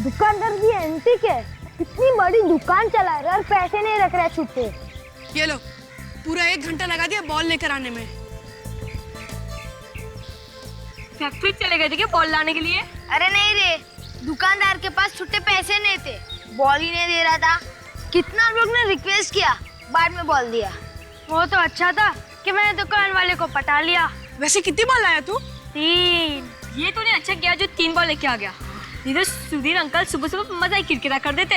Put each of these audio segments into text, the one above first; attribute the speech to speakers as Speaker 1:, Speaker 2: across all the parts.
Speaker 1: दुकानदार भी एंटीक है, इतनी बड़ी दुकान चला रहा है और पैसे नहीं रख रहा छुट्टे।
Speaker 2: ये लो, पूरा 1 घंटा लगा दिया बॉल लेकर आने में।
Speaker 3: फैक्ट्री चले गए थे क्या बॉल लाने के लिए?
Speaker 1: अरे नहीं रे, दुकानदार के पास छुट्टे पैसे नहीं थे, बॉल ही नहीं दे रहा था। कितना लोग ने रिक्वेस्ट किया, बाद में बॉल दिया।
Speaker 3: वो तो अच्छा था कि मैंने दुकान वाले को पटा लिया।
Speaker 2: वैसे कितनी बॉल लाया तू?
Speaker 3: 3। ये तूने अच्छा किया जो 3 बॉल लेके आ गया। इधर सुधीर अंकल सुबह सुबह मजा ही किरकिरा कर देते।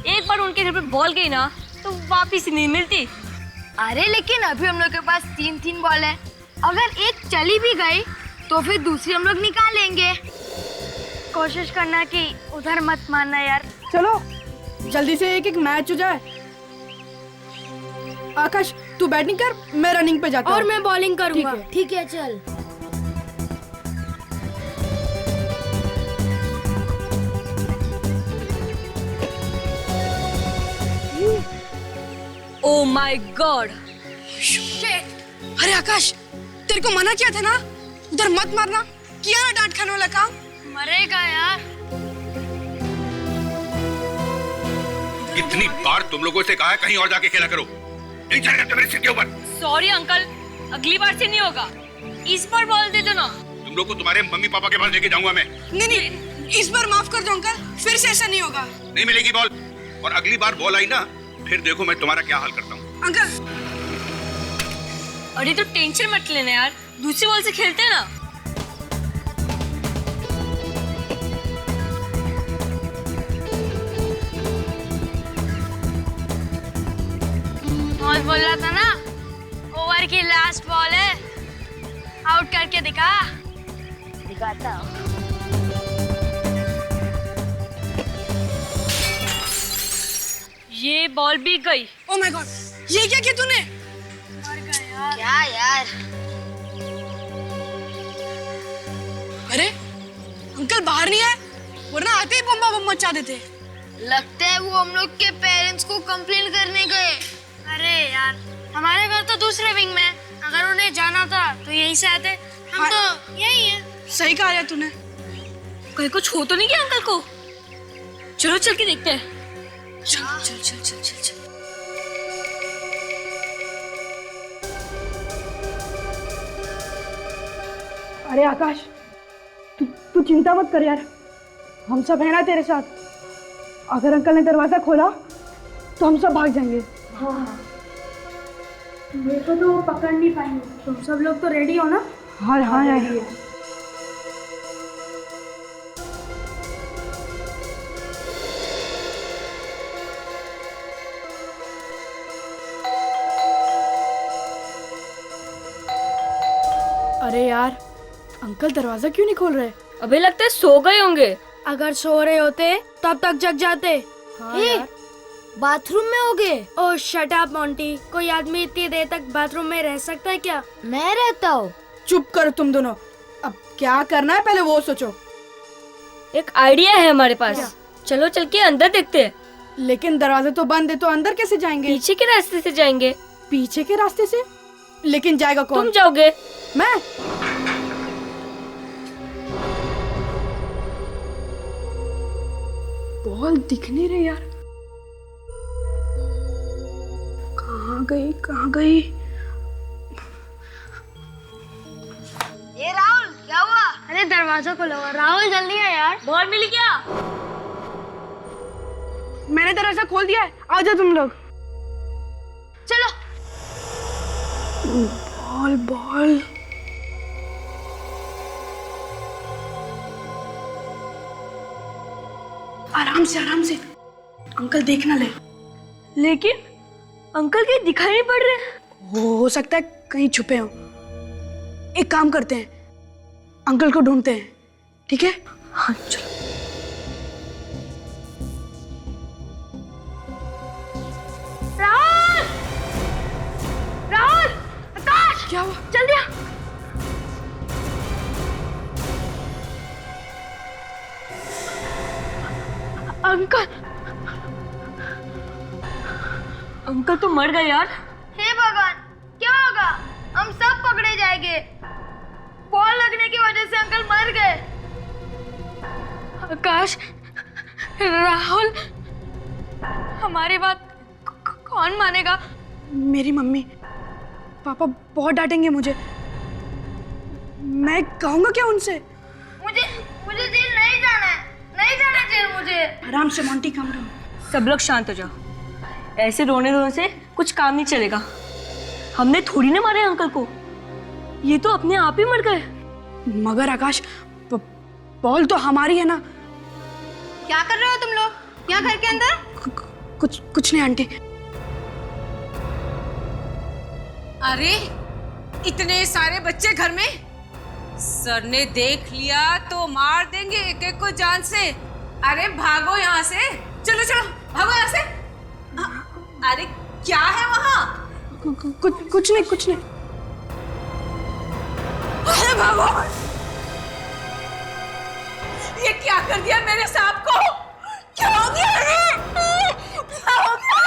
Speaker 3: एक बार उनके घर पे बॉल गई ना तो वापिस नहीं मिलती।
Speaker 1: अरे लेकिन अभी हम लोग के पास 3 बॉल है, अगर एक चली भी गई तो फिर दूसरी हम लोग निकालेंगे।
Speaker 3: कोशिश करना कि उधर मत मारना यार।
Speaker 4: चलो जल्दी से एक मैच हो जाए। आकाश तू बैटिंग कर, मैं रनिंग पे जाता हूँ।
Speaker 3: और मैं बॉलिंग करूंगा।
Speaker 1: ठीक है चल।
Speaker 3: Oh my God.
Speaker 2: अरे आकाश, तेरे को मना किया था ना उधर मत मारना, किया ना डांट खाने वाला काम।
Speaker 3: मरेगा यार।
Speaker 5: कितनी बार तुम लोगों से कहा है कहीं और जाके खेला करो, नहीं चलेगा तो मेरे सिर के ऊपर।
Speaker 3: सॉरी अंकल, अगली बार से नहीं होगा। इस बार बॉल दे दो ना।
Speaker 5: तुम लोग को तुम्हारे मम्मी पापा के पास लेके जाऊंगा मैं।
Speaker 2: नहीं, इस बार माफ कर दो अंकल, फिर से ऐसा नहीं होगा।
Speaker 5: नहीं मिलेगी बॉल, और अगली बार बॉल आई ना फिर देखो मैं तुम्हारा क्या हाल करता हूँ।
Speaker 2: अंकल
Speaker 3: अरे तो टेंशन मत लेना यार, दूसरी बॉल से खेलते हैं ना। और बोल रहा था ना, ओवर की लास्ट बॉल है, आउट करके
Speaker 1: दिखाता हूँ।
Speaker 3: ये बॉल भी गई।
Speaker 2: ओ माय गॉड, ये क्या किया तूने?
Speaker 1: क्या यार?
Speaker 2: अरे अंकल बाहर नहीं आए, वरना आते ही बम्बा बम मचा देते।
Speaker 1: लगता है वो हम लोग के पेरेंट्स को कंप्लेन करने गए।
Speaker 3: अरे यार, हमारे घर तो दूसरे विंग में, अगर उन्हें जाना था तो यहीं से आते। हम तो यही है।
Speaker 2: सही कहा यार तूने।
Speaker 3: कहीं कुछ हो तो नहीं गया अंकल को? चलो चल के देखते हैं।
Speaker 2: चल चल चल चल चल चल।
Speaker 4: अरे आकाश तू चिंता मत कर यार, हम सब है ना तेरे साथ। अगर अंकल ने दरवाजा खोला तो हम सब भाग जाएंगे।
Speaker 3: मेरे को तो पकड़ नहीं पाएंगे। तुम सब लोग तो रेडी हो ना?
Speaker 4: हाँ हाँ रेडी है। अरे यार अंकल दरवाजा क्यों नहीं खोल रहे?
Speaker 3: अबे लगता है सो गए होंगे। अगर सो रहे होते तब तक जग जाते।
Speaker 4: हाँ यार।
Speaker 1: बाथरूम में हो गए?
Speaker 3: ओह शट अप मोंटी, कोई आदमी इतनी देर तक बाथरूम में रह सकता है क्या?
Speaker 1: मैं रहता हूँ।
Speaker 4: चुप करो तुम दोनों, अब क्या करना है पहले वो सोचो।
Speaker 3: एक आइडिया है हमारे पास, चलो चल के अंदर देखते हैं।
Speaker 4: लेकिन दरवाजा तो बंद है, तो अंदर कैसे जाएंगे?
Speaker 3: पीछे के रास्ते से जाएंगे।
Speaker 4: पीछे के रास्ते से? लेकिन जाएगा कौन?
Speaker 3: तुम जाओगे।
Speaker 4: मैं? बॉल दिख नहीं रही यार, कहाँ गई कहाँ गई?
Speaker 1: ये राहुल क्या हुआ?
Speaker 3: अरे दरवाजा खोलो राहुल, जल्दी आ यार। बॉल मिल गया।
Speaker 4: मैंने दरवाजा खोल दिया है, आ जाओ तुम लोग।
Speaker 1: चलो।
Speaker 4: बॉल बॉल आराम से अंकल देख ना ले।
Speaker 3: लेकिन अंकल कहीं दिखाई नहीं पड़ रहे।
Speaker 4: हो सकता है कहीं छुपे हो। एक काम करते हैं, अंकल को ढूंढते हैं, ठीक है? हाँ चलो।
Speaker 3: राहुल, राहुल, आकाश,
Speaker 4: क्या हुआ?
Speaker 3: जल्दी आ। अंकल, अंकल तो मर गए यार।
Speaker 1: हे भगवान, क्या होगा? हम सब पकड़े जाएंगे। बॉल लगने की वजह से अंकल मर गए।
Speaker 3: आकाश,
Speaker 2: राहुल, हमारी बात कौन मानेगा? मेरी मम्मी, पापा बहुत डांटेंगे मुझे। मैं कहूँगा क्या उनसे?
Speaker 1: मुझे मुझे जेल नहीं जाना है, नहीं जाना जेल मुझे।
Speaker 2: आराम से मोंटी, कम रहो।
Speaker 3: सब लोग शांत हो जाओ। ऐसे रोने धोने से कुछ काम नहीं चलेगा। हमने थोड़ी ना मारे अंकल को, ये तो अपने आप ही मर गए।
Speaker 2: मगर आकाश, बॉल तो हमारी है ना।
Speaker 1: क्या कर रहे हो तुम लोग यहाँ घर के अंदर?
Speaker 2: कुछ नहीं आंटी।
Speaker 6: अरे इतने सारे बच्चे घर में, सर ने देख लिया तो मार देंगे एक एक को जान से। अरे भागो यहाँ से, चलो चलो भागो यहाँ से। अरे क्या है वहाँ?
Speaker 2: कुछ नहीं।
Speaker 6: अरे भागो, ये क्या कर दिया मेरे सांप को? क्या हो गया? क्या हो गया?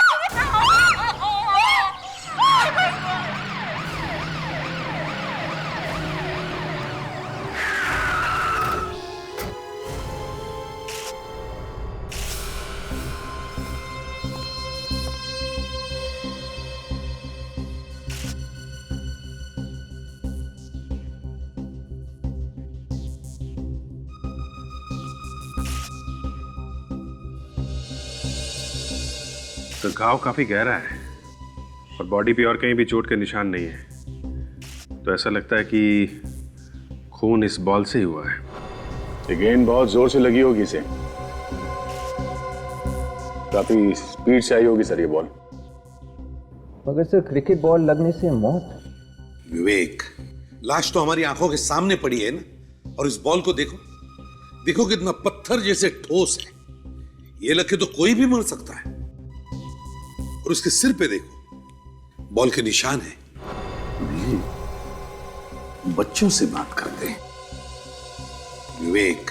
Speaker 7: तो घाव काफी गहरा है और बॉडी पे और कहीं भी चोट के निशान नहीं है। तो ऐसा लगता है कि खून इस बॉल से ही हुआ है।
Speaker 8: ये गेंद बहुत जोर से लगी होगी इसे, काफी स्पीड से आई होगी सर ये बॉल।
Speaker 9: मगर सर क्रिकेट बॉल लगने से मौत।
Speaker 5: विवेक, लाश तो हमारी आंखों के सामने पड़ी है ना, और इस बॉल को देखो, देखो कितना पत्थर जैसे ठोस है। ये लगे तो कोई भी मर सकता है। और उसके सिर पे देखो, बॉल के निशान है। बच्चों से बात करते हैं विवेक।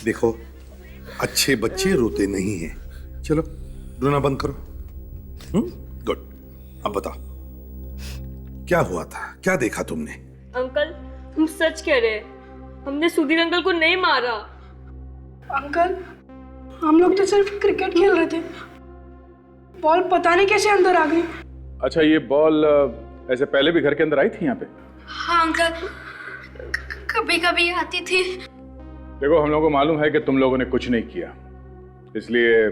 Speaker 5: देखो, अच्छे बच्चे रोते नहीं हैं। चलो रोना बंद करो। गुड। अब बताओ क्या हुआ था, क्या देखा तुमने?
Speaker 3: अंकल, हम सच कह रहे हैं, हमने सुधीर अंकल को नहीं मारा।
Speaker 4: अंकल, हम लोग तो सिर्फ क्रिकेट खेल रहे थे, बॉल पता नहीं कैसे अंदर आ गई।
Speaker 8: अच्छा, ये बॉल ऐसे पहले भी घर के अंदर आई थी यहाँ पे?
Speaker 2: हाँ अंकल, कभी कभी आती थी।
Speaker 8: देखो, हम लोगों को मालूम है कि तुम लोगों ने कुछ नहीं किया, इसलिए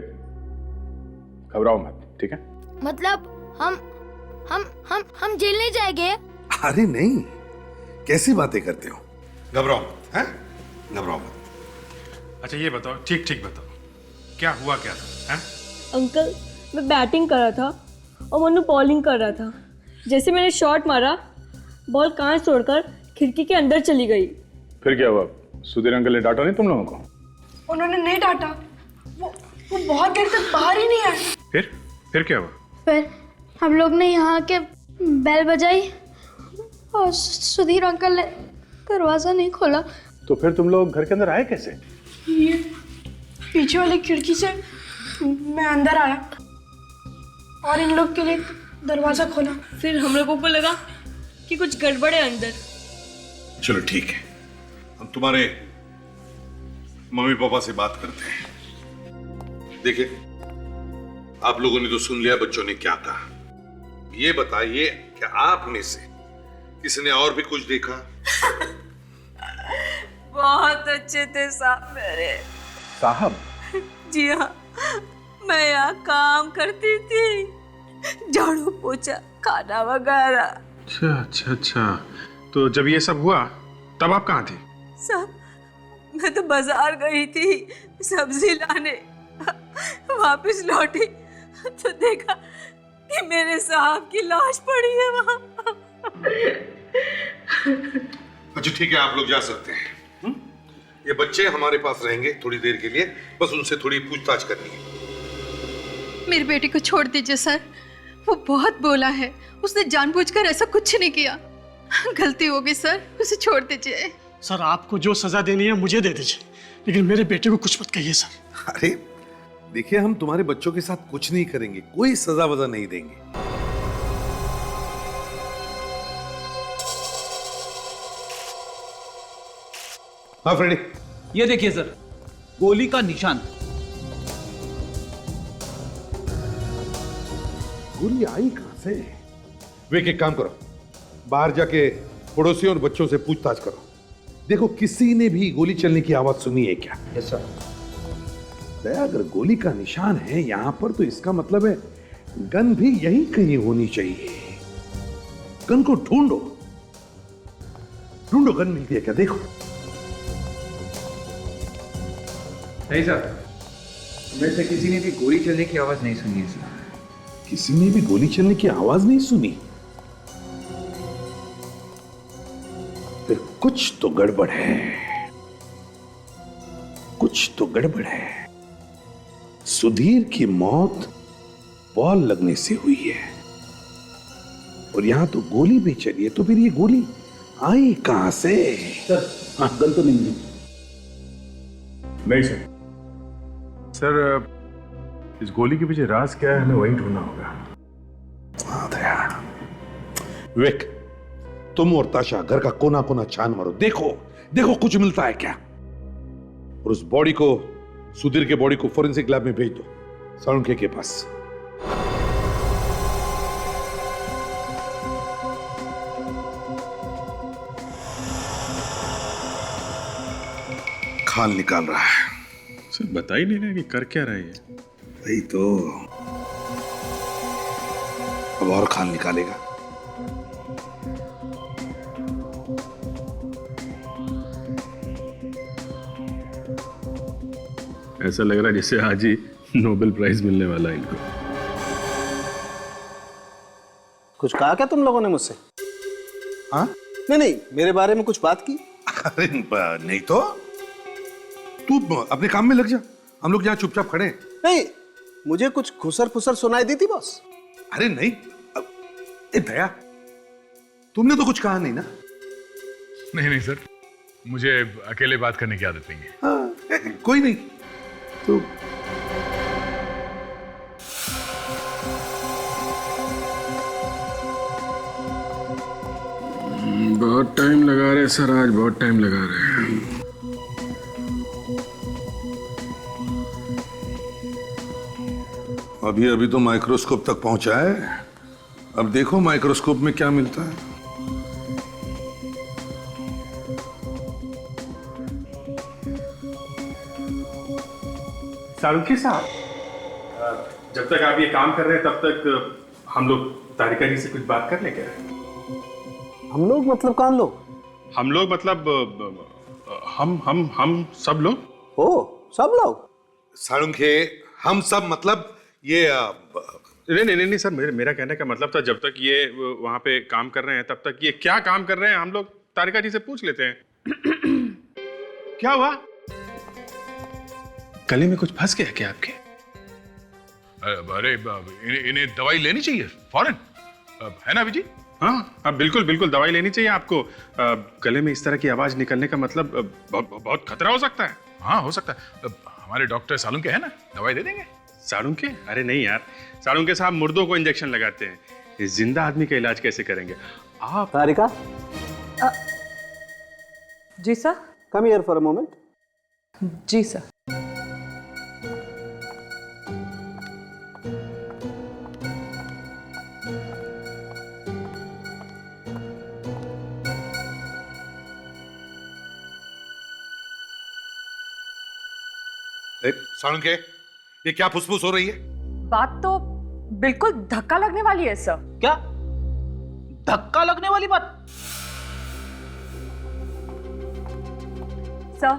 Speaker 8: घबराओ मत, ठीक है?
Speaker 1: मतलब हम जेल नहीं जाएंगे?
Speaker 5: अरे नहीं, कैसी बातें करते हो? घबराओ मत, हैं? घबराओ मत।
Speaker 7: अच्छा ये बताओ, ठीक ठीक बताओ, क्या हुआ क्या था? हैं?
Speaker 3: अंकल, मैं बैटिंग कर रहा था और मनु बॉलिंग कर रहा था। जैसे मैंने शॉट मारा, बॉल कांच तोड़कर खिड़की के अंदर चली गई।
Speaker 8: फिर क्या हुआ? सुधीर अंकल ने डांटा नहीं तुम लोगों को?
Speaker 4: उन्होंने नहीं डांटा, वो बहुत देर तक बाहर ही नहीं आए।
Speaker 7: फिर क्या हुआ?
Speaker 1: फिर हम लोग ने यहाँ के बेल बजाई और सुधीर अंकल ने दरवाजा नहीं खोला।
Speaker 8: तो फिर तुम लोग घर के अंदर आए कैसे?
Speaker 4: ये पीछे वाली खिड़की से मैं अंदर आया और इन लोग के लिए दरवाजा खोला।
Speaker 3: फिर हम लोगों को लगा कि कुछ गड़बड़ है अंदर।
Speaker 5: चलो ठीक है, हम तुम्हारे मम्मी पापा से बात करते हैं। देखिए, आप लोगों ने तो सुन लिया बच्चों ने क्या कहा। ये बताइए कि आप में से किसी ने और भी कुछ देखा?
Speaker 6: बहुत अच्छे थे साहब मेरे।
Speaker 8: साहब?
Speaker 6: जी हाँ, मैं यहाँ काम करती थी, झाड़ू पोछा, खाना वगैरह।
Speaker 7: अच्छा अच्छा अच्छा, तो जब ये सब हुआ तब आप कहाँ थे?
Speaker 6: साहब, मैं तो बाजार गई थी सब्जी लाने, वापस लौटी तो देखा कि मेरे साहब की लाश पड़ी है वहाँ।
Speaker 5: अच्छा ठीक है, आप लोग जा सकते हैं। ये बच्चे हमारे पास रहेंगे थोड़ी देर के लिए, बस उनसे थोड़ी पूछताछ करनी है।
Speaker 2: मेरे बेटे को छोड़ दीजिए सर, वो बहुत बोला है, उसने जानबूझकर ऐसा कुछ नहीं किया। गलती हो गई सर, उसे छोड़ दीजिए।
Speaker 10: सर, आपको जो सजा देनी है मुझे दे दीजिए, लेकिन मेरे बेटे को कुछ मत कहिए सर।
Speaker 5: अरे देखिए, हम तुम्हारे बच्चों के साथ कुछ नहीं करेंगे, कोई सजा वजा नहीं देंगे। हाँ फ्रेडी,
Speaker 11: ये देखिए सर, गोली का निशान।
Speaker 5: गोली आई कहां से? विक, एक काम करो, बाहर जाके पड़ोसियों और बच्चों से पूछताछ करो। देखो किसी ने भी गोली चलने की आवाज सुनी है क्या?
Speaker 9: Yes sir.
Speaker 5: दया, अगर गोली का निशान है यहां पर तो इसका मतलब है गन भी यहीं कहीं होनी चाहिए। गन को ढूंढो, ढूंढो, गन मिलती है क्या? देखो।
Speaker 9: नहीं सर, में से किसी ने भी गोली चलने की आवाज नहीं सुनी है सर।
Speaker 5: किसी ने भी गोली चलने की आवाज नहीं सुनी? फिर कुछ तो गड़बड़ है, कुछ तो गड़बड़ है। सुधीर की मौत बॉल लगने से हुई है और यहां तो गोली भी चली है, तो फिर ये गोली आई कहां से?
Speaker 11: सर, हाँ, गन तो नहीं मिली।
Speaker 7: नहीं सर। सर, इस गोली के पीछे राज क्या है, हमें वही ढूंढना होगा।
Speaker 5: हाँ दया। विक, तुम और ताशा घर का कोना कोना छान मारो, देखो देखो कुछ मिलता है क्या। और उस बॉडी को, सुधीर के बॉडी को फोरेंसिक लैब में भेज दो, साळुंखे के पास। खाल निकाल रहा है।
Speaker 7: सर बता ही नहीं रहे कि कर क्या रहे हैं।
Speaker 5: वही तो, अब और खाल निकालेगा।
Speaker 7: ऐसा लग रहा है जैसे आज ही नोबेल प्राइज मिलने वाला है इनको।
Speaker 12: कुछ कहा क्या तुम लोगों ने मुझसे? हाँ? नहीं, मेरे बारे में कुछ बात की?
Speaker 5: अरे नहीं तो, तू अपने काम में लग जा, हम लोग यहाँ चुपचाप खड़े हैं।
Speaker 12: नहीं, मुझे कुछ खुसर फुसर सुनाई दी थी बॉस।
Speaker 5: अरे नहीं, दया, तुमने तो कुछ कहा नहीं ना?
Speaker 8: नहीं सर, मुझे अकेले बात करने की आदत नहीं है।
Speaker 5: हाँ, कोई नहीं तो।
Speaker 7: बहुत टाइम लगा रहे सर, आज बहुत टाइम लगा रहे हैं।
Speaker 5: अभी अभी तो माइक्रोस्कोप तक पहुंचा है, अब देखो माइक्रोस्कोप में क्या मिलता है।
Speaker 7: साळुंखे साहब, जब तक आप ये काम कर रहे हैं तब तक हम लोग तारिका जी से कुछ बात कर लें क्या?
Speaker 12: हम लोग मतलब कौन लोग?
Speaker 7: हम लोग मतलब हम सब लोग।
Speaker 12: ओ, सब लोग?
Speaker 5: साळुंखे, हम सब मतलब ये
Speaker 7: नहीं सर, मेरा कहने का मतलब था जब तक ये वहां पे काम कर रहे हैं तब तक ये क्या काम कर रहे हैं हम लोग तारिका जी से पूछ लेते हैं। क्या हुआ? गले में कुछ फंस गया क्या आपके?
Speaker 8: अरे इन्हें दवाई लेनी चाहिए फौरन, है ना अभिजीत?
Speaker 7: हाँ, अब बिल्कुल दवाई लेनी चाहिए आपको। गले में इस तरह की आवाज निकलने का मतलब बहुत खतरा हो सकता है।
Speaker 8: हाँ हो सकता है, हमारे डॉक्टर साळुंखे है ना, दवाई दे देंगे।
Speaker 7: साळुंखे? अरे नहीं यार, साळुंखे साहब मुर्दों को इंजेक्शन लगाते हैं, इस जिंदा आदमी का इलाज कैसे करेंगे आप?
Speaker 12: तारिका,
Speaker 6: जी sir.
Speaker 12: Come here for a moment.
Speaker 6: जी सर।
Speaker 5: साळुंखे, ये क्या फुसफुस हो रही है?
Speaker 6: बात तो बिल्कुल धक्का लगने वाली है सर।
Speaker 11: क्या धक्का लगने वाली बात?
Speaker 6: सर,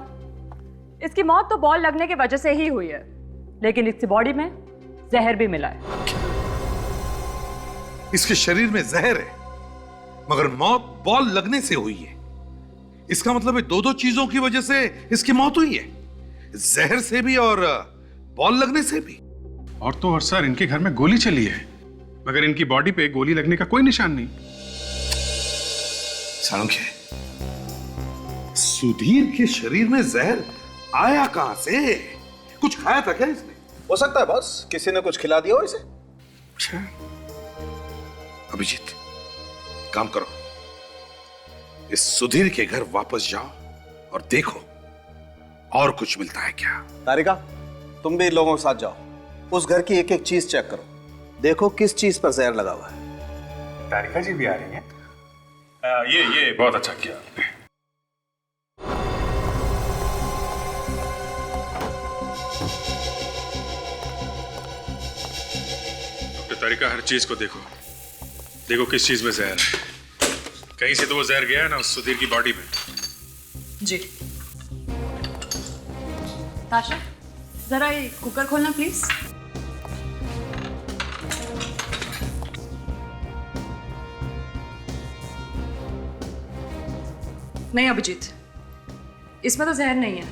Speaker 6: इसकी मौत तो बॉल लगने की वजह से ही हुई है, लेकिन इसकी बॉडी में जहर भी मिला है।
Speaker 5: इसके शरीर में जहर है, मगर मौत बॉल लगने से हुई है। इसका मतलब है दो चीजों की वजह से इसकी मौत हुई है, जहर से भी और बॉल लगने से भी।
Speaker 7: और तो और सर, इनके घर में गोली चली है, मगर इनकी बॉडी पे गोली लगने का कोई निशान नहीं।
Speaker 5: साळुंखे, सुधीर के शरीर में जहर आया कहां से? कुछ खाया था क्या इसने?
Speaker 12: हो सकता है बॉस, किसी ने कुछ खिला दिया हो इसे।
Speaker 5: अच्छा, अभिजीत काम करो, इस सुधीर के घर वापस जाओ और देखो और कुछ मिलता है क्या?
Speaker 12: तारिका, तुम भी इन लोगों के साथ जाओ, उस घर की एक एक चीज चेक करो, देखो किस चीज पर जहर लगा हुआ है।
Speaker 7: तारिका जी भी आ रही हैं? ये बहुत अच्छा किया आपने। डॉक्टर तारिका, हर चीज को देखो, देखो किस चीज में जहर है। कहीं से तो वो जहर गया है ना उस सुधीर की बॉडी में।
Speaker 2: जी। ताशा, जरा ये कुकर खोलना प्लीज। नहीं अभिजीत, इसमें तो जहर नहीं है।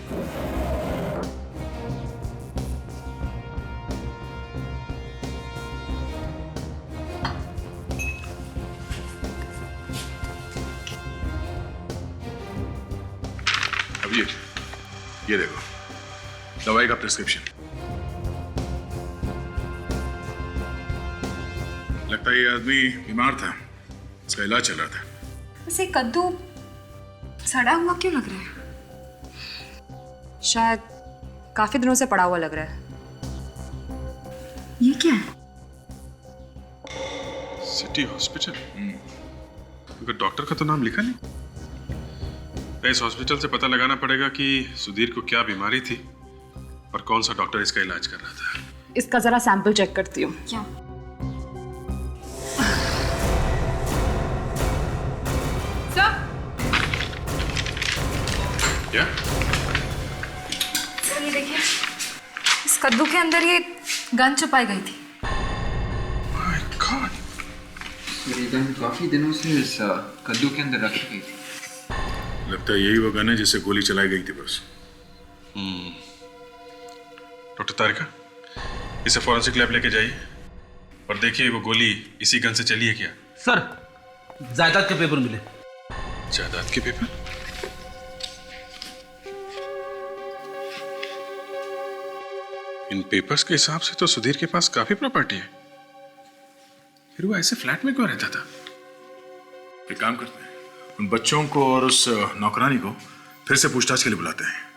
Speaker 5: अब ये देखो दवाई का प्रिस्क्रिप्शन। लगता है ये आदमी बीमार था, इसका इलाज चल रहा था।
Speaker 6: वैसे कद्दू सड़ा हुआ क्यों लग रहा है? शायद काफी दिनों से पड़ा हुआ लग रहा है। ये क्या है?
Speaker 7: City hospital? मगर डॉक्टर का तो नाम लिखा नहीं। इस हॉस्पिटल से पता लगाना पड़ेगा कि सुधीर को क्या बीमारी थी और कौन सा डॉक्टर इसका इलाज कर रहा था।
Speaker 2: इसका जरा सैंपल चेक करती हूँ।
Speaker 6: क्या?
Speaker 7: क्या?
Speaker 6: सर ये देखिए, इस कद्दू के अंदर ये गन छुपाई गई थी।
Speaker 7: My God!
Speaker 9: ये गन काफी दिनों से इस कद्दू के अंदर रखी गई थी।
Speaker 5: लगता है यही वो गन है जिससे गोली चलाई गई थी बस।
Speaker 7: डॉक्टर तारिका, इसे फॉरेंसिक लैब लेके जाइए और देखिए वो गोली इसी गन से चली है क्या।
Speaker 11: सर, जायदाद के पेपर मिले।
Speaker 7: जायदाद के पेपर? इन पेपर्स के हिसाब से तो सुधीर के पास काफी प्रॉपर्टी है, फिर वो ऐसे फ्लैट में क्यों रहता था?
Speaker 5: एक काम करते हैं, उन बच्चों को और उस नौकरानी को फिर से पूछताछ के लिए बुलाते हैं।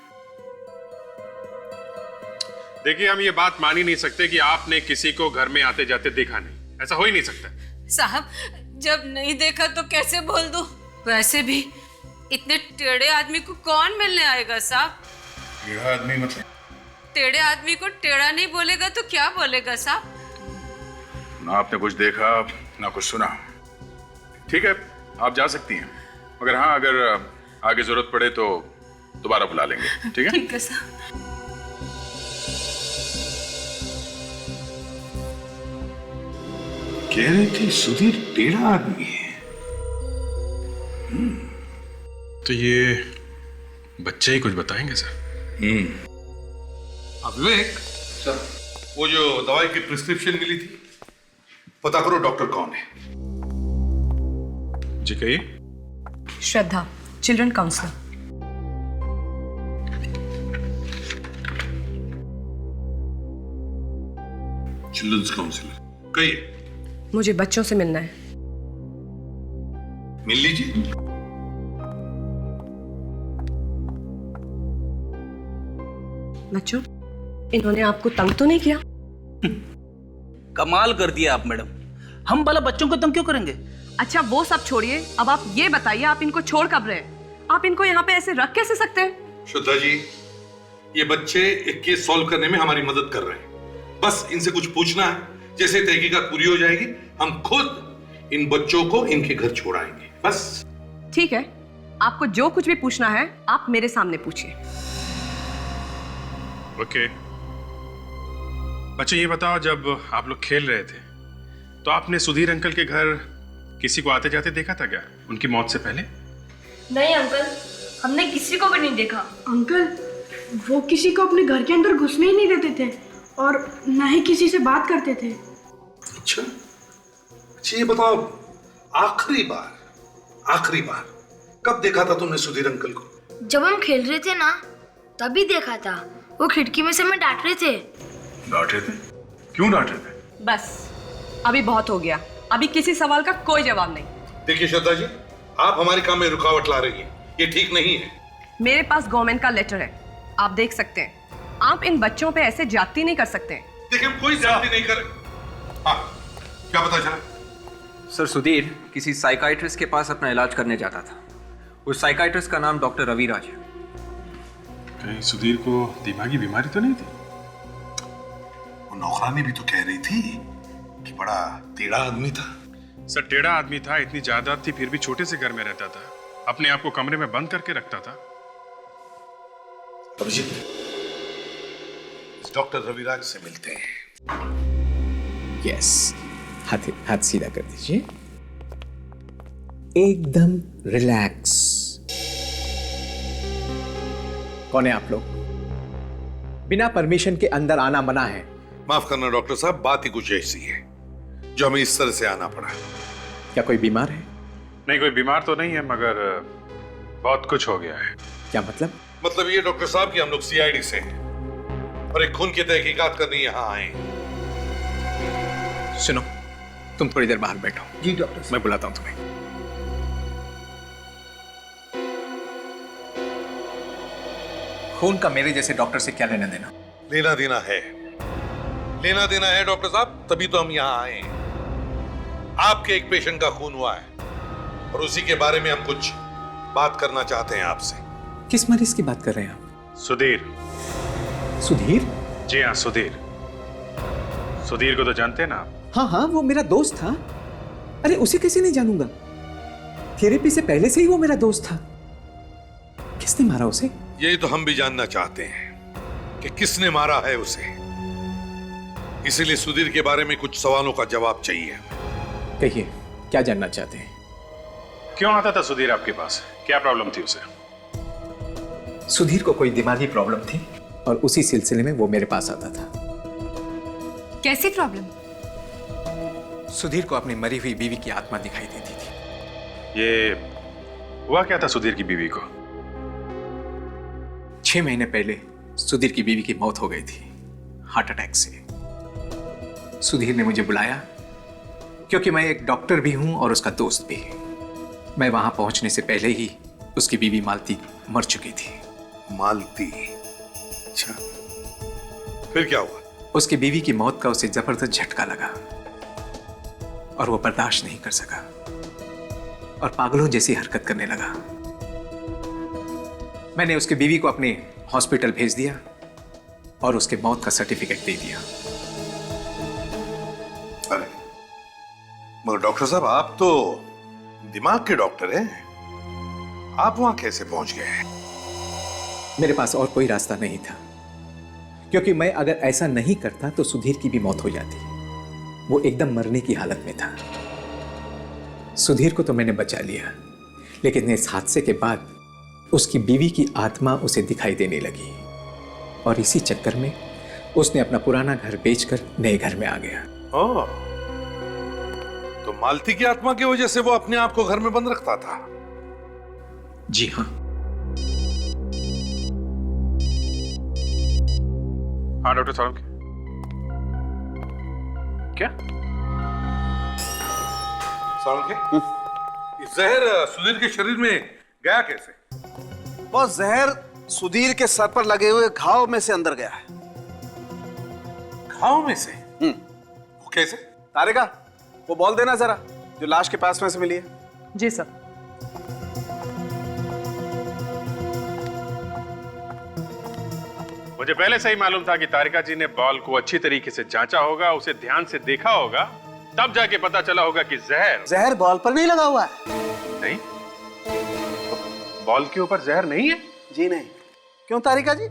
Speaker 7: देखिए, हम ये बात मान ही नहीं सकते कि आपने किसी को घर में आते जाते देखा नहीं। ऐसा हो ही नहीं सकता।
Speaker 6: साहब, जब नहीं देखा तो कैसे बोल दूं? वैसे भी इतने टेढ़े आदमी को कौन मिलने आएगा साहब?
Speaker 5: टेढ़ा आदमी मतलब?
Speaker 6: टेढ़े आदमी को टेढ़ा नहीं बोलेगा तो क्या बोलेगा साहब?
Speaker 5: ना आपने कुछ देखा ना कुछ सुना। ठीक है, आप जा सकती हैं, मगर हाँ, अगर आगे जरूरत पड़े तो दोबारा बुला लेंगे। ठीक है?
Speaker 6: ठीक है साहब।
Speaker 5: कह रही थी सुधीर टेढ़ा आदमी है।
Speaker 7: तो ये बच्चे ही कुछ बताएंगे सर।
Speaker 5: विवेक सर, वो जो दवाई की प्रिस्क्रिप्शन मिली थी, पता करो डॉक्टर कौन है।
Speaker 7: जी कहिए।
Speaker 6: श्रद्धा, चिल्ड्रन काउंसलर।
Speaker 5: चिल्ड्रंस काउंसलर, कहिए।
Speaker 6: मुझे बच्चों से मिलना है।
Speaker 5: मिल लीजिए।
Speaker 6: बच्चों, इन्होंने आपको तंग तो नहीं किया?
Speaker 11: कमाल कर दिया आप मैडम, हम भला बच्चों को तंग क्यों करेंगे?
Speaker 6: अच्छा वो सब छोड़िए, अब आप ये बताइए, आप इनको छोड़ कब रहे? आप इनको यहाँ पे ऐसे रख कैसे सकते हैं?
Speaker 5: श्रद्धा जी, ये बच्चे एक केस सॉल्व करने में हमारी मदद कर रहे हैं। बस इनसे कुछ पूछना है, जैसे तहकीकात पूरी हो जाएगी हम खुद इन बच्चों को इनके घर छोड़ाएंगे। बस
Speaker 6: ठीक है, आपको जो कुछ भी पूछना है आप मेरे सामने पूछिए।
Speaker 7: ओके। अच्छा ये बताओ, जब आप लोग खेल रहे थे तो आपने सुधीर अंकल के घर किसी को आते जाते देखा था क्या, उनकी मौत से पहले?
Speaker 1: नहीं अंकल, हमने किसी को भी नहीं देखा।
Speaker 4: अंकल, वो किसी को अपने घर के अंदर घुसने ही नहीं देते थे और न ही किसी से बात करते थे।
Speaker 5: अच्छा, ये बताओ, आखिरी बार कब देखा था तुमने सुधीर अंकल को?
Speaker 1: जब हम खेल रहे थे ना, तभी देखा था। वो खिड़की में से हमें डांट रहे थे।
Speaker 5: डांट रहे थे? क्यों डांट रहे थे?
Speaker 6: बस अभी बहुत हो गया, अभी किसी सवाल का कोई जवाब नहीं।
Speaker 5: देखिए श्रद्धा जी, आप हमारे काम में रुकावट ला रही हैं, ये ठीक नहीं है।
Speaker 6: मेरे पास गवर्नमेंट का लेटर है, आप देख सकते हैं, आप इन बच्चों पे ऐसे ज्यादती नहीं कर सकते।
Speaker 5: देखिए हम कोई ज्यादती नहीं कर। हाँ, क्या पता चला?
Speaker 9: सर सुधीर किसी साइकाइट्रिस्ट के पास अपना इलाज करने जाता था। उस साइकाइट्रिस्ट का नाम डॉक्टर रविराज है।
Speaker 7: कहीं सुधीर को दिमागी बीमारी तो नहीं थी?
Speaker 5: वो नौकरानी भी तो कह रही थी कि बड़ा टेढ़ा आदमी था।
Speaker 7: सर टेढ़ा आदमी था, इतनी जायदाद थी, फिर भी छोटे से घर में रहता था, अपने आप को कमरे में बंद करके रखता था।
Speaker 5: अभिजीत, इस डॉक्टर रविराज से मिलते हैं।
Speaker 13: यस, हाथ सीधा कर दीजिए, एकदम रिलैक्स। कौन है आप लोग? बिना परमिशन के अंदर आना मना है।
Speaker 5: माफ करना डॉक्टर साहब, बात ही कुछ ऐसी है जो हमें इस तरह से आना पड़ा।
Speaker 13: क्या कोई बीमार है?
Speaker 7: नहीं, कोई बीमार तो नहीं है, मगर बहुत कुछ हो गया है।
Speaker 13: क्या मतलब?
Speaker 5: मतलब ये डॉक्टर साहब कि हम लोग सीआईडी से हैं और एक खून की तहकीकात करने यहाँ आए।
Speaker 13: सुनो, तुम थोड़ी देर बाहर बैठो।
Speaker 12: जी डॉक्टर,
Speaker 13: मैं बुलाता हूं तुम्हें। खून का मेरे जैसे डॉक्टर से क्या लेना देना?
Speaker 5: लेना देना है, लेना देना है डॉक्टर साहब, तभी तो हम यहाँ आए हैं। आपके एक पेशेंट का खून हुआ है और उसी के बारे में हम कुछ बात करना चाहते हैं आपसे।
Speaker 13: किस मरीज की बात कर रहे हैं आप?
Speaker 7: सुधीर।
Speaker 13: सुधीर?
Speaker 7: जी हाँ, सुधीर। सुधीर को तो जानते हैं ना आप?
Speaker 13: हाँ हाँ, वो मेरा दोस्त था। अरे उसे कैसे नहीं जानूंगा? थेरेपी से पहले से ही वो मेरा दोस्त था। किसने मारा उसे?
Speaker 5: यही तो हम भी जानना चाहते हैं कि किसने मारा है उसे। इसीलिए सुधीर के बारे में कुछ सवालों का जवाब चाहिए।
Speaker 13: कहिए, क्या जानना चाहते हैं?
Speaker 7: क्यों आता था सुधीर आपके पास? क्या प्रॉब्लम थी उसे?
Speaker 13: सुधीर को कोई दिमागी प्रॉब्लम थी और उसी सिलसिले में वो मेरे पास आता था।
Speaker 6: कैसी प्रॉब्लम?
Speaker 13: सुधीर को अपनी मरी हुई बीवी की आत्मा दिखाई देती थी।
Speaker 7: ये हुआ क्या था सुधीर की बीवी को?
Speaker 13: 6 महीने पहले सुधीर की बीवी की मौत हो गई थी, हार्ट अटैक से। सुधीर ने मुझे बुलाया क्योंकि मैं एक डॉक्टर भी हूं और उसका दोस्त भी। मैं वहां पहुंचने से पहले ही उसकी बीवी मालती मर चुकी थी।
Speaker 5: मालती? अच्छा, फिर क्या हुआ?
Speaker 13: उसकी बीवी की मौत का उसे जबरदस्त झटका लगा और वो बर्दाश्त नहीं कर सका और पागलों जैसी हरकत करने लगा। मैंने उसकी बीवी को अपने हॉस्पिटल भेज दिया और उसके मौत का सर्टिफिकेट दे दिया।
Speaker 5: अरे मगर डॉक्टर साहब, आप तो दिमाग के डॉक्टर हैं, आप वहां कैसे पहुंच गए?
Speaker 13: मेरे पास और कोई रास्ता नहीं था, क्योंकि मैं अगर ऐसा नहीं करता तो सुधीर की भी मौत हो जाती। वो एकदम मरने की हालत में था। सुधीर को तो मैंने बचा लिया, लेकिन इस हादसे के बाद उसकी बीवी की आत्मा उसे दिखाई देने लगी और इसी चक्कर में उसने अपना पुराना घर बेचकर नए घर में आ गया।
Speaker 5: ओह, तो मालती की आत्मा की वजह से वो अपने आप को घर में बंद रखता था?
Speaker 13: जी हाँ।
Speaker 7: हाँ डॉक्टर साहब। क्या
Speaker 5: जहर सुधीर के शरीर में गया कैसे?
Speaker 12: बस जहर सुधीर के सर पर लगे हुए घाव में से अंदर गया है।
Speaker 5: घाव में से? वो कैसे?
Speaker 12: तारिका, वो बॉल देना जरा जो लाश के पास में से मिली है।
Speaker 6: जी सर।
Speaker 7: मुझे पहले से ही मालूम था कि तारिका जी ने बॉल को अच्छी तरीके से जांचा होगा, उसे ध्यान से देखा होगा, तब जाके पता चला होगा कि
Speaker 12: जहर बॉल पर नहीं लगा हुआ है।
Speaker 7: नहीं, बॉल के ऊपर जहर नहीं है?
Speaker 12: जी नहीं। क्यों तारिका जी?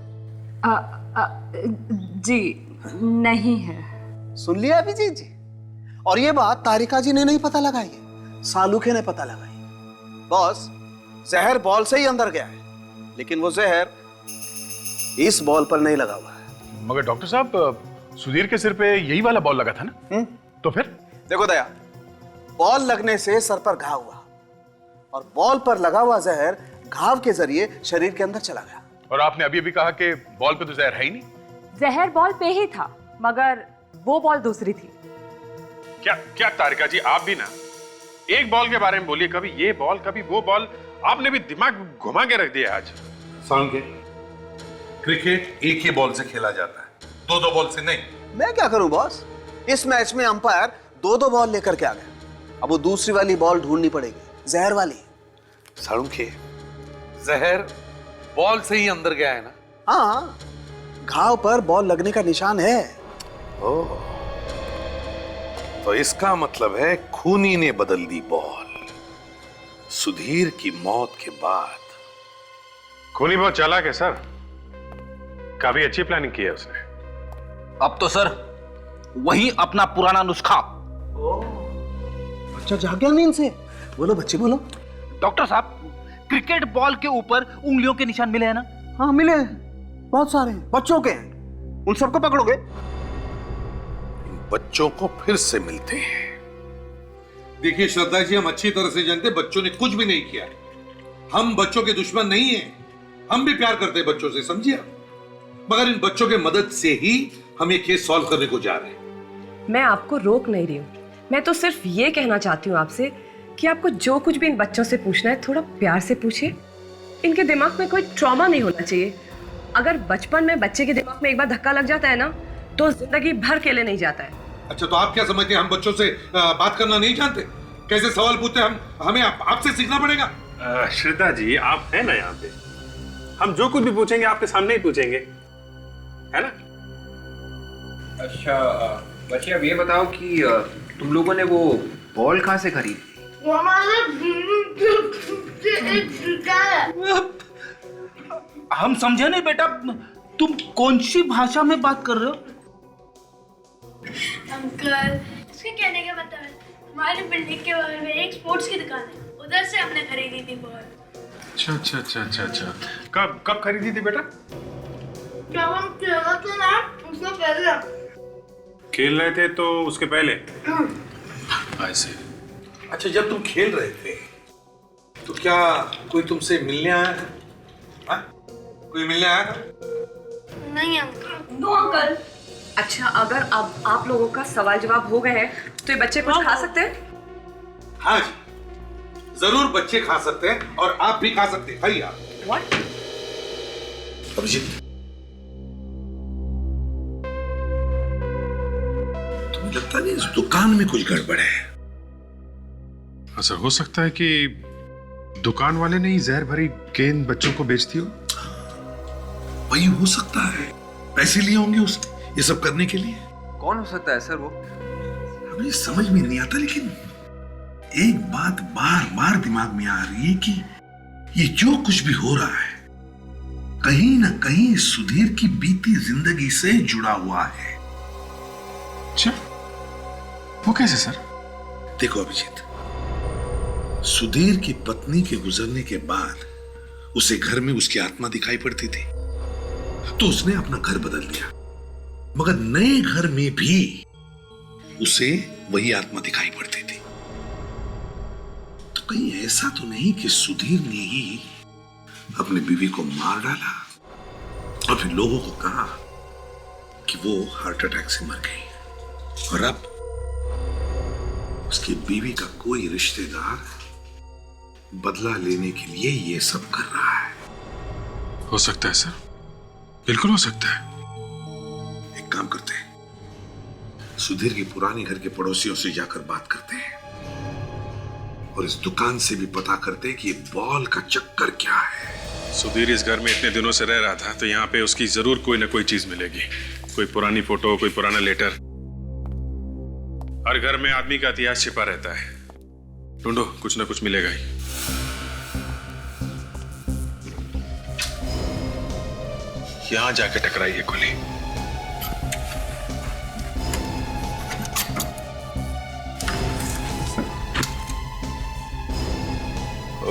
Speaker 6: जी नहीं है।
Speaker 12: सुन लिया अभिजीत जी? और ये बात तारिका जी ने नहीं पता लगाई है, सालूखे ने पता लगाई। बॉस, जहर बॉल से ही अंदर गया है, लेकिन वो जहर इस बॉल पर नहीं लगा हुआ है।
Speaker 8: मगर डॉक्टर साहब, सुधीर के सिर पे यही वाला बॉल लगा था ना? तो फिर?
Speaker 12: देखो दया, बॉल लगने से सर पर घाव हुआ और बॉल पर लगा हुआ जहर घाव के जरिए शरीर के अंदर चला गया।
Speaker 8: और आपने अभी कहा कि बॉल पे तो जहर है ही नहीं।
Speaker 6: जहर बॉल पे ही था, मगर वो बॉल दूसरी थी।
Speaker 7: क्या तारिका जी, आप भी ना एक बॉल के बारे में बोलिए, कभी ये बॉल कभी वो बॉल, आपने भी दिमाग घुमा के रख दिया आज।
Speaker 5: क्रिकेट एक ही बॉल से खेला जाता है, दो बॉल से नहीं।
Speaker 12: मैं क्या करूं बॉस, इस मैच में अंपायर दो बॉल लेकर के आ गया। अब वो दूसरी वाली बॉल ढूंढनी पड़ेगी, जहर वाली।
Speaker 5: साळुंखे, जहर बॉल से ही अंदर गया है ना?
Speaker 12: हाँ, घाव पर बॉल लगने का निशान है।
Speaker 5: ओह, तो इसका मतलब है खूनी ने बदल दी बॉल सुधीर की मौत के बाद।
Speaker 7: खूनी बहुत चालाक है सर, काफी अच्छी प्लानिंग की है उसने।
Speaker 11: अब तो सर वही अपना पुराना नुस्खा।
Speaker 12: बच्चा जाग गया नींद से। बोलो बच्चे बोलो।
Speaker 11: डॉक्टर साहब, क्रिकेट बॉल के ऊपर उंगलियों के निशान मिले हैं ना?
Speaker 12: हाँ मिले हैं, बहुत सारे बच्चों के हैं। उन सबको पकड़ोगे?
Speaker 5: बच्चों को फिर से मिलते हैं। देखिए श्रद्धा जी, हम अच्छी तरह से जानते बच्चों ने कुछ भी नहीं किया। हम बच्चों के दुश्मन नहीं हैं, हम भी प्यार करते हैं बच्चों से, समझिए। मगर इन बच्चों के मदद से ही हम ये केस सॉल्व करने को जा रहे हैं।
Speaker 14: मैं आपको रोक नहीं रही हूँ, मैं तो सिर्फ ये कहना चाहती हूँ आपसे कि आपको जो कुछ भी इन बच्चों से पूछना है थोड़ा प्यार से पूछिए। इनके दिमाग में कोई ट्रॉमा नहीं होना चाहिए। अगर बचपन में बच्चे के दिमाग में एक बार धक्का लग जाता है ना, तो जिंदगी भर के लिए नहीं जाता है।
Speaker 5: अच्छा, तो आप क्या समझते हैं हम बच्चों से बात करना नहीं जानते? कैसे सवाल पूछते हैं हम? हमें आपसे सीखना पड़ेगा।
Speaker 7: श्रद्धा जी, आप हैं ना यहाँ पे, हम जो कुछ भी पूछेंगे आपके सामने ही पूछेंगे, है ना?
Speaker 9: अच्छा बच्चे, अब ये बताओ कि तुम लोगों ने वो बॉल कहाँ से खरीदी?
Speaker 1: वो हमारे एक दुकान है।
Speaker 11: हम समझे नहीं बेटा, तुम कौन सी भाषा में बात कर रहे हो?
Speaker 15: अंकल, इसके कहने का मतलब है हमारी बिल्डिंग के बगल में एक स्पोर्ट्स की दुकान है, उधर से हमने खरीदी थी बॉल।
Speaker 7: अच्छा अच्छा अच्छा अच्छा अच्छा, कब खरीदी थी बेटा?
Speaker 15: जब हम खेल रहे थे ना, उससे पहले।
Speaker 7: खेल रहे थे तो उसके पहले? ऐसे।
Speaker 5: अच्छा, जब तुम खेल रहे थे तो क्या कोई तुमसे मिलने आया था? कोई मिलने आया था?
Speaker 15: नहीं अंकल।
Speaker 14: No uncle. अच्छा, अगर अब आप लोगों का सवाल जवाब हो गए हैं तो ये बच्चे कुछ खा सकते हैं?
Speaker 5: हाँ जी, जरूर बच्चे खा सकते हैं और आप भी खा सकते हैं। खाइए आप।
Speaker 14: What?
Speaker 5: अभिजीत, तुम्हें लगता नहीं इस दुकान में कुछ गड़बड़ है?
Speaker 7: सर, हो सकता है कि दुकान वाले ने ही जहर भरी गेंद बच्चों को बेच दी हो।
Speaker 5: वही हो सकता है, पैसे लिए होंगे उसने ये सब करने के लिए।
Speaker 9: कौन हो सकता है सर वो?
Speaker 5: हमें समझ में नहीं आता, लेकिन एक बात बार बार दिमाग में आ रही है कि ये जो कुछ भी हो रहा है कहीं ना कहीं सुधीर की बीती जिंदगी से जुड़ा हुआ है।
Speaker 7: अच्छा, वो कैसे सर?
Speaker 5: देखो अभिजीत, सुधीर की पत्नी के गुजरने के बाद उसे घर में उसकी आत्मा दिखाई पड़ती थी, तो उसने अपना घर बदल दिया। मगर नए घर में भी उसे वही आत्मा दिखाई पड़ती थी। तो कहीं ऐसा तो नहीं कि सुधीर ने ही अपनी बीवी को मार डाला और फिर लोगों को कहा कि वो हार्ट अटैक से मर गई, और अब उसकी बीवी का कोई रिश्तेदार बदला लेने के लिए ये सब कर रहा है।
Speaker 7: हो सकता है सर, बिल्कुल हो सकता है।
Speaker 5: एक काम करते हैं, सुधीर की पुरानी घर के पड़ोसियों से जाकर बात करते हैं और इस दुकान से भी पता करते हैं कि ये बॉल का चक्कर क्या है।
Speaker 7: सुधीर इस घर में इतने दिनों से रह रहा था, तो यहाँ पे उसकी जरूर कोई ना कोई चीज मिलेगी। कोई पुरानी फोटो, कोई पुराना लेटर। हर घर में आदमी का इतिहास छिपा रहता है, ढूंढो, कुछ ना कुछ मिलेगा ही। यहां जाके टकराई है गोली।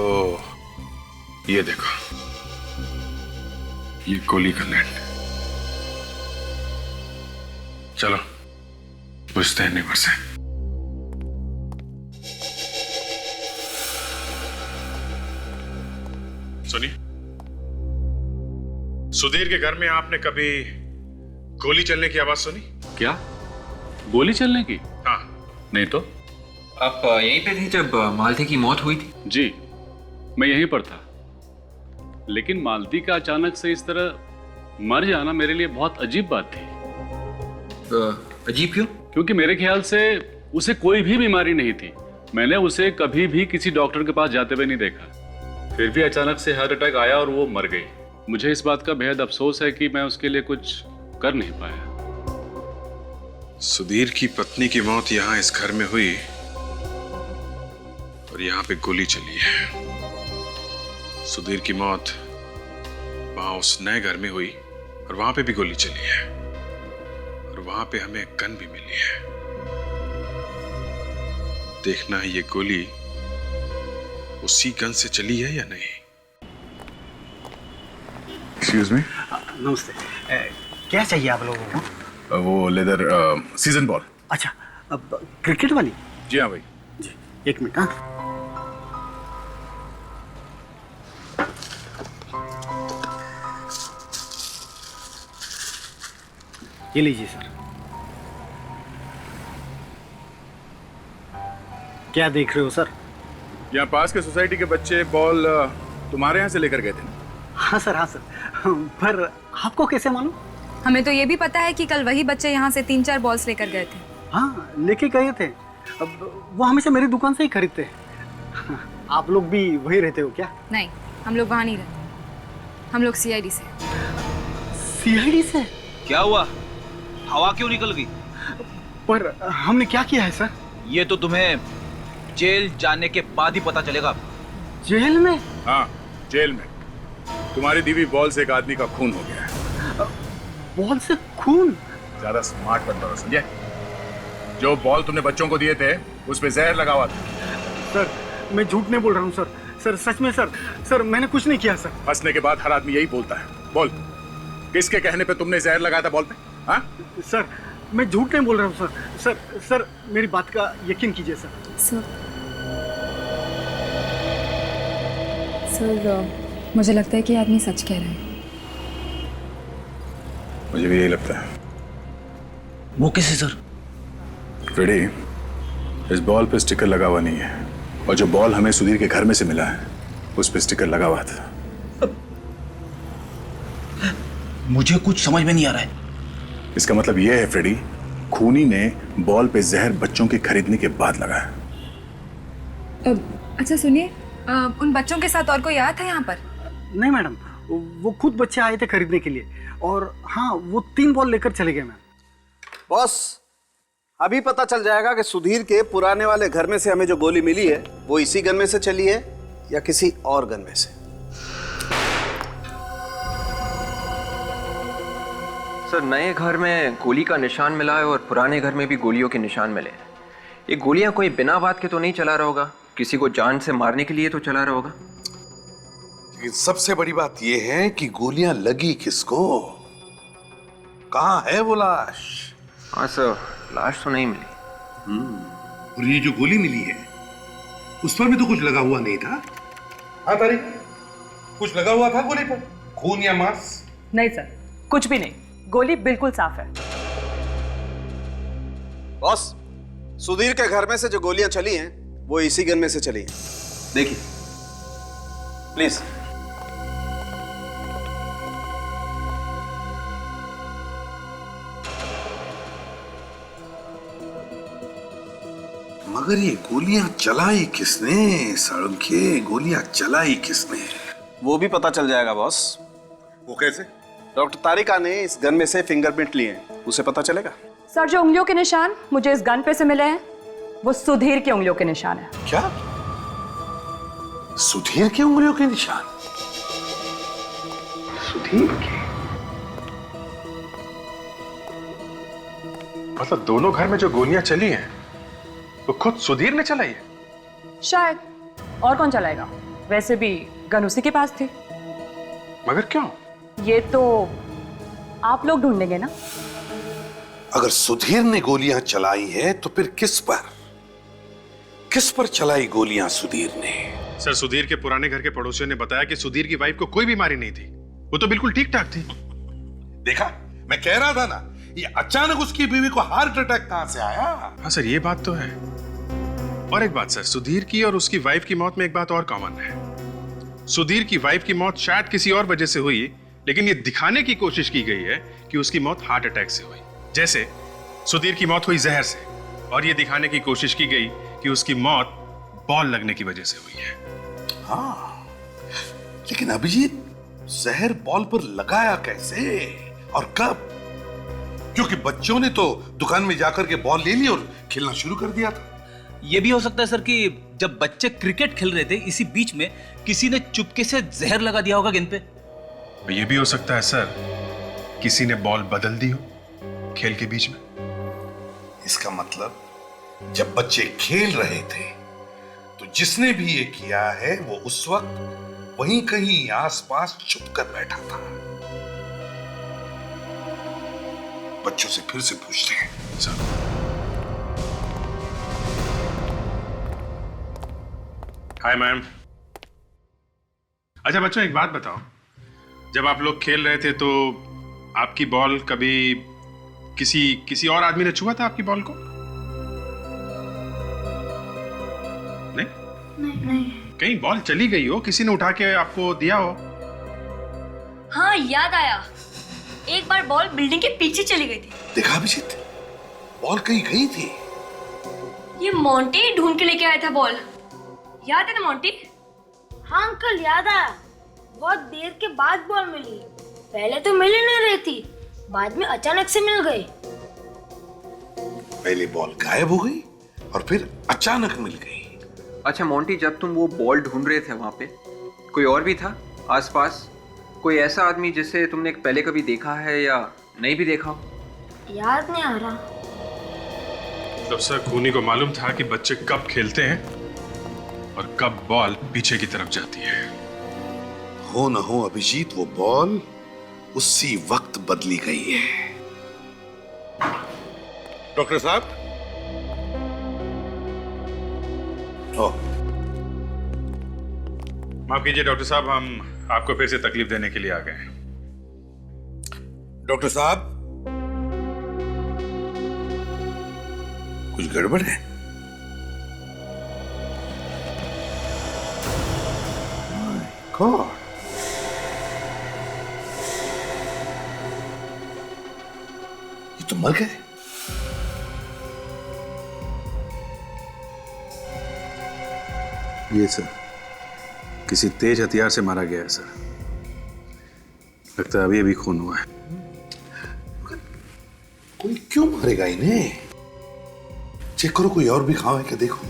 Speaker 7: ओह, ये देखो, ये गोली का लैंड। चलो पूछते हैं नेबर से। सुनिए, सुधीर के घर में आपने कभी गोली चलने की आवाज सुनी?
Speaker 16: क्या गोली चलने की?
Speaker 7: हाँ।
Speaker 16: नहीं तो।
Speaker 9: आप यहीं पे थे जब मालती की मौत हुई थी?
Speaker 16: जी, मैं यहीं पर था, लेकिन मालती का अचानक से इस तरह मर जाना मेरे लिए बहुत अजीब बात थी।
Speaker 11: अजीब क्यों?
Speaker 16: क्योंकि मेरे ख्याल से उसे कोई भी बीमारी नहीं थी। मैंने उसे कभी भी किसी डॉक्टर के पास जाते हुए नहीं देखा। फिर भी अचानक से हार्ट अटैक आया और वो मर गई। मुझे इस बात का बेहद अफसोस है कि मैं उसके लिए कुछ कर नहीं पाया।
Speaker 7: सुधीर की पत्नी की मौत यहाँ इस घर में हुई और यहाँ पे गोली चली है। सुधीर की मौत वहां उस नए घर में हुई और वहां पे भी गोली चली है और वहां पे हमें गन भी मिली है। देखना है ये गोली उसी गन से चली है या नहीं।
Speaker 8: Excuse me.
Speaker 17: नमस्ते। क्या चाहिए आप लोगों को?
Speaker 8: वो लेदर सीजन बॉल।
Speaker 17: अच्छा, अब क्रिकेट वाली?
Speaker 8: जी हाँ भाई।
Speaker 17: जी, एक मिनट। हाँ, ये लीजिए सर। क्या देख रहे हो सर?
Speaker 8: यहाँ पास के सोसाइटी के बच्चे बॉल तुम्हारे यहाँ से लेकर गए थे।
Speaker 17: हाँ सर, हाँ सर। पर आपको कैसे मालूम?
Speaker 18: हमें तो ये भी पता है कि कल वही बच्चे यहाँ से 3-4 बॉल्स लेकर गए थे।
Speaker 17: हाँ, लेके गए थे। अब वो हमेशा मेरी दुकान से ही खरीदते हैं। आप लोग भी वही रहते हो क्या?
Speaker 18: नहीं, हम लोग वहाँ नहीं रहते। हम लोग सीआईडी से।
Speaker 17: सीआईडी से?
Speaker 11: क्या हुआ? हवा क्यों निकल गई?
Speaker 17: पर हमने क्या किया है सर?
Speaker 11: ये तो तुम्हें जेल जाने के बाद ही पता चलेगा।
Speaker 17: जेल में?
Speaker 8: हाँ, जेल में। तुम्हारी दीवी बॉल से एक आदमी का खून हो गया है।
Speaker 17: बॉल से खून?
Speaker 8: ज्यादा स्मार्ट बन रहा, समझे? जो बॉल तुमने बच्चों को दिए थे उस पे जहर लगा हुआ था।
Speaker 17: सर, मैं झूठ नहीं बोल रहा हूँ सर। सर, सच में सर। सर, मैंने कुछ नहीं किया सर।
Speaker 8: हंसने के बाद हर आदमी यही बोलता है। बोल, किसके कहने पे तुमने जहर लगाया था बॉल पे? हाँ?
Speaker 17: सर, मैं झूठ नहीं बोल रहा हूँ सर। सर, सर, मेरी बात का यकीन कीजिए सर।
Speaker 18: सर, मुझे लगता है कि आदमी सच कह रहा है।
Speaker 8: मुझे भी यही लगता है।
Speaker 11: वो कैसे सर?
Speaker 8: फ्रेडी, इस बॉल पे स्टिकर लगा हुआ नहीं है और जो बॉल हमें सुधीर के घर में से मिला है उस पे स्टिकर लगा हुआ था।
Speaker 11: मुझे कुछ समझ में नहीं आ रहा है।
Speaker 8: इसका मतलब यह है फ्रेडी, खूनी ने बॉल पे जहर बच्चों के खरीदने के बाद लगाया।
Speaker 18: अच्छा सुनिए, उन बच्चों के साथ और कोई आया था यहाँ पर?
Speaker 17: नहीं मैडम, वो खुद बच्चे आए थे खरीदने के लिए और हाँ, वो 3 बॉल लेकर चले गए मैम।
Speaker 12: बॉस, अभी पता चल जाएगा कि सुधीर के पुराने वाले घर में से हमें जो गोली मिली है वो इसी गन में से चली है या किसी और गन में से।
Speaker 9: सर, नए घर में गोली का निशान मिला है और पुराने घर में भी गोलियों के निशान मिले हैं। ये गोलियां कोई बिना बात के तो नहीं चला रहा होगा, किसी को जान से मारने के लिए तो चला रहा होगा।
Speaker 5: लेकिन सबसे बड़ी बात यह है कि गोलियां लगी किसको? कहां है वो लाश?
Speaker 9: हाँ सर, लाश तो नहीं मिली।
Speaker 5: और ये जो गोली मिली है उस पर भी तो कुछ लगा हुआ नहीं था। हाँ तारिक, कुछ लगा हुआ था गोली पर? खून या मांस?
Speaker 19: नहीं सर, कुछ भी नहीं। गोली बिल्कुल साफ है।
Speaker 12: बॉस, सुधीर के घर में से जो गोलियां चली हैं वो इसी गन में से चली हैं। देखिए प्लीज।
Speaker 5: मगर ये गोलियां चलाई किसने? साळुंखे, गोलियां चलाई किसने?
Speaker 12: वो भी पता चल जाएगा बॉस।
Speaker 5: वो कैसे?
Speaker 12: डॉक्टर तारिका ने इस गन में से फिंगरप्रिंट लिए हैं, उसे पता चलेगा।
Speaker 19: सर, जो उंगलियों के निशान मुझे इस गन पे से मिले हैं वो सुधीर की उंगलियों के निशान है।
Speaker 5: क्या? सुधीर की उंगलियों के निशान? सुधीर के?
Speaker 7: मतलब दोनों घर में जो गोलियां चली हैं वो खुद सुधीर ने चलाई है?
Speaker 19: शायद, और कौन चलाएगा? वैसे भी गन उसी के पास थी।
Speaker 7: मगर क्यों?
Speaker 19: ये तो आप लोग ढूंढेंगे ना।
Speaker 5: अगर सुधीर ने गोलियां चलाई है तो फिर किस पर चलाई गोलियां सुधीर ने?
Speaker 7: सर, सुधीर के पुराने घर के पड़ोसियों ने बताया कि सुधीर की वाइफ को कोई बीमारी नहीं थी, वो तो बिल्कुल ठीक ठाक थी।
Speaker 5: देखा, मैं कह रहा था ना, ये अचानक उसकी बीवी को हार्ट अटैक कहां से आया?
Speaker 7: हाँ सर, ये बात तो है। और एक बात सर, सुधीर की और उसकी वाइफ की मौत में एक बात और कॉमन है। सुधीर की वाइफ की मौत शायद किसी और वजह से हुई लेकिन ये दिखाने की कोशिश की गई है कि उसकी मौत हार्ट अटैक से हुई, जैसे सुधीर की मौत हुई जहर से, और ये दिखाने की कोशिश की गई कि उसकी मौत बॉल लगने की वजह से हुई है।
Speaker 5: हाँ, लेकिन अभिजीत जहर बॉल पर लगाया कैसे और कब? क्योंकि बच्चों ने तो दुकान में जाकर के बॉल ले ली और खेलना शुरू कर दिया था।
Speaker 11: ये भी हो सकता है सर कि जब बच्चे क्रिकेट खेल रहे थे इसी बीच में किसी ने चुपके से जहर लगा दिया होगा गेंद पे।
Speaker 7: ये भी हो सकता है सर, किसी ने बॉल बदल दी हो खेल के बीच में।
Speaker 5: इसका मतलब जब बच्चे खेल रहे थे तो जिसने भी ये किया है वो उस वक्त वहीं कहीं आसपास छुप कर बैठा था। बच्चों से फिर से पूछते हैं सर। Hi ma'am. अच्छा बच्चों, एक बात बताओ, जब आप लोग खेल रहे थे तो आपकी बॉल कभी किसी और आदमी ने छुआ था आपकी बॉल को? नहीं?
Speaker 15: नहीं।
Speaker 7: कहीं बॉल चली गई हो, किसी ने उठा के आपको दिया हो?
Speaker 3: हाँ याद आया, एक बार बॉल बिल्डिंग के पीछे चली गई थी।
Speaker 5: देखा अभिजीत, बॉल कहीं गई थी।
Speaker 3: ये मोंटी ढूंढ के लेके आया था बॉल, याद है ना मोंटी?
Speaker 1: हाँ अंकल, याद आया। बहुत देर के बाद बॉल मिली। पहले तो मिल ही नहीं रही थी, बाद में अचानक से मिल गई।
Speaker 5: पहले बॉल गायब हो गई और फिर अचानक मिल गई।
Speaker 9: अच्छा मोंटी, जब तुम वो बॉल ढूंढ रहे थे वहां पे कोई और भी था आसपास? कोई ऐसा आदमी जिसे तुमने पहले कभी देखा है या नहीं भी देखा हो?
Speaker 1: याद नहीं आ रहा।
Speaker 7: तब सर खूनी को मालूम था कि बच्चे कब खेलते हैं और कब बॉल पीछे की तरफ जाती है।
Speaker 5: हो न हो अभिजीत, वो बॉल उसी वक्त बदली गई है। डॉक्टर साहब,
Speaker 7: माफ कीजिए डॉक्टर साहब, हम आपको फिर से तकलीफ देने के लिए आ गए हैं।
Speaker 5: डॉक्टर साहब, कुछ गड़बड़ है? गॉड, ये तो मर गए।
Speaker 8: ये सर किसी तेज हथियार से मारा गया है सर। लगता है अभी अभी खून हुआ है।
Speaker 5: कोई क्यों मारेगा इन्हें? चेक करो, कोई और भी घाव है क्या, देखो।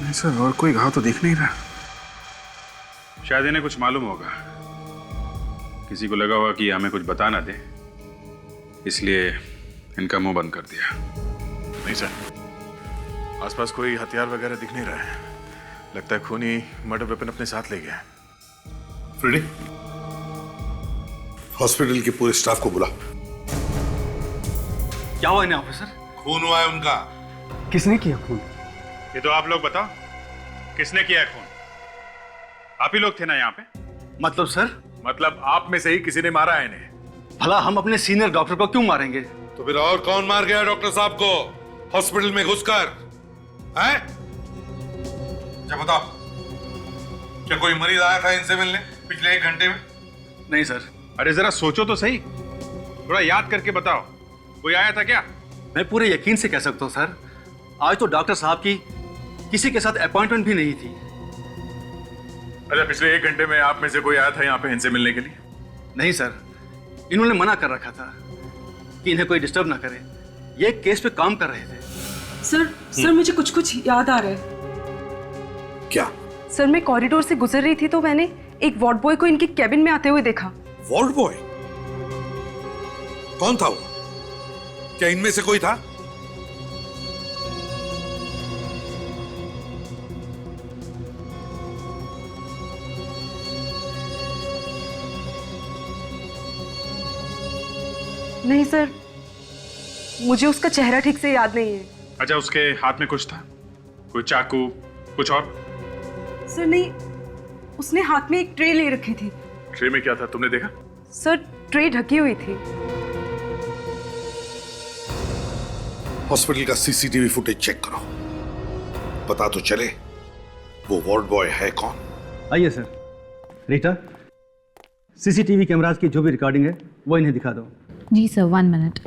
Speaker 8: नहीं सर, और कोई घाव तो दिख नहीं रहा।
Speaker 7: शायद इन्हें कुछ मालूम होगा, किसी को लगा होगा कि हमें कुछ बता ना दे, इसलिए इनका मुंह बंद कर दिया।
Speaker 8: नहीं सर, आसपास कोई हथियार वगैरह दिख नहीं रहा है। लगता है खूनी मर्डर वेपन अपने साथ ले गया।
Speaker 5: फ्रेडी, हॉस्पिटल के पूरे स्टाफ को बुला।
Speaker 17: क्या हुआ इन्हें ऑफिसर?
Speaker 5: खून हुआ है उनका।
Speaker 17: किसने किया खून?
Speaker 7: ये तो आप लोग बताओ, किसने किया है खून? आप ही लोग थे ना यहाँ पे?
Speaker 17: मतलब सर?
Speaker 8: मतलब आप में से ही किसी ने मारा है इन्हें।
Speaker 17: भला हम अपने सीनियर डॉक्टर को क्यों मारेंगे?
Speaker 5: तो फिर और कौन मार गया डॉक्टर साहब को हॉस्पिटल में घुसकर? हैं? क्या बताओ, क्या कोई मरीज आया था इनसे मिलने पिछले 1 घंटे में?
Speaker 17: नहीं सर।
Speaker 7: अरे जरा सोचो तो सही, थोड़ा याद करके बताओ, कोई आया था क्या?
Speaker 17: मैं पूरे यकीन से कह सकता हूँ सर, आज तो डॉक्टर साहब की किसी के साथ अपॉइंटमेंट भी नहीं थी।
Speaker 8: अच्छा, पिछले 1 घंटे में आप में से कोई आया था यहाँ पे इनसे मिलने के लिए?
Speaker 17: नहीं सर, इन्होंने मना कर रखा था कि इन्हें कोई डिस्टर्ब ना करे। ये केस पे काम कर रहे थे।
Speaker 14: सर मुझे कुछ याद आ रहा है।
Speaker 5: क्या?
Speaker 14: सर मैं कॉरिडोर से गुजर रही थी तो मैंने एक वार्ड बॉय को इनके कैबिन में आते हुए देखा।
Speaker 5: Ward boy? कौन था वो? क्या इनमें से कोई था?
Speaker 14: नहीं सर, मुझे उसका चेहरा ठीक से याद नहीं है।
Speaker 7: अच्छा, उसके हाथ में कुछ था? कोई चाकू, कुछ और?
Speaker 14: सर नहीं, उसने हाथ में एक ट्रे ले रखी थी।
Speaker 8: ट्रे में क्या था, तुमने देखा?
Speaker 14: सर ट्रे ढकी हुई थी।
Speaker 5: हॉस्पिटल का सीसीटीवी फुटेज चेक करो, पता तो चले वो वार्ड बॉय है कौन।
Speaker 17: आइए सर। रीटा, सीसीटीवी कैमरास की जो भी रिकॉर्डिंग है वो इन्हें दिखा दो।
Speaker 20: जी सर, 1 मिनट।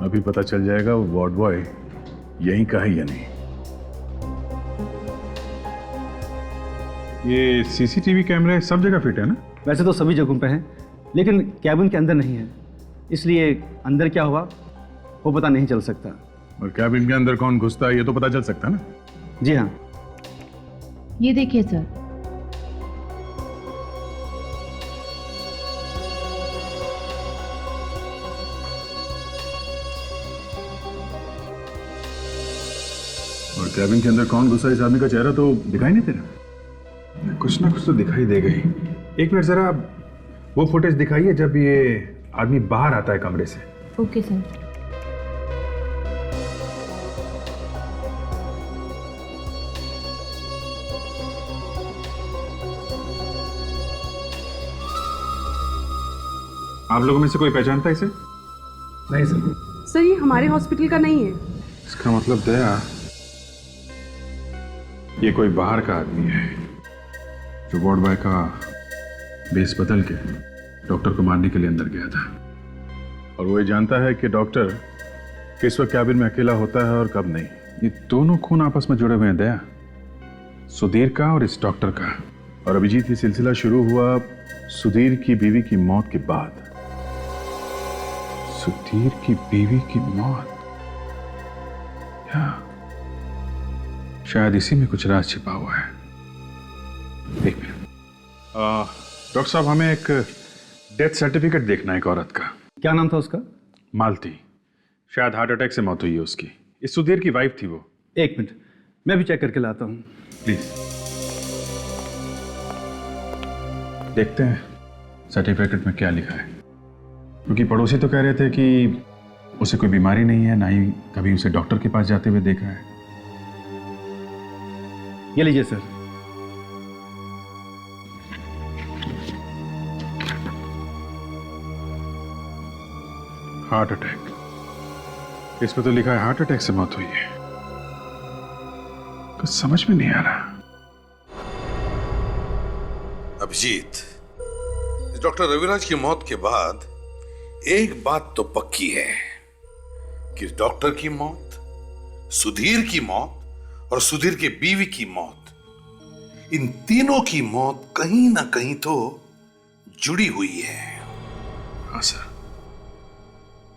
Speaker 8: अभी पता चल जाएगा वो वार्ड बॉय यहीं का है या नहीं। ये सीसीटीवी कैमरे सब जगह फिट है ना?
Speaker 17: वैसे तो सभी जगहों पे हैं, लेकिन कैबिन के अंदर नहीं है, इसलिए अंदर क्या हुआ वो पता नहीं चल सकता।
Speaker 8: और कैबिन के अंदर कौन घुसता है ये तो पता चल सकता है ना?
Speaker 17: जी हाँ।
Speaker 20: ये देखिए सर।
Speaker 8: और कैबिन के अंदर कौन घुसा इस आदमी का चेहरा तो दिखाई नहीं दे रहा। कुछ ना कुछ तो दिखाई देगा ही। एक मिनट जरा वो फुटेज दिखाइए जब ये आदमी बाहर आता है कमरे से।
Speaker 20: Okay sir.
Speaker 8: आप लोगों में से कोई पहचानता है इसे?
Speaker 17: नहीं सर।
Speaker 4: सर ये हमारे हॉस्पिटल का नहीं है।
Speaker 8: इसका मतलब दया ये कोई बाहर का आदमी है जो वार्ड बॉय का बेस बदल के डॉक्टर को मारने के लिए अंदर गया था। और वो ये जानता है कि डॉक्टर किस वक्त कैबिन में अकेला होता है और कब नहीं। ये दोनों खून आपस में जुड़े हुए हैं दया, सुधीर का और इस डॉक्टर का। और अभिजीत ये सिलसिला शुरू हुआ सुधीर की बीवी की मौत के बाद। सुधीर की बीवी की मौत, शायद इसी में कुछ राज छिपा हुआ है। एक मिनट डॉक्टर साहब, हमें एक डेथ सर्टिफिकेट देखना है एक औरत का।
Speaker 17: क्या नाम था उसका?
Speaker 8: मालती। शायद हार्ट अटैक से मौत हुई है उसकी। इस सुधीर की वाइफ थी वो।
Speaker 17: एक मिनट मैं भी चेक करके लाता हूँ।
Speaker 8: प्लीज देखते हैं सर्टिफिकेट में क्या लिखा है, क्योंकि पड़ोसी तो कह रहे थे कि उसे कोई बीमारी नहीं है, ना ही कभी उसे डॉक्टर के पास जाते हुए देखा है।
Speaker 17: ये लीजिए सर।
Speaker 8: हार्ट अटैक, इसमें तो लिखा है हार्ट अटैक से मौत हुई है। कुछ समझ में नहीं आ रहा।
Speaker 5: अभिजीत, इस डॉक्टर रविराज की मौत के बाद एक बात तो पक्की है कि डॉक्टर की मौत, सुधीर की मौत और सुधीर के बीवी की मौत, इन तीनों की मौत कहीं ना कहीं तो जुड़ी हुई है।
Speaker 7: हाँ सर,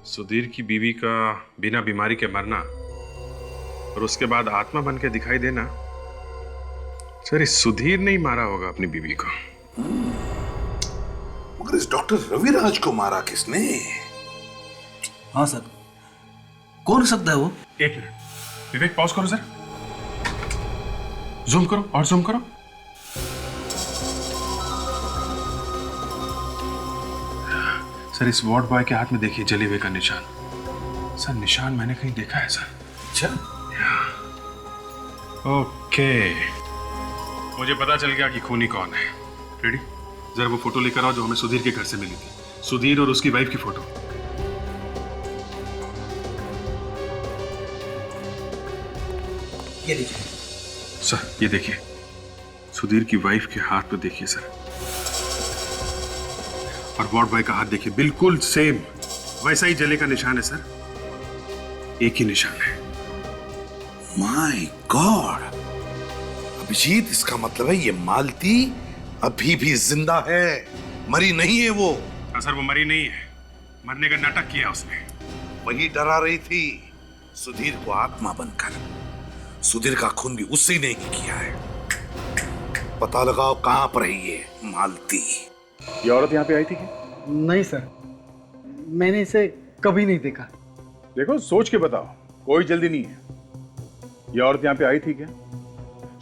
Speaker 7: सुधीर की बीवी का बिना बीमारी के मरना और उसके बाद आत्मा बन के दिखाई देना, सर इस सुधीर ने ही मारा होगा अपनी बीवी को।
Speaker 5: मगर इस डॉक्टर रविराज को मारा किसने?
Speaker 11: हाँ सर, कौन हो सकता है वो?
Speaker 7: एक मिनट विवेक, पॉज करो सर, जूम करो और जूम करो। सर इस वार्ड बॉय के हाथ में देखिए जले हुए का निशान। सर निशान मैंने कहीं देखा है सर।
Speaker 5: अच्छा,
Speaker 7: ओके, मुझे पता चल गया कि खूनी कौन है। रेडी? जरा वो फोटो लेकर आओ जो हमें सुधीर के घर से मिली थी, सुधीर और उसकी वाइफ की फोटो।
Speaker 11: ये लीजिए
Speaker 7: सर, ये देखिए सुधीर की वाइफ के हाथ पे देखिए सर, और वार्ड बॉय का हाथ देखिए, बिल्कुल सेम वैसा ही जले का निशान है सर, एक ही निशान है।
Speaker 5: माय गॉड अभिजीत, इसका मतलब है ये मालती अभी भी जिंदा है, मरी नहीं है वो।
Speaker 7: हाँ सर, वो मरी नहीं है, मरने का नाटक किया उसने।
Speaker 5: वही डरा रही थी सुधीर को आत्मा बनकर। सुधीर का खून भी उससे ने ही किया है। पता लगाओ कहां पर है ये मालती।
Speaker 8: ये औरत यहाँ पे आई थी क्या?
Speaker 17: नहीं सर, मैंने इसे कभी नहीं देखा।
Speaker 8: देखो सोच के बताओ, कोई जल्दी नहीं है। ये औरत यहाँ पे आई थी क्या?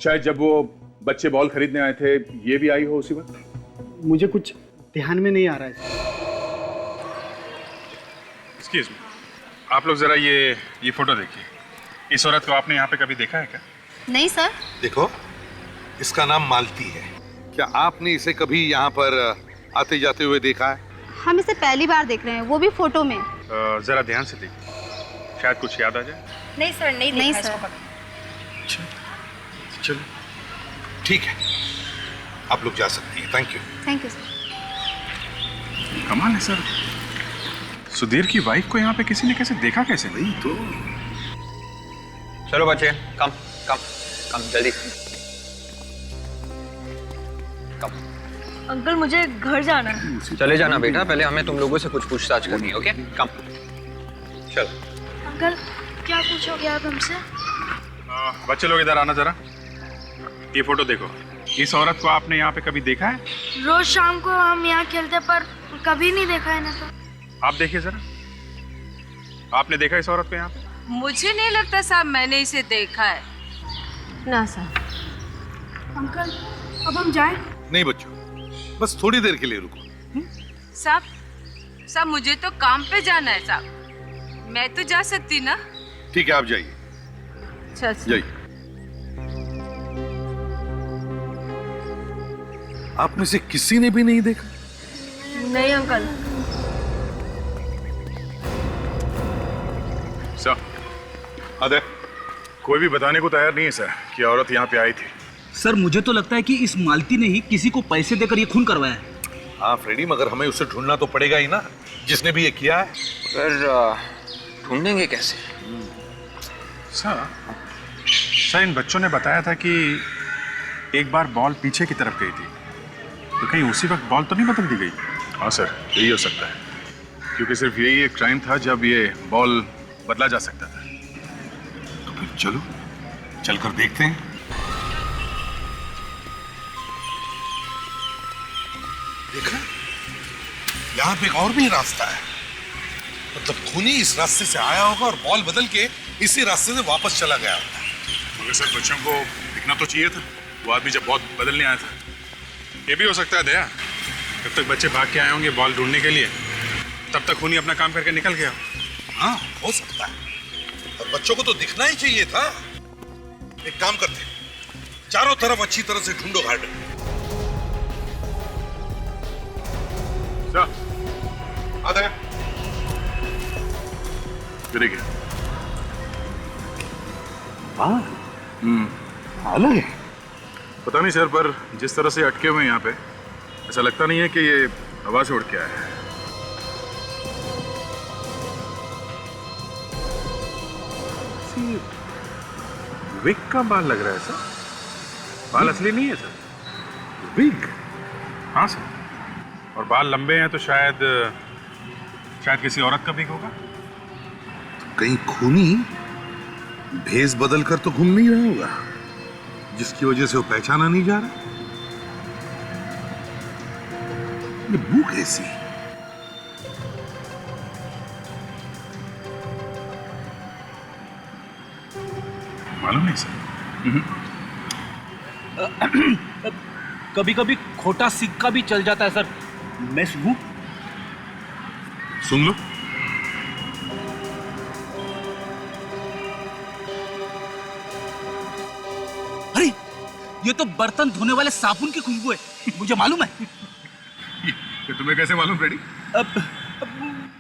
Speaker 8: शायद जब वो बच्चे बॉल खरीदने आए थे ये भी आई हो उसी वक्त।
Speaker 17: मुझे कुछ ध्यान में नहीं आ रहा है।
Speaker 7: एक्सक्यूज मी, आप लोग जरा ये फोटो देखिए। इस औरत को आपने यहाँ पे कभी देखा है क्या?
Speaker 18: नहीं सर।
Speaker 5: देखो, इसका नाम मालती है। क्या आपने इसे कभी यहाँ पर आते जाते हुए देखा है?
Speaker 21: हम इसे पहली बार देख रहे हैं, वो भी फोटो में।
Speaker 8: जरा ध्यान से देखिए, शायद कुछ याद आ जाए।
Speaker 21: नहीं सर, नहीं सर।
Speaker 5: चलो ठीक है, आप लोग जा सकती हैं। Thank you.
Speaker 21: Thank you sir.
Speaker 8: कमाल है सर, सुधीर की वाइफ को यहाँ पे किसी ने कैसे देखा कैसे? नहीं तो
Speaker 9: चलो बच्चे, कम कम कम जल्दी कम।
Speaker 3: अंकल मुझे घर जाना है।
Speaker 9: चले जाना बेटा, पहले हमें तुम लोगों से कुछ पूछताछ करनी है। ओके कम चलो।
Speaker 15: अंकल क्या पूछोगे आप हमसे?
Speaker 8: बच्चे लोग इधर आना जरा। ये फोटो देखो, इस औरत को आपने यहाँ पे कभी देखा है?
Speaker 15: रोज शाम को हम यहाँ खेलते पर कभी नहीं देखा है ना। तो
Speaker 8: आप देखिए जरा, आपने देखा इस औरत को यहाँ पे?
Speaker 6: मुझे नहीं लगता साहब मैंने इसे देखा है।
Speaker 14: ना सर।
Speaker 4: अंकल अब हम जाएं?
Speaker 5: नहीं बच्चों, बस थोड़ी देर के लिए रुको।
Speaker 6: साहब मुझे तो काम पे जाना है साहब, मैं तो जा सकती ना।
Speaker 5: ठीक है, आप जाइए जाइए। आप में से किसी ने भी नहीं देखा?
Speaker 3: नहीं अंकल।
Speaker 8: सर अरे कोई भी बताने को तैयार नहीं है सर कि औरत यहाँ पे आई थी।
Speaker 11: सर मुझे तो लगता है कि इस मालती ने ही किसी को पैसे देकर ये खून करवाया है।
Speaker 5: हाँ फ्रेडी, मगर हमें उसे ढूंढना तो पड़ेगा ही ना, जिसने भी ये किया है।
Speaker 9: पर ढूंढेंगे कैसे?
Speaker 8: सर इन बच्चों ने बताया था कि एक बार बॉल पीछे की तरफ गई थी, तो कहीं उसी वक्त बॉल तो नहीं बदल दी गई? हाँ सर, यही हो सकता है, क्योंकि सिर्फ यही एक टाइम था जब ये बॉल बदला जा सकता था।
Speaker 5: तो फिर चलो चलकर देखते हैं। देखा, यहाँ पे एक और भी रास्ता है, मतलब खूनी इस रास्ते से आया होगा और बॉल बदल के इसी रास्ते से वापस चला गया होगा।
Speaker 8: मगर सर बच्चों को दिखना तो चाहिए था, वो आदमी जब बॉल बदलने आया था। ये भी हो सकता है दया, जब तक बच्चे भाग के आए होंगे बॉल ढूंढने के लिए, तब तक खूनी अपना काम करके निकल गया।
Speaker 5: हाँ हो सकता है, और बच्चों को तो दिखना ही चाहिए था। एक काम करते हैं, चारों तरफ अच्छी तरह से ढूंढो गार्डन।
Speaker 8: आता है देखिए।
Speaker 5: अलग है।
Speaker 8: पता नहीं सर, पर जिस तरह से अटके हुए हैं यहाँ पे, ऐसा लगता नहीं है कि ये हवा से उड़ के आया है। विग का बाल लग रहा है सर, बाल असली नहीं है सर।
Speaker 5: विग?
Speaker 8: हाँ सर, और बाल लंबे हैं तो शायद किसी औरत का विग होगा।
Speaker 5: तो कहीं खूनी भेस बदल कर तो घूम नहीं रहा होगा, जिसकी वजह से वो पहचाना नहीं जा रहा। ये बू कैसी?
Speaker 8: मालूम नहीं सर।
Speaker 11: कभी कभी खोटा सिक्का भी चल जाता है सर, मैं सुनूं?
Speaker 8: सुन लो।
Speaker 11: अरे ये तो बर्तन धोने वाले साबुन की खुशबू है, मुझे मालूम है।
Speaker 8: ये तुम्हें कैसे मालूम फ्रेडी?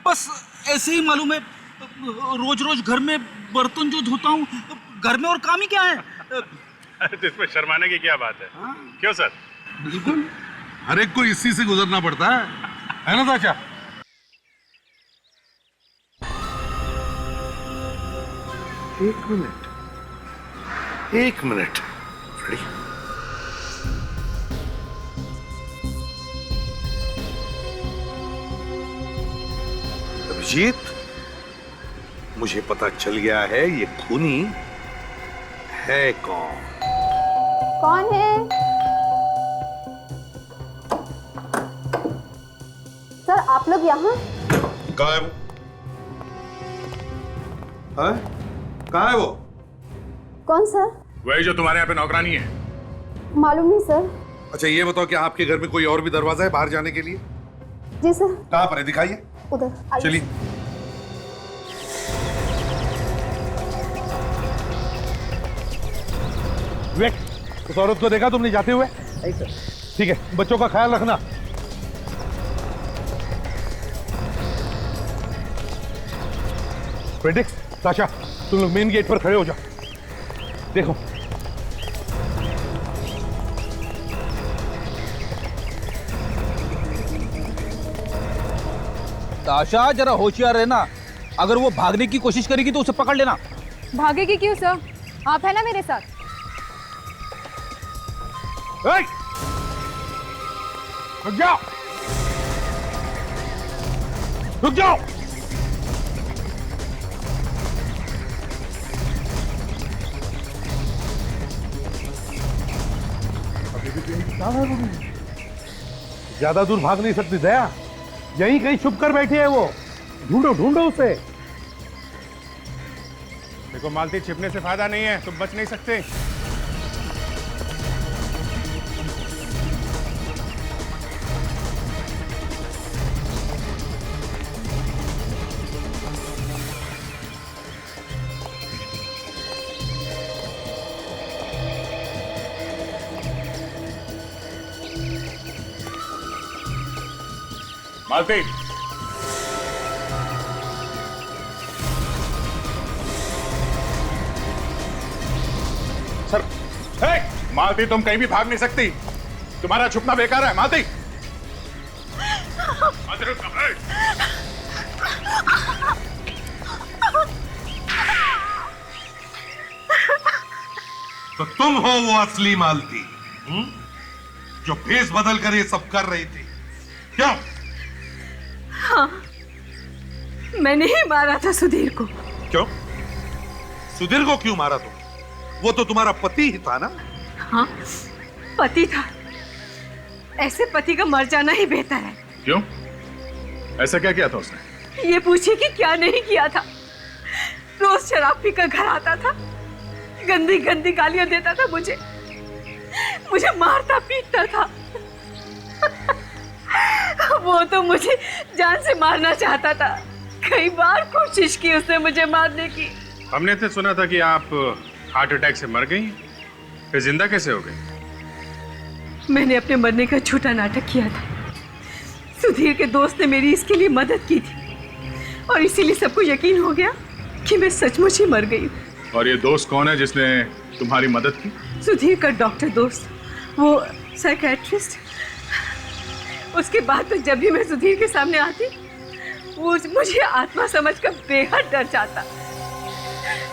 Speaker 11: बस ऐसे ही मालूम है, रोज रोज घर में बर्तन जो धोता हूँ, घर में और काम ही क्या है।
Speaker 8: अरे तो इसमें शर्माने की क्या बात है? क्यों सर?
Speaker 5: बिल्कुल, हर एक को इसी से गुजरना पड़ता है ना चाचा? एक मिनट फ्रेडी, अभिजीत, मुझे पता चल गया है ये खूनी है कौन।
Speaker 21: कौन है? सर आप लोग यहाँ?
Speaker 5: कहाँ है वो? हाँ? कहाँ है वो?
Speaker 21: कौन सर?
Speaker 8: वही जो तुम्हारे यहाँ पे नौकरानी है।
Speaker 21: मालूम नहीं सर।
Speaker 5: अच्छा ये बताओ कि आपके घर में कोई और भी दरवाजा है बाहर जाने के लिए?
Speaker 21: जी सर।
Speaker 5: कहाँ पर है, दिखाइए।
Speaker 21: उधर
Speaker 5: चलिए। विवेक, उस औरत को देखा तुमने जाते हुए? ठीक है, बच्चों का ख्याल रखना। फ्रेडिक्स, साशा, तुम लोग मेन गेट पर खड़े हो जाओ। देखो,
Speaker 11: ताशा जरा होशियार रहना, अगर वो भागने की कोशिश करेगी तो उसे पकड़ लेना।
Speaker 18: भागेगी क्यों सर? आप है ना मेरे साथ।
Speaker 5: रुक जाओ, रुक जाओ। ज्यादा दूर भाग नहीं सकती दया, यहीं कहीं छुप कर बैठी है वो। ढूंढो ढूंढो उसे।
Speaker 8: देखो मालती, छिपने से फायदा नहीं है, तुम बच नहीं सकते। मालती,
Speaker 5: सर,
Speaker 8: मालती तुम कहीं भी भाग नहीं सकती, तुम्हारा छुपना बेकार है। मालती,
Speaker 5: तो तुम हो वो असली मालती, जो भेष बदल कर ये सब कर रही थी, क्यों?
Speaker 14: हाँ, मैंने ही मारा था सुधीर को।
Speaker 5: क्यों? सुधीर को क्यों मारा तुम? वो तो तुम्हारा पति ही था ना?
Speaker 14: हाँ, पति था। ऐसे पति का मर जाना ही बेहतर है।
Speaker 8: क्यों? ऐसा क्या किया था उसने?
Speaker 14: ये पूछिए कि क्या नहीं किया था। रोज शराब पीकर घर आता था, गंदी गंदी गालियां देता था मुझे मारता पीटता था। वो तो मुझे जान से मारना चाहता था। कई बार कोशिश की उसने मुझे मारने की।
Speaker 8: हमने तो सुना था कि आप हार्ट अटैक से मर गई, फिर जिंदा कैसे हो गई?
Speaker 14: मैंने अपने मरने का झूठा नाटक किया था। सुधीर के दोस्त ने मेरी इसके लिए मदद की थी और इसीलिए सबको यकीन हो गया कि मैं सचमुच ही मर गई।
Speaker 8: और ये दोस्त कौन है जिसने तुम्हारी मदद की?
Speaker 14: सुधीर का डॉक्टर दोस्त, वो साइकेट्रिस्ट। उसके बाद तो जब भी मैं सुधीर के सामने आती, वो मुझे आत्मा समझकर बेहद डर जाता।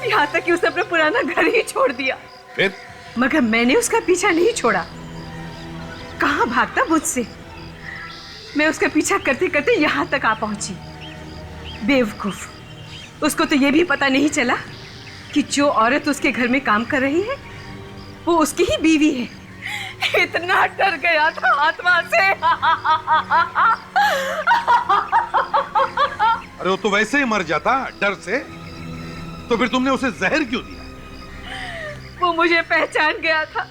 Speaker 14: यहाँ तक कि उसने अपना पुराना घर ही छोड़ दिया।
Speaker 5: फिर?
Speaker 14: मगर मैंने उसका पीछा नहीं छोड़ा। कहाँ भागता मुझसे। मैं उसका पीछा करते करते यहाँ तक आ पहुंची। बेवकूफ, उसको तो ये भी पता नहीं चला कि जो औरत उसके घर में काम कर रही है वो उसकी ही बीवी है। इतना डर गया था आत्मा से।
Speaker 5: अरे वो तो वैसे ही मर जाता डर से, तो फिर तुमने उसे जहर क्यों दिया?
Speaker 14: वो मुझे पहचान गया था।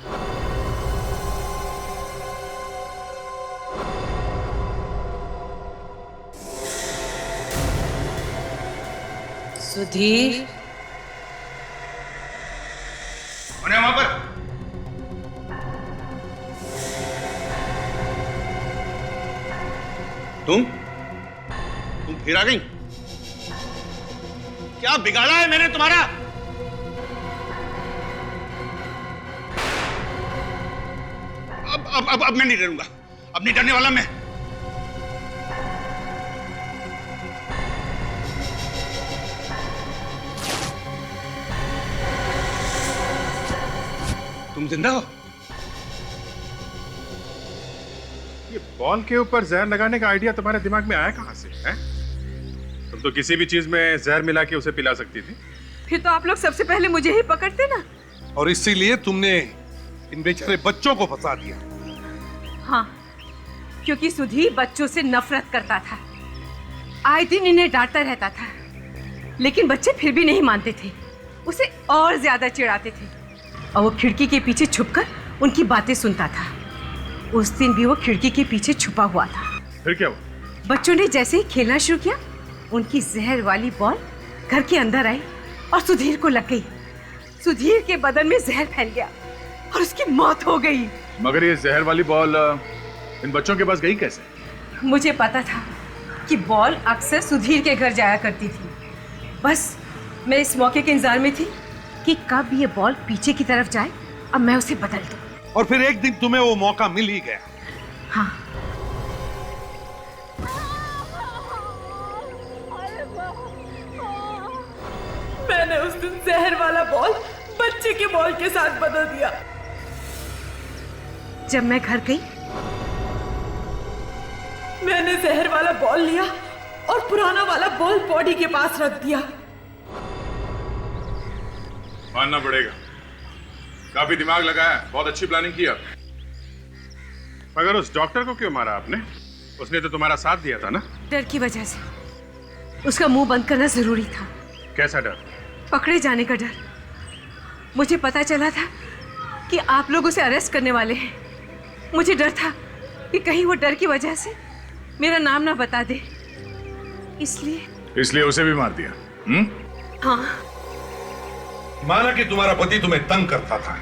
Speaker 6: सुधीर,
Speaker 5: वहां पर तुम फिर आ गई? क्या बिगाड़ा है मैंने तुम्हारा? अब मैं नहीं डरूंगा। अब नहीं डरने वाला मैं। तुम जिंदा हो?
Speaker 8: ये बॉल के ऊपर जहर लगाने का आइडिया तुम्हारे दिमाग में आया कहां से है? तुम तो किसी भी चीज में जहर मिला के उसे पिला सकती थी।
Speaker 14: फिर तो आप लोग सबसे पहले मुझे ही पकड़ते ना।
Speaker 5: और इसीलिए तुमने इन बेचारे बच्चों को फंसा दिया।
Speaker 14: हाँ, क्योंकि सुधीर बच्चों से नफरत करता था। आए दिन इन्हें डांटता रहता था, लेकिन बच्चे फिर भी नहीं मानते थे। उसे और ज्यादा चिढ़ाते थे और वो खिड़की के पीछे छुपकर उनकी बातें सुनता था। उस दिन भी वो खिड़की के पीछे छुपा हुआ था।
Speaker 8: फिर क्या हुआ?
Speaker 14: बच्चों ने जैसे ही खेलना शुरू किया, उनकी जहर वाली बॉल घर के अंदर आई और सुधीर को लग गई। सुधीर के बदन में जहर फैल गया और उसकी मौत हो गई।
Speaker 8: मगर ये जहर वाली बॉल इन बच्चों के पास गई कैसे?
Speaker 14: मुझे पता था कि बॉल अक्सर सुधीर के घर जाया करती थी। बस मैं इस मौके के इंतजार में थी कि कब ये बॉल पीछे की तरफ जाए, अब मैं उसे बदल दूं।
Speaker 5: और फिर एक दिन तुम्हें वो मौका मिल ही गया।
Speaker 14: हाँ। मैंने उस दिन जहर वाला बॉल बच्चे के बॉल के साथ बदल दिया। जब मैं घर गई, मैंने जहर वाला बॉल लिया और पुराना वाला बॉल बॉडी के पास रख दिया।
Speaker 8: मानना पड़ेगा, काफी दिमाग लगाया, बहुत अच्छी प्लानिंग की आप। मगर उस डॉक्टर को क्यों मारा आपने? उसने तो तुम्हारा साथ दिया था ना?
Speaker 14: डर की वजह से। उसका मुंह बंद करना जरूरी था।
Speaker 8: कैसा डर?
Speaker 14: पकड़े जाने का डर। मुझे पता चला था कि आप लोग उसे अरेस्ट करने वाले हैं। मुझे डर था कि कहीं वो डर की वजह से मेरा नाम ना बता दे, इसलिए
Speaker 8: उसे भी मार दिया।
Speaker 14: हाँ।
Speaker 5: माना कि तुम्हारा पति तुम्हें तंग करता था,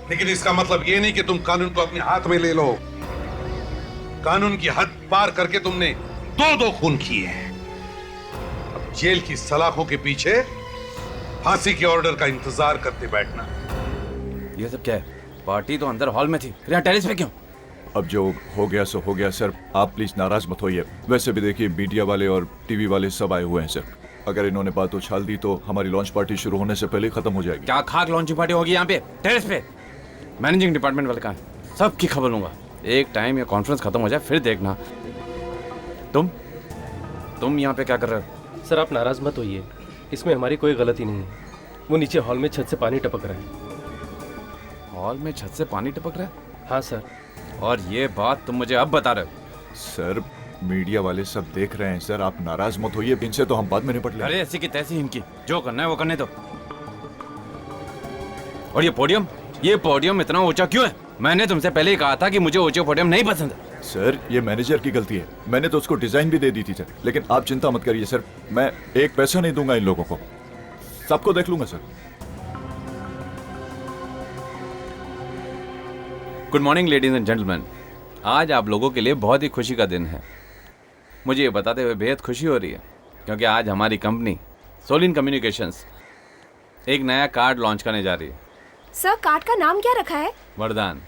Speaker 5: लेकिन इसका मतलब ये नहीं कि तुम कानून को अपने हाथ में ले लो। कानून की हद पार करके तुमने दो खून किए हैं। अब जेल की सलाखों के पीछे फांसी के ऑर्डर का इंतजार करते बैठना।
Speaker 10: ये सब क्या है? पार्टी तो अंदर हॉल में थी, फिर यहाँ टेरेस पे क्यों?
Speaker 22: अब जो हो गया सो हो गया सर, आप प्लीज नाराज मत होइए। वैसे भी देखिए, मीडिया वाले और टीवी वाले सब आए हुए हैं सर। अगर इन्होंने बात उछाल दी तो हमारी लॉन्च पार्टी शुरू होने से पहले खत्म हो जाएगी।
Speaker 10: क्या खाक लॉन्चिंग पार्टी होगी यहाँ पे टेरेस पे? मैनेजिंग डिपार्टमेंट वाले कहाँ हैं? सबकी खबर लूंगा। एक टाइम ये कॉन्फ्रेंस खत्म हो जाए फिर देखना। तुम यहाँ पे क्या कर रहे हो?
Speaker 23: सर आप नाराज मत होइए, इसमें हमारी कोई गलती नहीं है। वो नीचे हॉल में छत से पानी टपक रहा है।
Speaker 10: हॉल में छत से पानी टपक रहा है?
Speaker 23: हाँ सर।
Speaker 10: और ये बात तुम मुझे अब बता रहे हो?
Speaker 22: सर मीडिया वाले सब देख रहे हैं सर, आप नाराज मत होइए। इनसे तो हम बाद में निपट लेंगे।
Speaker 10: अरे ऐसी की तैसी इनकी, जो करना है वो करने दो। और ये पोडियम इतना ऊंचा क्यों है? मैंने तुमसे पहले ही कहा था कि मुझे ऊंचे पोडियम नहीं पसंद है।
Speaker 22: सर ये मैनेजर की गलती है, मैंने तो उसको डिजाइन भी दे दी थी सर। लेकिन आप चिंता मत करिए सर, मैं एक पैसा नहीं दूंगा इन लोगों को, सबको देख लूंगा sir.
Speaker 10: Good morning ladies and gentleman. आज आप लोगों के लिए बहुत ही खुशी का दिन है। मुझे ये बताते हुए बेहद खुशी हो रही है क्योंकि आज हमारी कंपनी सोलिन कम्युनिकेशंस एक नया कार्ड लॉन्च करने जा रही है।
Speaker 24: सर कार्ड का नाम क्या रखा है?
Speaker 10: वरदान,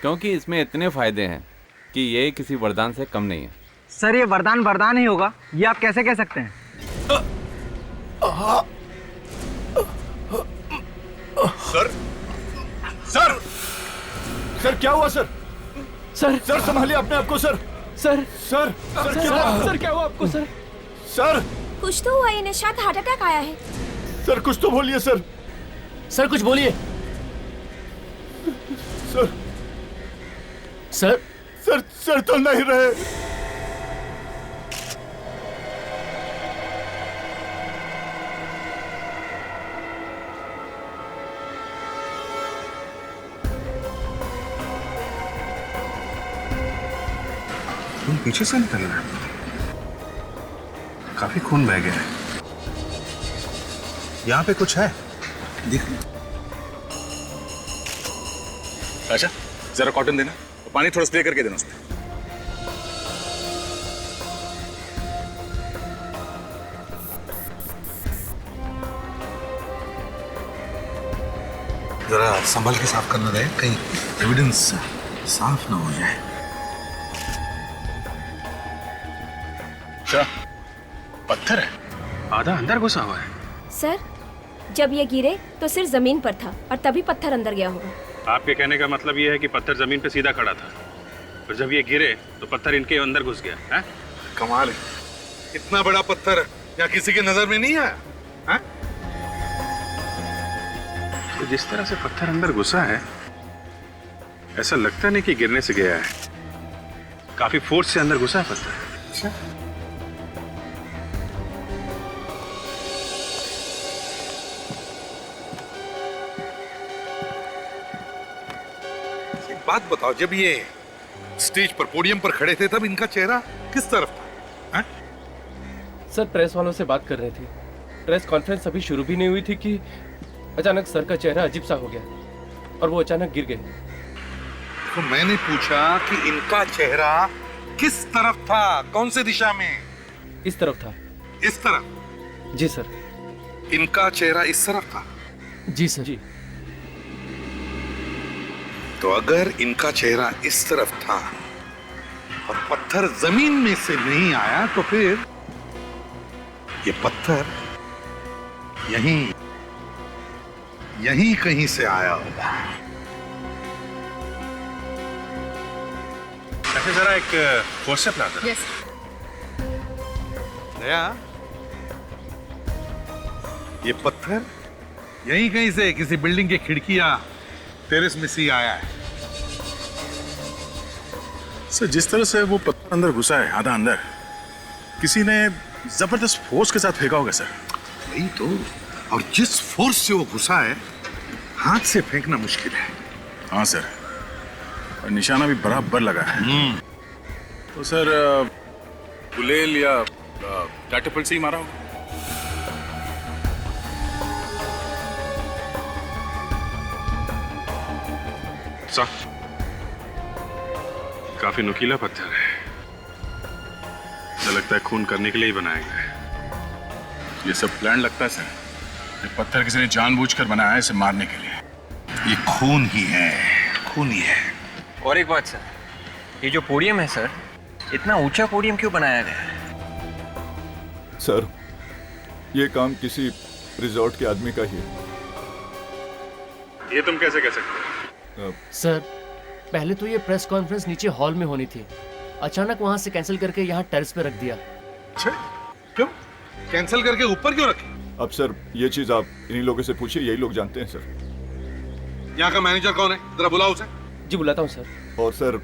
Speaker 10: क्योंकि इसमें इतने फायदे हैं कि ये किसी वरदान से कम नहीं है।
Speaker 17: सर ये वरदान ही होगा, ये आप कैसे कह सकते हैं?
Speaker 22: सर सर सर क्या हुआ सर? सर संभालिए अपने आप को सर। सर
Speaker 23: क्या हुआ आपको सर?
Speaker 22: सर
Speaker 24: कुछ तो हुआ, इन्हें शायद हार्ट अटैक आया है।
Speaker 22: सर कुछ तो बोलिए सर।
Speaker 23: सर कुछ बोलिए।
Speaker 22: सर सर सर सर तो नहीं रहे।
Speaker 5: खून पीछे से निकल रहा है, काफी खून बह गया है। यहाँ पे कुछ है, देख।
Speaker 8: अच्छा जरा कॉटन देना, पानी थोड़ा स्प्रे करके देना उसमें।
Speaker 5: जरा संभल के साफ करना रहे, कहीं एविडेंस साफ ना हो जाए।
Speaker 8: क्या पत्थर है? आधा अंदर घुसा हुआ है।
Speaker 24: सर जब ये गिरे तो सिर जमीन पर था और तभी पत्थर अंदर गया होगा।
Speaker 8: आपके कहने का मतलब ये है कि पत्थर जमीन पे सीधा खड़ा था और जब ये गिरे तो पत्थर इनके अंदर घुस गया है?
Speaker 5: कमाल है, इतना बड़ा पत्थर या किसी के नजर में नहीं आया है?
Speaker 8: तो जिस तरह से पत्थर अंदर घुसा है, ऐसा लगता नहीं कि गिरने से गया है, काफी फोर्स से अंदर घुसा है पत्थर। अच्छा
Speaker 5: बात बताओ, जब ये स्टेज पर पोडियम पर खड़े थे तब इनका चेहरा किस तरफ था?
Speaker 23: सर प्रेस वालों से बात कर रहे थे। प्रेस कॉन्फ्रेंस अभी शुरू भी नहीं हुई थी कि अचानक सर का चेहरा अजीब सा हो गया और वो अचानक गिर गए।
Speaker 5: तो मैंने पूछा कि इनका चेहरा किस तरफ था, कौन से दिशा में?
Speaker 23: इस तरफ था।
Speaker 5: इस तरफ?
Speaker 23: जी सर।
Speaker 5: इनका चेहरा इस तरफ था?
Speaker 23: जी सर। जी।
Speaker 5: तो अगर इनका चेहरा इस तरफ था और पत्थर जमीन में से नहीं आया तो फिर ये पत्थर यहीं कहीं से आया होगा।
Speaker 7: ऐसे जरा एक व्हाट्सएप ला दे।
Speaker 3: यस।
Speaker 5: दया, ये पत्थर यहीं कहीं से किसी बिल्डिंग की खिड़की या टेरेस में से आया है।
Speaker 8: सर जिस तरह से वो पत्थर अंदर घुसा है, आधा अंदर, किसी ने जबरदस्त फोर्स के साथ फेंका होगा सर।
Speaker 5: वही तो, और जिस फोर्स से वो घुसा है, हाथ से फेंकना मुश्किल है।
Speaker 8: हाँ सर, और निशाना भी बराबर लगा है। तो सर गुलेल या कैटapult से ही मारा होगा।
Speaker 7: काफी नुकीला पत्थर है, ऐसा लगता है खून करने के लिए ही बनाया गया है।
Speaker 8: ये सब प्लान लगता है सर। ये पत्थर किसी ने जानबूझकर बनाया है इसे मारने के लिए।
Speaker 5: ये खून ही है, खून ही है।
Speaker 9: और एक बात सर, ये जो पोडियम है सर, इतना ऊंचा पोडियम क्यों बनाया गया है?
Speaker 22: सर, ये काम किसी रिजॉर्ट के आदमी का ही है।
Speaker 7: ये तुम कैसे कह सकते हो?
Speaker 23: सर, पहले तो ये प्रेस कॉन्फ्रेंस नीचे हॉल में होनी थी, अचानक वहां से कैंसिल करके यहाँ टेरेस पे रख दिया।
Speaker 5: अच्छा, क्यों कैंसिल करके ऊपर क्यों रखे?
Speaker 22: अब सर ये चीज आप इन्हीं लोगों से पूछिए, यही लोग जानते हैं सर।
Speaker 5: यहाँ का मैनेजर कौन है? जरा बुलाओ उसे।
Speaker 23: जी बुलाता हूँ सर।
Speaker 22: और सर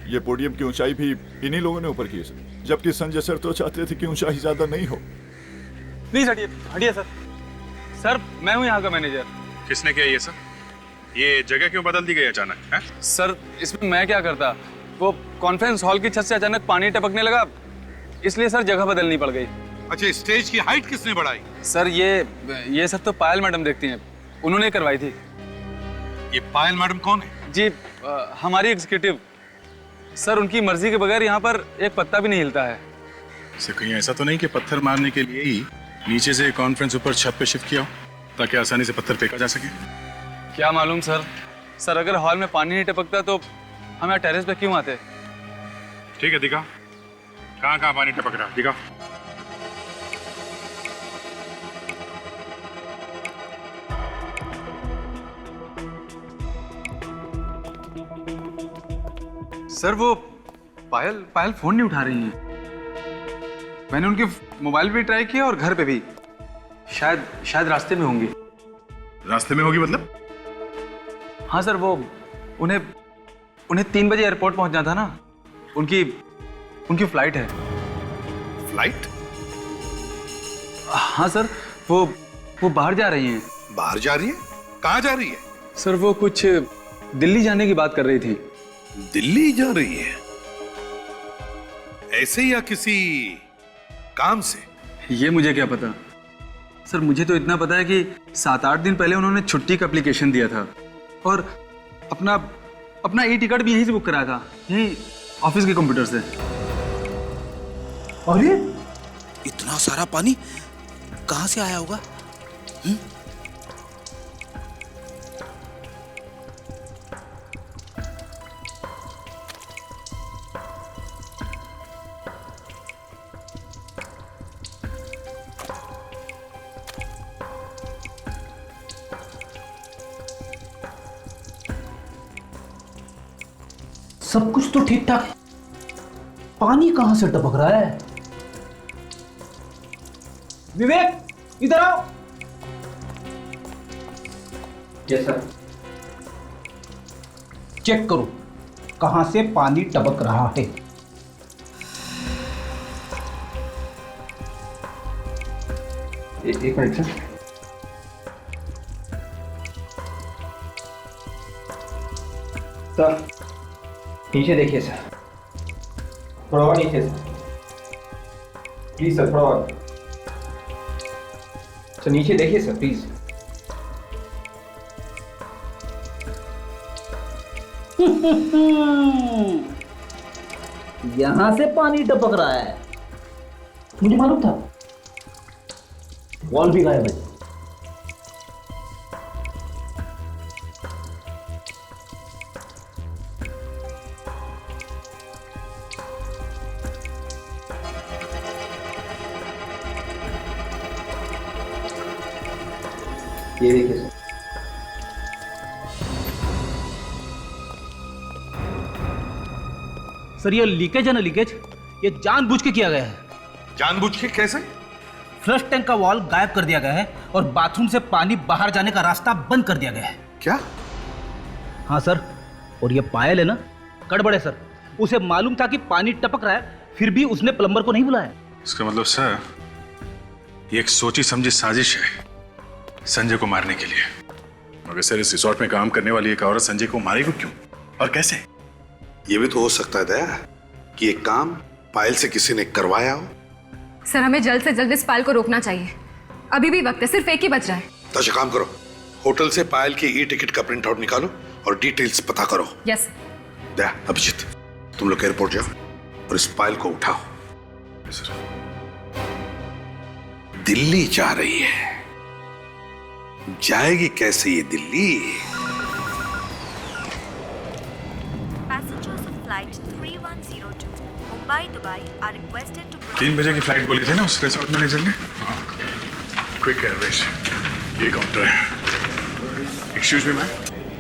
Speaker 22: ये पोडियम की ऊंचाई भी इन्हीं लोगों ने ऊपर की है सर, जबकि संजय सर तो चाहते थे कि ऊंचाई ज्यादा नहीं हो।
Speaker 11: प्लीज हटिए, हटिए सर। सर मैं हूँ यहाँ का मैनेजर।
Speaker 7: किसने किया ये सब? ये जगह क्यों बदल दी गई अचानक है?
Speaker 11: सर इसमें मैं क्या करता, वो कॉन्फ्रेंस हॉल की छत से अचानक पानी टपकने लगा, इसलिए सर जगह बदलनी पड़ गई।
Speaker 5: अच्छा, स्टेज की हाइट किसने बढ़ाई?
Speaker 11: सर ये सब तो पायल मैडम देखती हैं, उन्होंने करवाई थी।
Speaker 5: ये पायल मैडम कौन है?
Speaker 11: जी हमारी एग्जीक्यूटिव। सर उनकी मर्जी के बगैर यहाँ पर एक पत्ता भी नहीं हिलता है।
Speaker 8: इसे कहीं ऐसा तो नहीं कि पत्थर मारने के लिए ही नीचे से कॉन्फ्रेंस ऊपर छत पे शिफ्ट किया हो ताकि आसानी से पत्थर फेंका जा सके?
Speaker 11: क्या मालूम सर। सर अगर हॉल में पानी नहीं टपकता तो हम यहाँ टेरेस पे क्यों आते?
Speaker 7: ठीक है, दिखा कहाँ कहाँ पानी टपक रहा, दिखा।
Speaker 11: सर वो पायल फोन नहीं उठा रही हैं। मैंने उनके मोबाइल पे ट्राई किया और घर पे भी। शायद रास्ते में होंगी।
Speaker 8: रास्ते में होगी मतलब?
Speaker 11: हाँ सर, वो उन्हें 3 बजे एयरपोर्ट पहुंचना था ना, उनकी फ्लाइट है।
Speaker 5: फ्लाइट?
Speaker 11: हाँ सर, वो बाहर जा रही हैं।
Speaker 5: बाहर जा रही है? कहाँ जा रही है?
Speaker 11: सर वो कुछ दिल्ली जाने की बात कर रही थी।
Speaker 5: दिल्ली जा रही है? ऐसे या किसी काम से?
Speaker 11: ये मुझे क्या पता सर, मुझे तो इतना पता है कि 7-8 दिन पहले उन्होंने छुट्टी का एप्लीकेशन दिया था और अपना ई टिकट भी यहीं से बुक कराया था, यहीं ऑफिस के कंप्यूटर से।
Speaker 2: अरे इतना सारा पानी कहाँ से आया होगा? सब कुछ तो ठीक ठाक है, पानी कहां से टपक रहा है? विवेक इधर आओ।
Speaker 11: Yes sir.
Speaker 2: चेक करो कहां से पानी टपक रहा है।
Speaker 11: एक मिनट सर। सर नीचे देखिए सर, थोड़ा और नीचे सर, प्लीज सर, थोड़ा और सर, नीचे देखिए सर प्लीज।
Speaker 2: यहां से पानी टपक रहा है, मुझे मालूम था। वॉल भी गायब है।
Speaker 11: ये देखिए सर।
Speaker 2: सर ये लीकेज है ना, लीकेज ये जानबूझ के किया गया है।
Speaker 5: जानबूझ के कैसे?
Speaker 2: फ्लश टैंक का वॉल गायब कर दिया गया है और बाथरूम से पानी बाहर जाने का रास्ता बंद कर दिया गया है।
Speaker 5: क्या?
Speaker 2: हाँ सर, और ये पायल है ना, गड़बड़ है सर। उसे मालूम था कि पानी टपक रहा है, फिर भी उसने प्लम्बर को नहीं बुलाया।
Speaker 7: इसका मतलब सर ये एक सोची समझी साजिश है संजय को मारने के लिए।
Speaker 8: मगर सर इस रिसोर्ट में काम करने वाली एक औरत संजय को मारेगी क्यों और कैसे?
Speaker 5: ये भी तो हो सकता है दया कि एक काम पायल से किसी ने करवाया हो।
Speaker 18: सर हमें जल्द से जल्द इस पायल को रोकना चाहिए। अभी भी वक्त है, सिर्फ एक ही बच रहा है।
Speaker 5: तो अच्छा काम करो, होटल से पायल की ई टिकट का प्रिंट आउट निकालो और डिटेल्स पता करो।
Speaker 18: यस।
Speaker 5: दया, अभिजीत, तुम लोग एयरपोर्ट जाओ और इस पायल को उठाओ। दिल्ली जा रही है, जाएगी कैसे ये Delhi?
Speaker 12: Passengers of flight 3102 Mumbai Dubai are requested to
Speaker 7: 3 बजे की फ्लाइट बोली थी ना उस रिसोर्ट मैनेजर ने। क्विक एयरवेज, ये काउंटर है। Excuse me ma'am.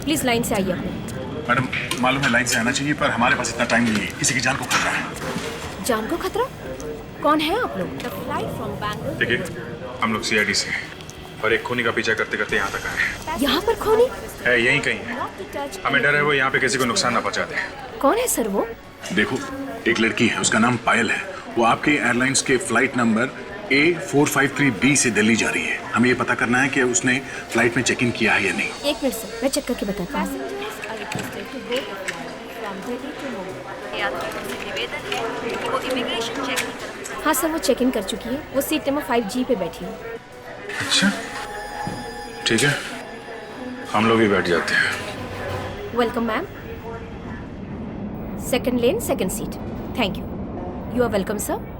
Speaker 24: Please line से आइए अपने।
Speaker 8: मैडम मालूम है लाइन से आना चाहिए पर हमारे पास इतना टाइम नहीं है, किसी की जान को खतरा है।
Speaker 24: जान को खतरा? कौन है आप लोग? The flight from Bangalore.
Speaker 7: देखिए हम लोग सीआईडी से हैं और एक खूनी का पीछा करते करते यहाँ तक आए।
Speaker 24: यहाँ पर खूनी
Speaker 7: है यहीं कहीं है, हमें डर है वो यहाँ पे किसी को नुकसान ना पहुँचा दे।
Speaker 24: कौन है सर वो?
Speaker 8: देखो एक लड़की है, उसका नाम पायल है। वो आपके एयरलाइंस के फ्लाइट नंबर A453B से दिल्ली जा रही है। हमें ये पता करना है कि उसने फ्लाइट में चेक इन किया है या नहीं।
Speaker 24: एक मिनट सर, मैं चेक करके बताता हूँ।
Speaker 12: वो इमिग्रेशन चेक नहीं कर।
Speaker 24: हाँ सर, वो चेक इन कर चुकी है। वो सीट नंबर 5G पे बैठी है।
Speaker 7: अच्छा ठीक है, हम लोग भी बैठ जाते हैं।
Speaker 24: Welcome ma'am. Second lane second seat. Thank you. You are welcome sir.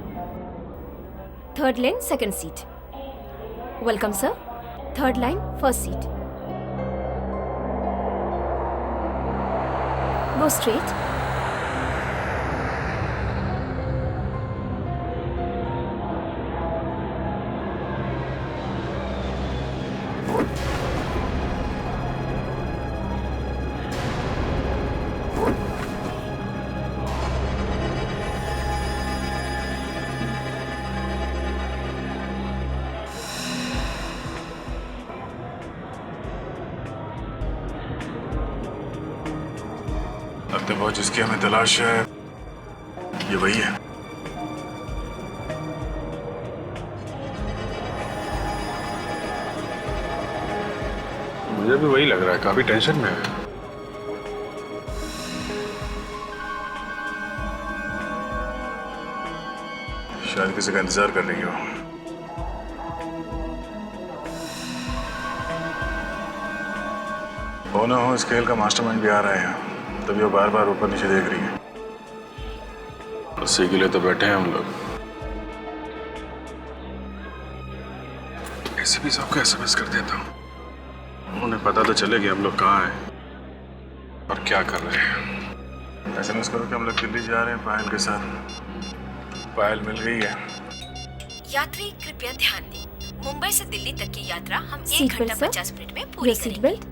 Speaker 24: Third lane second seat. Welcome sir. Third line first seat. Go straight.
Speaker 8: लगता है जिसकी हमें तलाश है ये वही है।
Speaker 7: मुझे भी वही लग रहा है, काफी टेंशन में है।
Speaker 8: शायद किसी का इंतजार कर रही हो। हो ना हो इस खेल का मास्टरमाइंड भी आ रहा है, तभी वो बार बार ऊपर नीचे देख रही है।
Speaker 7: उसी के लिए तो बैठे हैं हम लोग। ऐसे भी सबको एसएमएस कर देता हूँ, उन्हें पता तो चले कि हम लोग कहाँ हैं और क्या कर रहे हैं।
Speaker 8: एसएमएस करो कि हम लोग दिल्ली जा रहे हैं पायल के साथ। पायल मिल गई है।
Speaker 24: यात्री कृपया ध्यान दें, मुंबई से दिल्ली तक की यात्रा हम सीट 1 बेल्ट घंटा सर? 50 मिनट में पूरी सीट करेंगे। बेल्ट?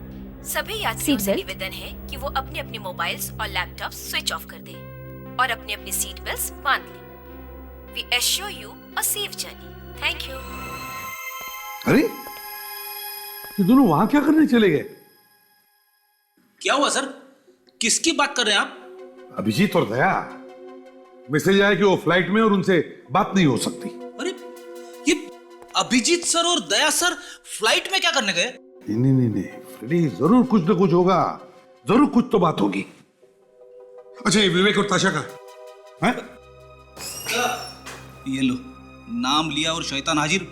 Speaker 24: सभी यात्रियों से निवेदन है कि वो अपने अपने मोबाइल्स और लैपटॉप स्विच ऑफ कर दें और अपने अपने सीट बेल्ट्स बांध लें। We assure you a safe journey. Thank you.
Speaker 5: अरे ये दोनों वहां क्या करने चले गए?
Speaker 2: क्या हुआ सर? किसकी बात कर रहे हैं आप?
Speaker 5: अभिजीत और दया। मैसेज आया कि वो फ्लाइट में और उनसे बात नहीं हो सकती।
Speaker 2: अरे ये अभिजीत सर और दया सर फ्लाइट में क्या करने गए?
Speaker 5: नहीं फ्रेडी, जरूर कुछ ना कुछ होगा, जरूर कुछ तो बात होगी। अच्छा ये विवेक और ताशा का है?
Speaker 2: ये लो, नाम लिया और शैतान हाजिर।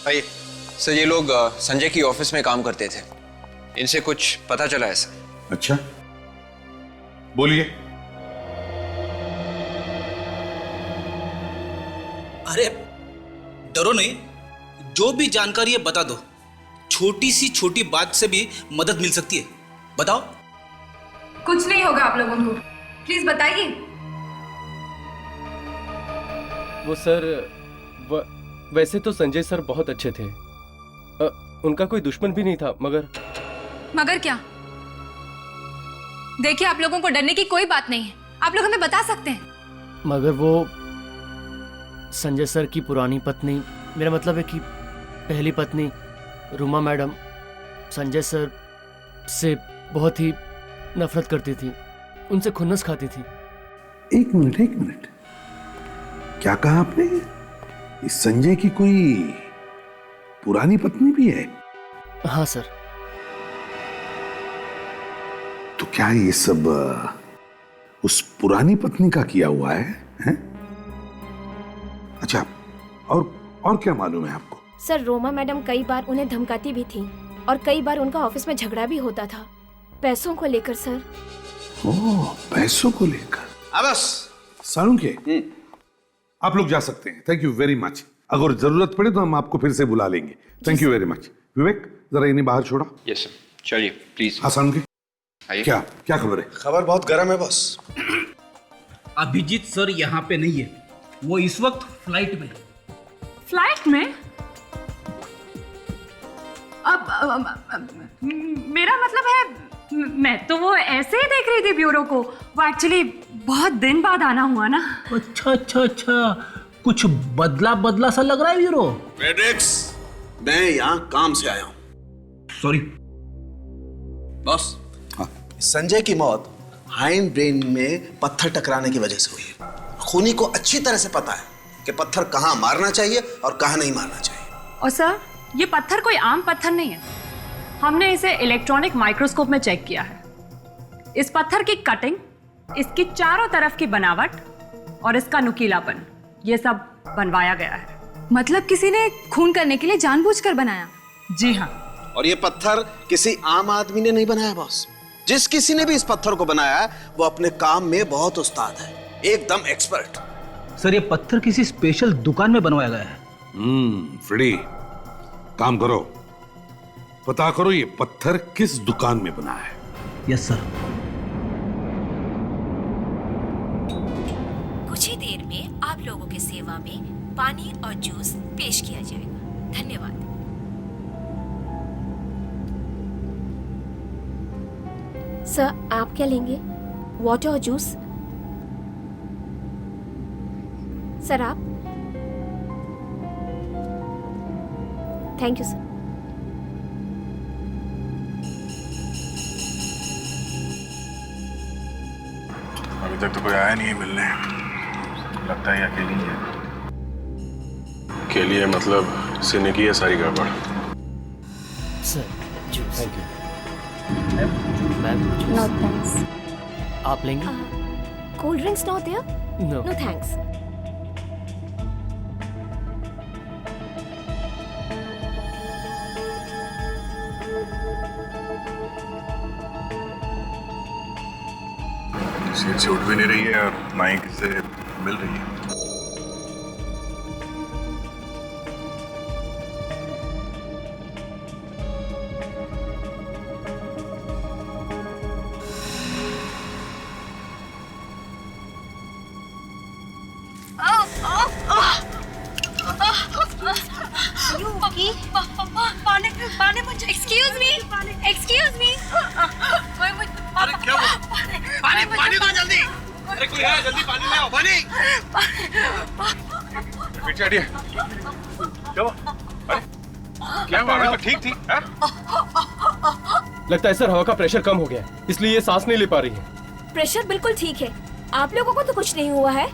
Speaker 9: आइए सर, ये लोग संजय की ऑफिस में काम करते थे, इनसे कुछ पता चला है सर।
Speaker 5: अच्छा बोलिए।
Speaker 2: अरे डरो नहीं, जो भी जानकारी है बता दो। छोटी सी छोटी बात से भी मदद मिल सकती है, बताओ।
Speaker 18: कुछ नहीं होगा आप लोगों को, प्लीज बताइए।
Speaker 23: वो सर वैसे तो संजय सर बहुत अच्छे थे, उनका कोई दुश्मन भी नहीं था,
Speaker 18: मगर क्या? देखिए, आप लोगों को डरने की कोई बात नहीं है, आप लोग हमें बता सकते हैं।
Speaker 23: मगर वो संजय सर की पुरानी पत्नी, मेरा मतलब है कि पहली पत्नी रूमा मैडम संजय सर से बहुत ही नफरत करती थी, उनसे खुन्नस खाती थी।
Speaker 5: एक मिनट, क्या कहा आपने? इस संजय की कोई पुरानी पत्नी भी है?
Speaker 23: हाँ सर।
Speaker 5: तो क्या ये सब उस पुरानी पत्नी का किया हुआ है? अच्छा, और क्या मालूम है आपको?
Speaker 24: सर, रोमा मैडम कई बार उन्हें धमकाती भी थी और कई बार उनका ऑफिस में झगड़ा भी होता था, पैसों को लेकर सर।
Speaker 5: ओह, पैसों को लेकर।
Speaker 2: बस
Speaker 5: सालुंखे, आप लोग जा सकते हैं। Thank you very much. अगर जरूरत पड़े तो हम आपको फिर से बुला लेंगे। Thank you very much. Vivek, जरा इन्हें बाहर छोड़ा।
Speaker 9: यस सर, चलिए प्लीज।
Speaker 5: हाँ सालुंखे, क्या खबर है?
Speaker 2: खबर बहुत गर्म है बॉस। अभिजीत सर यहाँ पे नहीं है, वो इस वक्त फ्लाइट में।
Speaker 14: फ्लाइट में? अब मेरा मतलब है, मैं तो वो ऐसे ही देख रही थी ब्यूरो को। वो एक्चुअली बहुत दिन बाद आना हुआ ना।
Speaker 2: अच्छा, कुछ बदला सा लग रहा है ब्यूरो।
Speaker 1: फेडेक्स, मैं यहाँ काम से आया हूँ।
Speaker 2: Sorry
Speaker 1: boss. संजय की मौत हाइंड ब्रेन में पत्थर टकराने की वजह से हुई है। खूनी को अच्छी तरह से पता है कि पत्थर कहाँ मारना चाहिए और कहाँ नहीं मारना चाहिए।
Speaker 14: और सर, ये पत्थर कोई आम पत्थर नहीं है, हमने इसे इलेक्ट्रॉनिक माइक्रोस्कोप में चेक किया है। इस पत्थर की कटिंग, इसकी चारों तरफ की बनावट और इसका नुकीलापन, ये सब बनवाया गया है।
Speaker 18: मतलब किसी ने खून करने के लिए जानबूझकर बनाया?
Speaker 14: जी हाँ।
Speaker 1: और ये पत्थर किसी आम आदमी ने नहीं बनाया बॉस। जिस किसी ने भी इस पत्थर को बनाया है वो अपने काम में बहुत उस्ताद है, एकदम एक्सपर्ट।
Speaker 2: सर, ये पत्थर किसी स्पेशल दुकान में बनवाया गया है।
Speaker 5: फ्रेडी, काम करो, पता करो ये पत्थर किस दुकान में बना है।
Speaker 2: Yes sir.
Speaker 24: कुछ ही देर में आप लोगों की सेवा में पानी और जूस पेश किया जाएगा। धन्यवाद। सर, आप क्या लेंगे? वाटर और जूस? सर आप? Thank you sir.
Speaker 8: अभी तक तो कोई आया नहीं है मिलने, लगता है अकेली है। अकेली है मतलब इसने की है सारी गड़बड़।
Speaker 23: Sir juice. Thank you ma'am.
Speaker 24: No thanks.
Speaker 23: आप लेंगे?
Speaker 24: Cold drinks not there?
Speaker 23: No
Speaker 24: thanks.
Speaker 8: Seat से उठ भी नहीं रही है और ना ही किसी से मिल रही है।
Speaker 24: Excuse me.
Speaker 1: अरे क्या हुआ? पानी दो जल्दी। अरे कोई है, जल्दी पानी ले आओ। पानी।
Speaker 8: पीछे हटिए। क्या हुआ? अरे क्या हुआ? अभी तो ठीक थी।
Speaker 23: लगता है सर हवा का प्रेशर कम हो गया, इसलिए ये सांस नहीं ले पा रही है।
Speaker 24: प्रेशर बिल्कुल ठीक है, आप लोगों को तो कुछ नहीं हुआ है।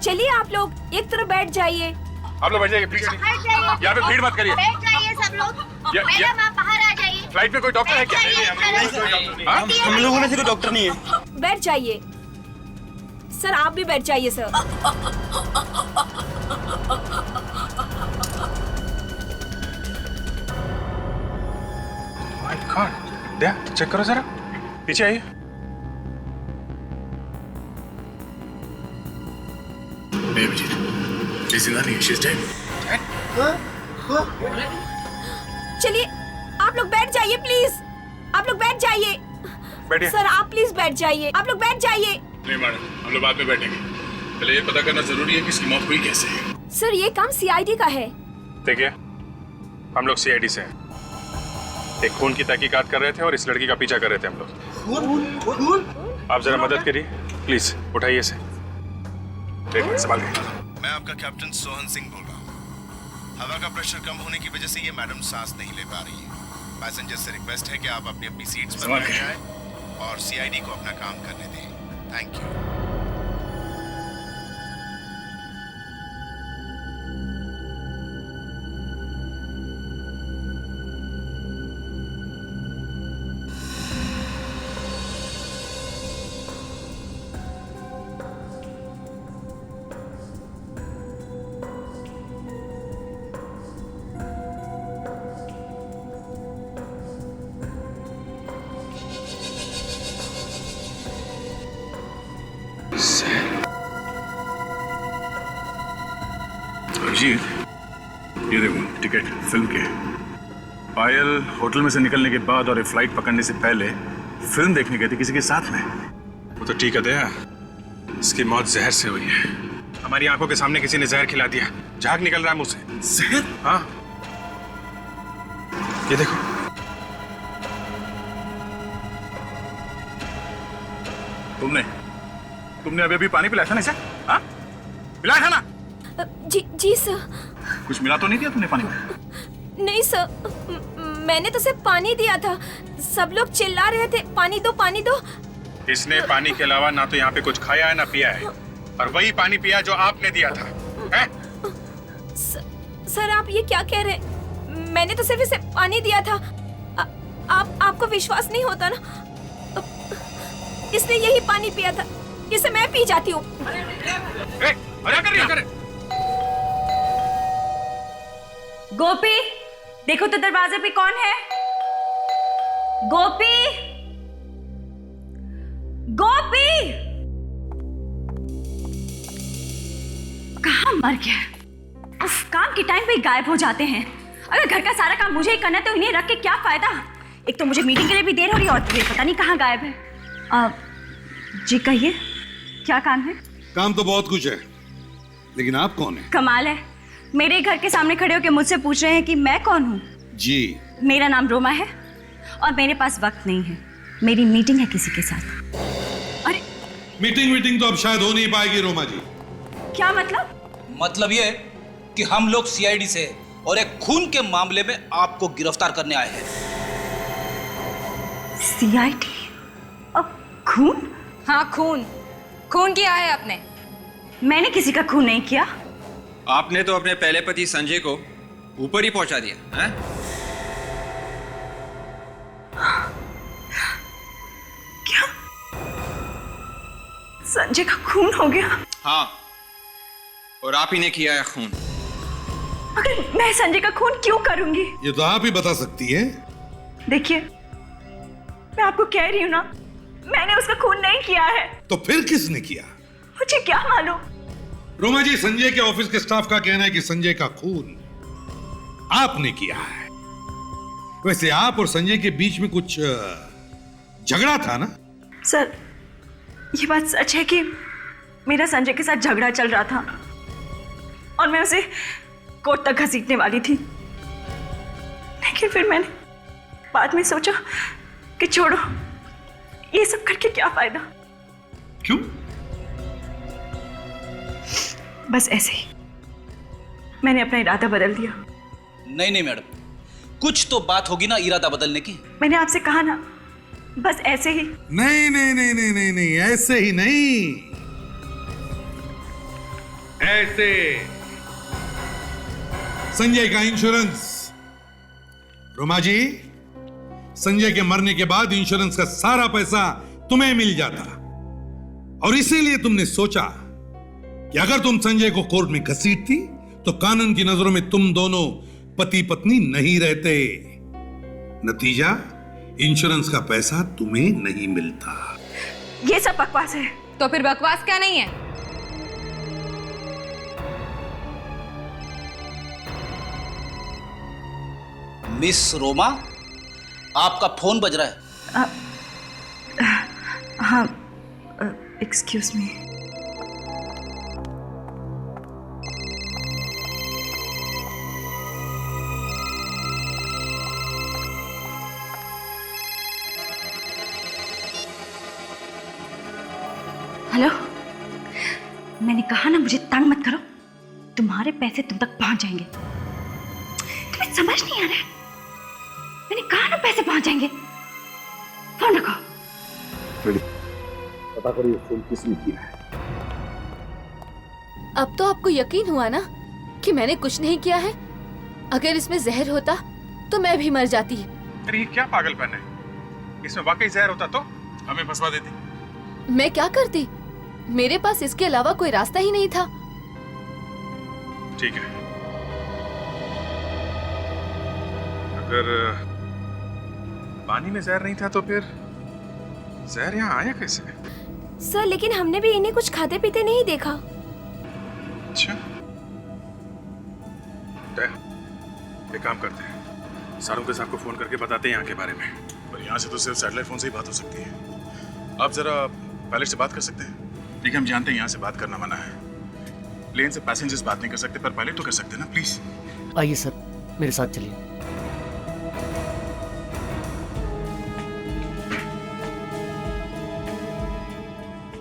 Speaker 24: चलिए आप लोग एक तरफ बैठ जाइए।
Speaker 8: आप लोग बैठ जाइए प्लीज। यहाँ पे भीड़ मत करिए।
Speaker 15: बैठ जाइए सब लोग। मैडम आप बाहर आ जाइए।
Speaker 8: फ्लाइट में कोई डॉक्टर है क्या?
Speaker 1: हम लोगों में से कोई डॉक्टर नहीं है।
Speaker 24: बैठ जाइए सर, आप भी बैठ जाइए sir.
Speaker 8: My god, Daya check करो जरा, पीछे आइए।
Speaker 24: चलिए आप लोग बैठ जाइए प्लीज, आप लोग बैठ जाइए।
Speaker 8: बैठिए।
Speaker 24: सर आप प्लीज बैठ जाइए, आप लोग बैठ जाइए।
Speaker 8: नहीं मैडम, हम लोग बाद में बैठेंगे, पहले ये पता करना जरूरी है कि इसकी मौत हुई कैसे है।
Speaker 24: सर ये काम सीआईडी का है।
Speaker 8: देखिए हम लोग सीआईडी से हैं,
Speaker 7: एक खून की तहकीकात कर रहे थे और इस लड़की का पीछा कर रहे थे हम लोग।
Speaker 1: खून?
Speaker 7: आप जरा मदद करिए प्लीज, उठाइए इसे। एक मिनट संभाल के।
Speaker 13: मैं आपका कैप्टन सोहन सिंह बोल रहा हूँ। हवा का प्रेशर कम होने की वजह से ये मैडम सांस नहीं ले पा रही है। पैसेंजर से रिक्वेस्ट है कि आप अपनी अपनी सीट्स पर बैठ जाएं और सीआईडी को अपना काम करने दें। Thank you.
Speaker 8: जी, ये देखो टिकट फिल्म के। पायल होटल में से निकलने के बाद और ये फ्लाइट पकड़ने से पहले फिल्म देखने गए थे किसी के साथ में। वो तो ठीक है दया, इसकी मौत जहर से हुई है। हमारी आंखों के सामने किसी ने जहर खिला दिया, झाग निकल रहा है मुंह से। जहर? हाँ, ये देखो। तुमने अभी पानी पिलाया था ना इसे? हाँ, पिलाया था ना?
Speaker 24: जी सर।
Speaker 8: कुछ मिला तो नहीं दिया तुमने पानी में?
Speaker 24: नहीं सर, मैंने तो सिर्फ पानी दिया था। सब लोग चिल्ला रहे थे पानी दो पानी दो।
Speaker 8: इसने पानी के अलावा ना तो यहाँ पे कुछ खाया है ना पिया है, और वही पानी पिया जो आपने दिया था। है?
Speaker 24: सर आप ये क्या कह रहे हैं? मैंने तो सिर्फ इसे पानी दिया था। आपको विश्वास नहीं होता ना? इसने यही पानी पिया था, इसे मैं पी जाती हूँ।
Speaker 16: गोपी, देखो तो दरवाजे पे कौन है? गोपी, गोपी, कहाँ मर गया? उफ, काम के टाइम पे ही गायब हो जाते हैं। अगर घर का सारा काम मुझे ही करना है तो इन्हें रख के क्या फायदा? एक तो मुझे मीटिंग के लिए भी देर हो रही है और ये पता नहीं कहाँ गायब है। जी कहिए, क्या काम है?
Speaker 5: काम तो बहुत कुछ है, लेकिन आप कौन है?
Speaker 16: कमाल है, मेरे घर के सामने खड़े होकर मुझसे पूछ रहे हैं कि मैं कौन हूँ।
Speaker 5: जी,
Speaker 16: मेरा नाम रोमा है और मेरे पास वक्त नहीं है, मेरी मीटिंग है किसी के साथ। अरे
Speaker 5: मीटिंग तो अब शायद हो नहीं पाएगी रोमा जी।
Speaker 16: क्या मतलब?
Speaker 2: मतलब ये कि हम लोग सीआईडी से और एक खून के मामले में आपको गिरफ्तार करने आए हैं।
Speaker 16: सीआईडी? अब खून?
Speaker 18: हाँ खून किया है आपने।
Speaker 16: मैंने किसी का खून नहीं किया।
Speaker 9: आपने तो अपने पहले पति संजय को ऊपर ही पहुंचा दिया है?
Speaker 16: क्या संजय का खून हो गया?
Speaker 9: हाँ, और आप ही ने किया है खून।
Speaker 16: अगर मैं संजय का खून क्यों करूंगी?
Speaker 5: ये तो आप ही बता सकती है।
Speaker 16: देखिए, मैं आपको कह रही हूँ ना, मैंने उसका खून नहीं किया है।
Speaker 5: तो फिर किसने किया?
Speaker 16: मुझे क्या मालूम?
Speaker 5: रोमा जी, संजय के ऑफिस के स्टाफ का कहना है कि संजय का खून आपने किया है। वैसे आप और संजय के बीच में कुछ झगड़ा था ना?
Speaker 16: सर, ये बात सच है कि मेरा संजय के साथ झगड़ा चल रहा था और मैं उसे कोर्ट तक घसीटने वाली थी, लेकिन फिर मैंने बाद में सोचा कि छोड़ो, ये सब करके क्या फायदा।
Speaker 5: क्यों?
Speaker 16: बस ऐसे ही मैंने अपना इरादा बदल दिया।
Speaker 2: नहीं मैडम, कुछ तो बात होगी ना इरादा बदलने की।
Speaker 16: मैंने आपसे कहा ना, बस ऐसे ही।
Speaker 5: नहीं, ऐसे ही नहीं, ऐसे। संजय का इंश्योरेंस। रोमा जी, संजय के मरने के बाद इंश्योरेंस का सारा पैसा तुम्हें मिल जाता, और इसीलिए तुमने सोचा कि अगर तुम संजय को कोर्ट में घसीटती तो कानून की नजरों में तुम दोनों पति पत्नी नहीं रहते। नतीजा, इंश्योरेंस का पैसा तुम्हें नहीं मिलता।
Speaker 16: ये सब बकवास है।
Speaker 18: तो फिर बकवास क्या नहीं है?
Speaker 2: मिस रोमा, आपका फोन बज रहा है।
Speaker 16: हाँ, एक्सक्यूज मी। हेलो, मैंने कहा ना मुझे तंग मत करो। तुम्हारे पैसे तुम तक पहुंच जाएंगे। तुम्हें समझ नहीं आ रहा है? मैंने कहा ना पैसे पहुंच जाएंगे। फोन रखो।
Speaker 5: पता करिए फोन किसने किया है।
Speaker 4: अब तो आपको यकीन हुआ ना कि मैंने कुछ नहीं किया है? अगर इसमें जहर होता तो मैं भी मर जाती।
Speaker 7: अरे ये क्या पागलपन है? इसमें वाकई जहर होता तो हमें फंसवा देती।
Speaker 4: मैं क्या करती? मेरे पास इसके अलावा कोई रास्ता ही नहीं था।
Speaker 7: ठीक है, अगर पानी में जहर नहीं था तो फिर जहर यहाँ आया कैसे?
Speaker 24: सर लेकिन हमने भी इन्हें कुछ खाते पीते नहीं देखा।
Speaker 7: अच्छा, एक काम करते हैं, सारुंके साहब को फोन करके बताते हैं यहाँ के बारे में। पर यहाँ से तो सिर्फ सैटेलाइट फोन से ही बात हो सकती है। आप जरा पायलट से बात कर सकते हैं? ठीक है, हम जानते हैं यहाँ से बात करना मना है। प्लेन से पैसेंजर्स बात नहीं कर सकते, पर पायलट तो कर सकते हैं ना, प्लीज।
Speaker 23: आइए सर, मेरे साथ चलिए।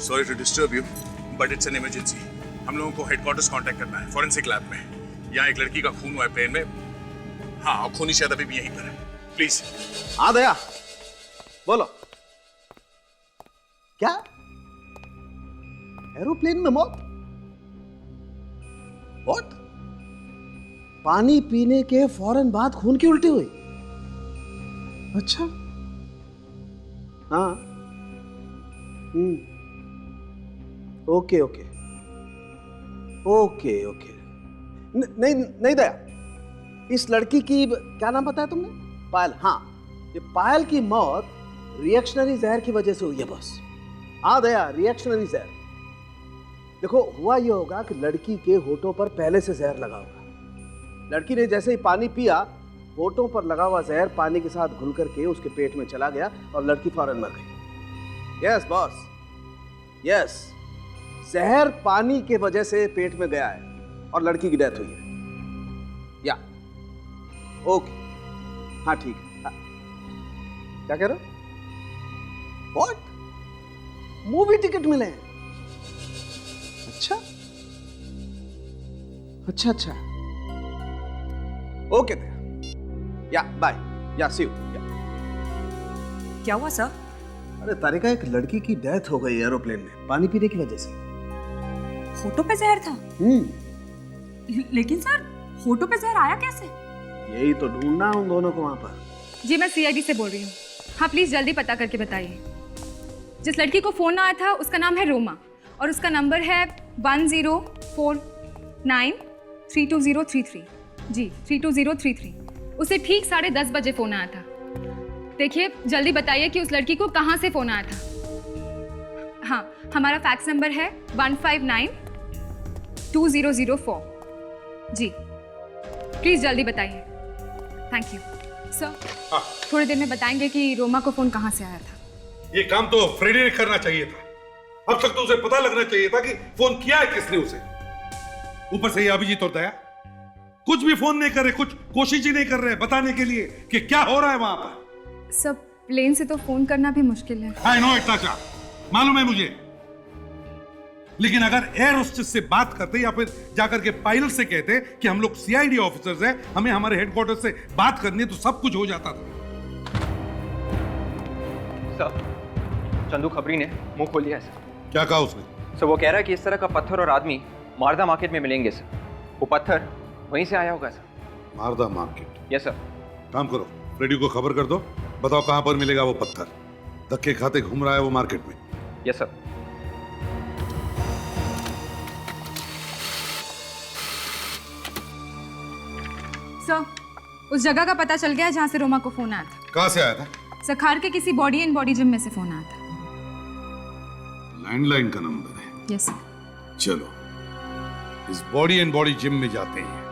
Speaker 7: Sorry to disturb you, but it's an emergency. हम लोगों को हेडक्वार्टर्स कांटेक्ट करना है, फॉरेंसिक लैब में। यहाँ एक लड़की का खून हुआ है प्लेन में। हाँ, और खूनी शायद अभी भी यहीं पर है। प्लीज।
Speaker 1: हाँ दया, बोलो। क्या एरोप्लेन में मौत? व्हाट? पानी पीने के फौरन बाद खून की उल्टी हुई? अच्छा, हाँ, ओके ओके ओके ओके। नहीं नहीं दया, इस लड़की की क्या नाम बताया तुमने? पायल। हाँ, ये पायल की मौत रिएक्शनरी जहर की वजह से हुई है बॉस। हाँ दया, रिएक्शनरी जहर। देखो, हुआ ये होगा कि लड़की के होठों पर पहले से जहर लगा होगा। लड़की ने जैसे ही पानी पिया, होठों पर लगा हुआ जहर पानी के साथ घुल करके उसके पेट में चला गया और लड़की फौरन मर गई। यस बॉस, यस, जहर पानी के वजह से पेट में गया है और लड़की की डेथ हुई है। या ओके, हाँ ठीक है। हाँ। क्या कह रहे हो? व्हाट? मूवी टिकट मिले हैं? अच्छा अच्छा अच्छा, ओके या बाय, या सी यू।
Speaker 6: क्या हुआ सर?
Speaker 1: अरे तारिका, एक लड़की की डेथ हो गई एरोप्लेन में पानी पीने की वजह से।
Speaker 6: होठों पे जहर था? लेकिन सर, होठों पे जहर आया कैसे?
Speaker 1: यही तो ढूंढना उन दोनों को वहां पर।
Speaker 18: जी मैं सीआईडी से बोल रही हूँ। हाँ प्लीज़ जल्दी पता करके बताइए। जिस लड़की को फ़ोन आया था उसका नाम है रोमा और उसका नंबर है 1049320333। जी 32033। उसे ठीक 10:30 बजे फ़ोन आया था। देखिए जल्दी बताइए कि उस लड़की को कहाँ से फ़ोन आया था। हाँ, हमारा फैक्स नंबर है 1592004। जी प्लीज़ जल्दी बताइए। Thank you sir. थोड़ी देर में बताएंगे कि रोमा को फ़ोन कहाँ से आया था।
Speaker 5: ये काम तो फ्रेडी ने करना चाहिए था। अब तक तो उसे पता लगना चाहिए था कि फोन किया है किसने उसे। ऊपर से ये अभिजीत और दया कुछ भी फोन नहीं कर रहे, कुछ कोशिश ही नहीं कर रहे बताने के लिए कि क्या हो रहा है वहां पर।
Speaker 18: सब प्लेन से तो फोन करना भी मुश्किल है।
Speaker 5: आई नो इतना मालूम है मुझे, लेकिन अगर एयर होस्टेस से बात करते या फिर जाकर के पायलट से कहते कि हम लोग सीआईडी ऑफिसर्स हैं, हमें हमारे हेडक्वार्टर से बात करनी है, तो सब कुछ हो जाता था।
Speaker 9: सर, चंदू खबरी ने मुंह खोल लिया है सर।
Speaker 5: क्या कहा उसने?
Speaker 9: सर वो कह रहा है कि इस तरह का पत्थर और आदमी मारदा मार्केट में मिलेंगे सर। वो पत्थर वहीं से आया होगा सर।
Speaker 5: मारदा मार्केट?
Speaker 9: Yes sir.
Speaker 5: काम करो, रेडियो को खबर कर दो, बताओ कहां पर मिलेगा वो पत्थर। धक्के खाते घूम रहा है वो मार्केट में।
Speaker 9: Yes sir.
Speaker 18: सर, उस जगह का पता चल गया जहाँ से रोमा को फोन आया था।
Speaker 5: कहाँ से आया था?
Speaker 18: सखार के किसी बॉडी एंड बॉडी जिम में से फोन आया था।
Speaker 5: लैंडलाइन का नंबर है?
Speaker 18: Yes sir.
Speaker 5: चलो इस बॉडी एंड बॉडी जिम में जाते हैं।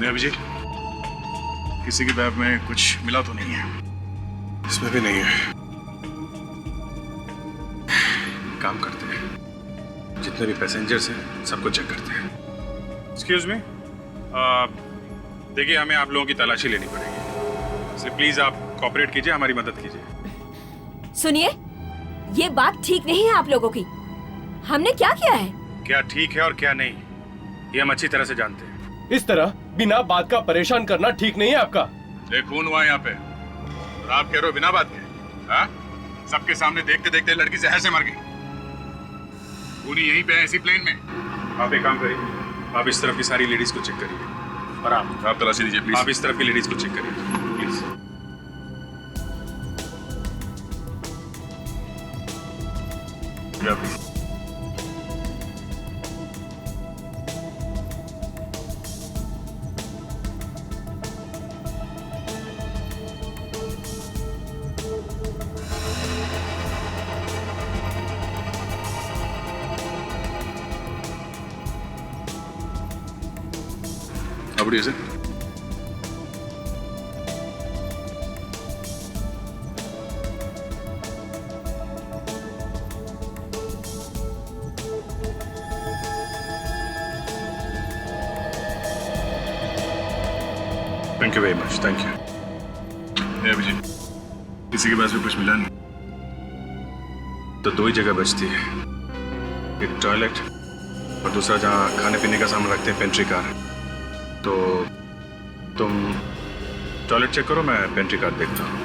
Speaker 7: अभिजीत,
Speaker 8: किसी के बैग में कुछ मिला तो नहीं है? इसमें भी नहीं है। काम करते हैं, जितने भी पैसेंजर्स हैं सबको चेक करते हैं। एक्सक्यूज मी, देखिए हमें आप लोगों की तलाशी लेनी पड़ेगी, इसलिए प्लीज आप कोऑपरेट कीजिए, हमारी मदद कीजिए।
Speaker 24: सुनिए, ये बात ठीक नहीं है आप लोगों की। हमने क्या किया है?
Speaker 8: क्या ठीक है और क्या नहीं, ये हम अच्छी तरह से जानते हैं।
Speaker 10: इस तरह बिना बात का परेशान करना ठीक नहीं है आपका।
Speaker 8: एक खून हुआ यहाँ पे और आप कह रहे हो बिना बात के? हाँ? सबके सामने देखते देखते लड़की जहर से मर गई। खूनी यहीं पे है इसी प्लेन में। आप एक काम करिए, आप इस तरफ की सारी लेडीज को चेक करिए और आप तलाशी दीजिए प्लीज। आप इस तरफ की लेडीज को चेक करिए please. How is it? Thank you very much. Thank you. Abhijeet, किसी के पास भी कुछ मिला नहीं? तो दो ही जगह बचती है, एक टॉयलेट और दूसरा जहाँ खाने पीने का सामान रखते हैं, पेंट्री कार। तो तुम टॉयलेट चेक करो, मैं पेंट्री कार देखता हूँ।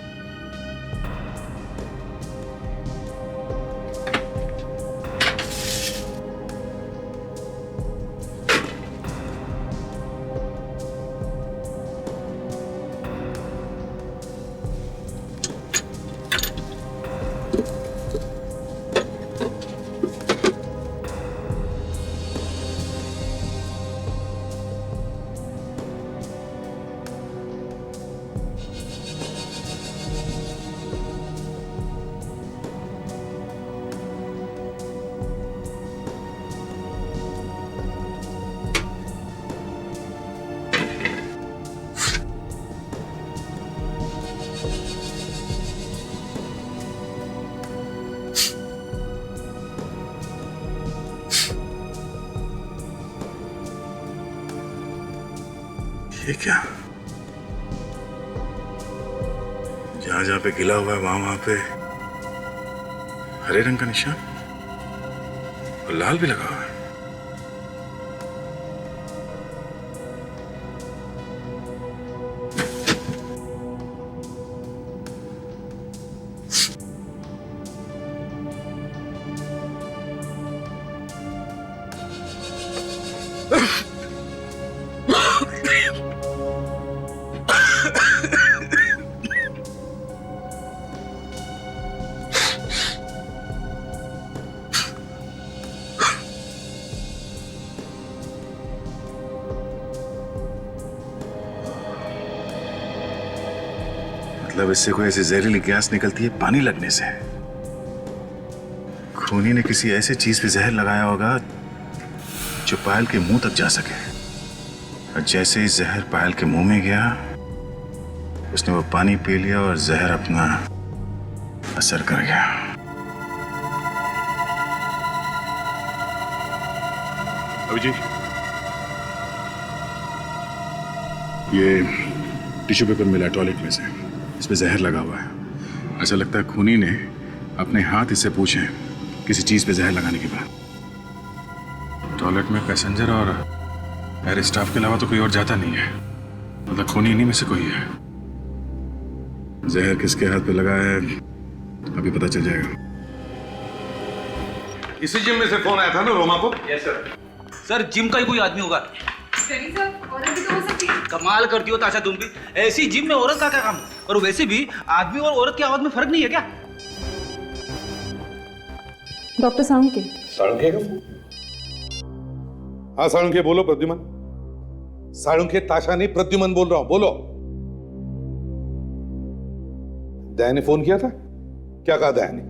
Speaker 8: ये क्या? जहां जहां पे गिला हुआ है वहां पे हरे रंग का निशान और लाल भी लगा हुआ है। मतलब इससे कोई ऐसी जहरीली गैस निकलती है पानी लगने से। खूनी ने किसी ऐसी चीज पे जहर लगाया होगा जो पायल के मुंह तक जा सके, और जैसे ही जहर पायल के मुंह में गया उसने वो पानी पी लिया और जहर अपना असर कर गया। अभिजीत, ये टिश्यू पेपर मिला टॉयलेट में से, इसमें जहर लगा हुआ है। ऐसा लगता है खूनी ने अपने हाथ इससे पूछे किसी चीज पे जहर लगाने के बाद। टॉयलेट में पैसेंजर और एयर स्टाफ के अलावा तो कोई और जाता नहीं है, मतलब खूनी इन्हीं में से कोई है। जहर किसके हाथ पे लगा है अभी पता चल जाएगा।
Speaker 5: इसी जिम में से फोन आया था ना रोमा को?
Speaker 2: Yes sir. सर जिम का ही कोई आदमी होगा। कमाल करती हो ताशा, तुम भी। ऐसी जिम में औरत का क्या काम? और वैसे भी आदमी और औरत की आवाज में फर्क नहीं है क्या?
Speaker 18: डॉक्टर साळुंखे।
Speaker 5: साळुंखे का? हाँ साळुंखे बोलो। प्रद्युमन? साळुंखे ताशा नहीं, प्रद्युमन बोल रहा हूं, बोलो। दया ने फोन किया था? क्या कहा दया ने?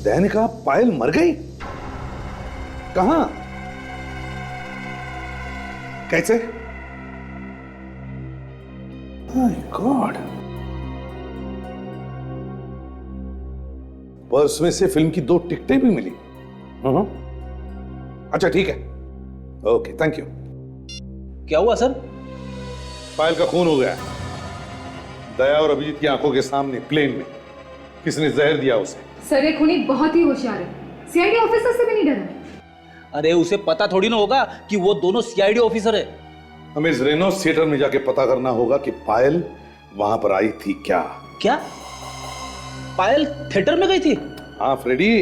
Speaker 5: दया ने कहा पायल मर गई? कहां? कैसे? माय गॉड, पर्स में से फिल्म की 2 टिकटें भी मिली। अच्छा ठीक है, ओके थैंक यू।
Speaker 2: क्या हुआ सर?
Speaker 5: पायल का खून हो गया। दया और अभिजीत की आंखों के सामने प्लेन में किसने जहर दिया उसे।
Speaker 18: सर ये खूनी बहुत ही होशियार है, सीआईडी ऑफिसर से भी नहीं डरा।
Speaker 2: अरे उसे पता थोड़ी ना होगा कि वो दोनों सीआईडी ऑफिसर है।
Speaker 5: हमें इस रेनॉल्ड्स थिएटर में जाके पता करना होगा कि पायल वहां पर आई थी क्या।
Speaker 2: क्या पायल थिएटर में गई थी?
Speaker 5: हाँ फ्रेडी,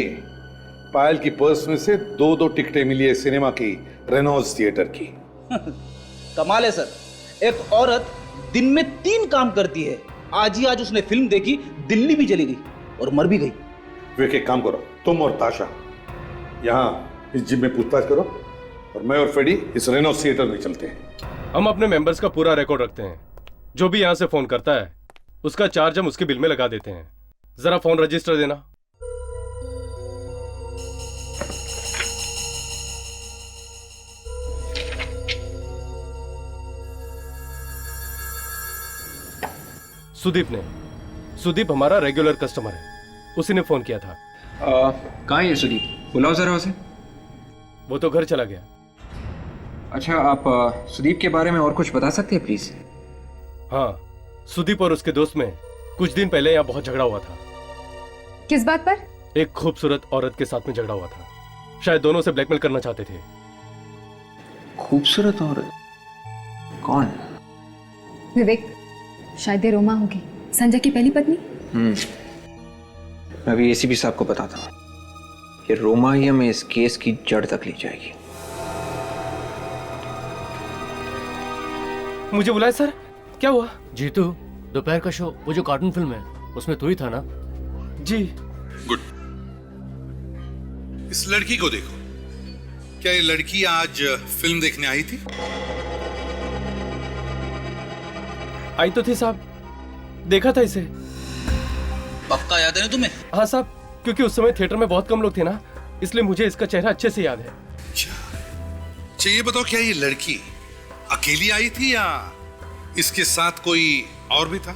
Speaker 5: पायल की पर्स में से 2 टिकटें मिली है सिनेमा की, रेनॉल्ड्स थिएटर की।
Speaker 2: कमाल है सर, एक औरत दिन में 3 काम करती है। आज ही आज उसने फिल्म देखी, दिल्ली भी चली गई और मर भी गई।
Speaker 5: वे एक काम करो, तुम और ताशा यहाँ इस जिम में पूछताछ करो और मैं और फ्रेडी इस रेनॉल्ड्स थिएटर में चलते हैं।
Speaker 10: हम अपने मेंबर्स का पूरा रिकॉर्ड रखते हैं। जो भी यहाँ से फोन करता है उसका चार्ज हम उसके बिल में लगा देते हैं। जरा फोन रजिस्टर देना। सुदीप हमारा रेगुलर कस्टमर है, उसी ने फोन किया था।
Speaker 9: कहाँ है सुदीप? बुलाओ जरा उसे।
Speaker 10: वो तो घर चला गया।
Speaker 9: अच्छा, आप सुदीप के बारे में और कुछ बता सकते हैं प्लीज?
Speaker 10: हाँ, सुदीप और उसके दोस्त में कुछ दिन पहले यहाँ बहुत झगड़ा हुआ था।
Speaker 18: किस बात पर?
Speaker 10: एक खूबसूरत औरत के साथ में झगड़ा हुआ था। शायद दोनों से ब्लैकमेल करना चाहते थे।
Speaker 9: खूबसूरत औरत? कौन?
Speaker 18: विवेक, शायद ये रोमा होगी, संजय की पहली पत्नी।
Speaker 9: मैं भी एसीपी साहब को बताता हूँ कि रोमा ही हमें इस केस की जड़ तक ले जाएगी।
Speaker 10: मुझे बुलाया सर, क्या हुआ?
Speaker 23: जीतू, दोपहर का शो, वो जो कार्टून फिल्म है उसमें तू ही था ना?
Speaker 10: जी।
Speaker 5: गुड। इस लड़की को देखो, क्या ये लड़की आज फिल्म देखने आई थी?
Speaker 10: आई तो थी साहब, देखा था इसे।
Speaker 2: पक्का याद है ना तुम्हें?
Speaker 10: हाँ साहब, क्योंकि उस समय थिएटर में बहुत कम लोग थे ना, इसलिए मुझे इसका चेहरा अच्छे से याद है।
Speaker 5: अच्छा ये बताओ, क्या ये लड़की अकेली आई थी या इसके साथ कोई और भी था?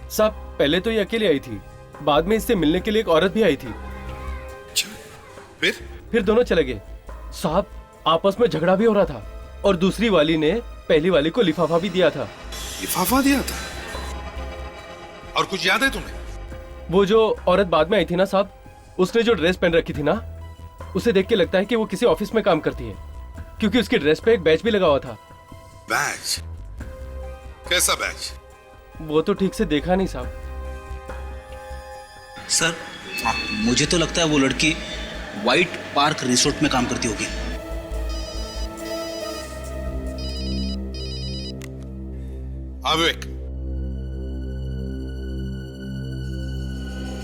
Speaker 10: साहब पहले तो ये अकेली आई थी, बाद में इससे मिलने के लिए एक औरत भी आई थी। फिर दोनों चले गए। साहब आपस में झगड़ा भी हो रहा था और दूसरी वाली ने पहली वाली को लिफाफा भी दिया था।
Speaker 5: लिफाफा दिया था? और कुछ याद है तुम्हें?
Speaker 10: वो जो औरत बाद में आई थी ना साहब, उसने जो ड्रेस पहन रखी थी ना, उसे देख के लगता है कि वो किसी ऑफिस में काम करती है, क्योंकि उसकी ड्रेस पे एक बैच भी लगा हुआ था।
Speaker 5: बैच? कैसा बैच?
Speaker 10: वो तो ठीक से देखा नहीं साहब।
Speaker 2: सर मुझे तो लगता है वो लड़की व्हाइट पार्क रिसोर्ट में काम करती होगी।
Speaker 5: विवेक,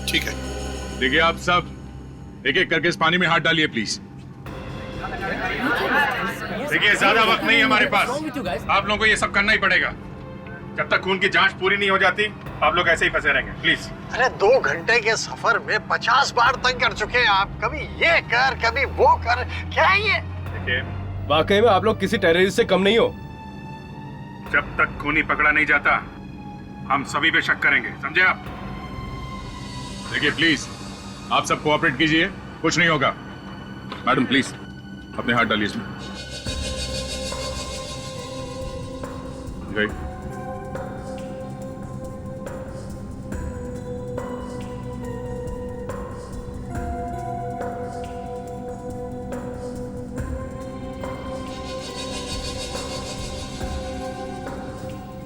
Speaker 5: ठीक है।
Speaker 8: देखिए आप सब एक एक करके इस पानी में हाथ डालिए प्लीज। देखिए ज्यादा वक्त नहीं है हमारे पास, आप लोगों को ये सब करना ही पड़ेगा। जब तक खून की जांच पूरी नहीं हो जाती आप लोग ऐसे ही फंसे रहेंगे, प्लीज।
Speaker 17: अरे 2 घंटे के सफर में 50 बार तंग कर चुके हैं आप। कभी ये कर, कभी वो कर, क्या है ये?
Speaker 8: देखिए
Speaker 10: वाकई में आप लोग किसी टेररिस्ट से कम नहीं हो।
Speaker 8: जब तक खूनी पकड़ा नहीं जाता हम सभी पे शक करेंगे, समझे आप? देखिए प्लीज आप सब कोऑपरेट कीजिए, कुछ नहीं होगा। मैडम प्लीज अपने हाथ डालिए इसमें। गई।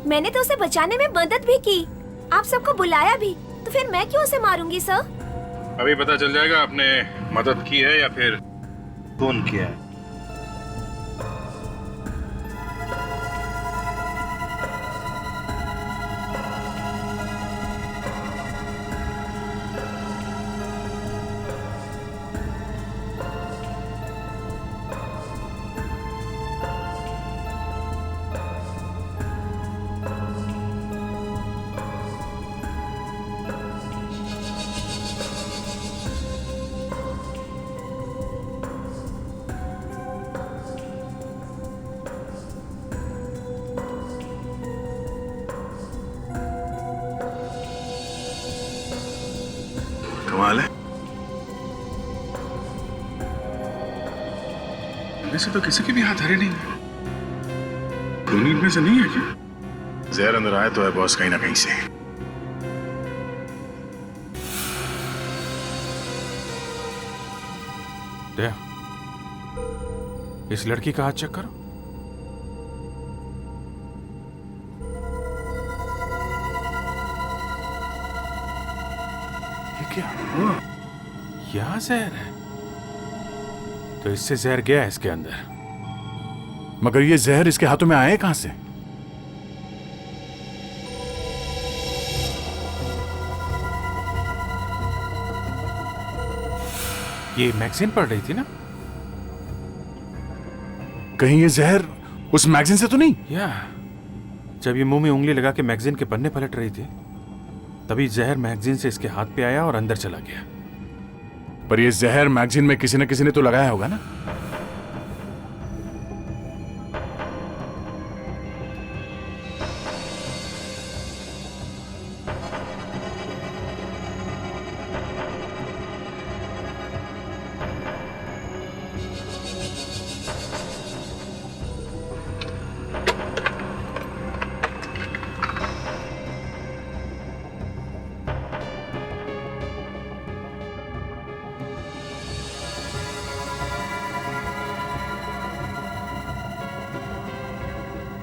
Speaker 24: मैंने तो उसे बचाने में मदद भी की, आप सबको बुलाया भी, तो फिर मैं क्यों उसे मारूंगी सर?
Speaker 8: अभी पता चल जाएगा आपने मदद की है या फिर खून किया है।
Speaker 7: से तो किसी के भी हाथ हरे नहीं है। खूनी इनमें से नहीं है क्या?
Speaker 5: जहर अंदर आए तो है बॉस, कहीं ना कहीं से।
Speaker 8: दया, इस लड़की का हाथ चेक करो। ये क्या? यहां जहर है, तो इससे जहर गया है इसके अंदर।
Speaker 22: मगर ये जहर इसके हाथों में आए कहां से?
Speaker 8: ये मैगजीन पढ़ रही थी ना?
Speaker 22: कहीं ये जहर उस मैगजीन से तो नहीं?
Speaker 8: या जब ये मुंह में उंगली लगा के मैगजीन के पन्ने पलट रही थी, तभी जहर मैगजीन से इसके हाथ पे आया और अंदर चला गया।
Speaker 22: पर ये जहर मैगजीन में किसी न किसी ने तो लगाया होगा ना?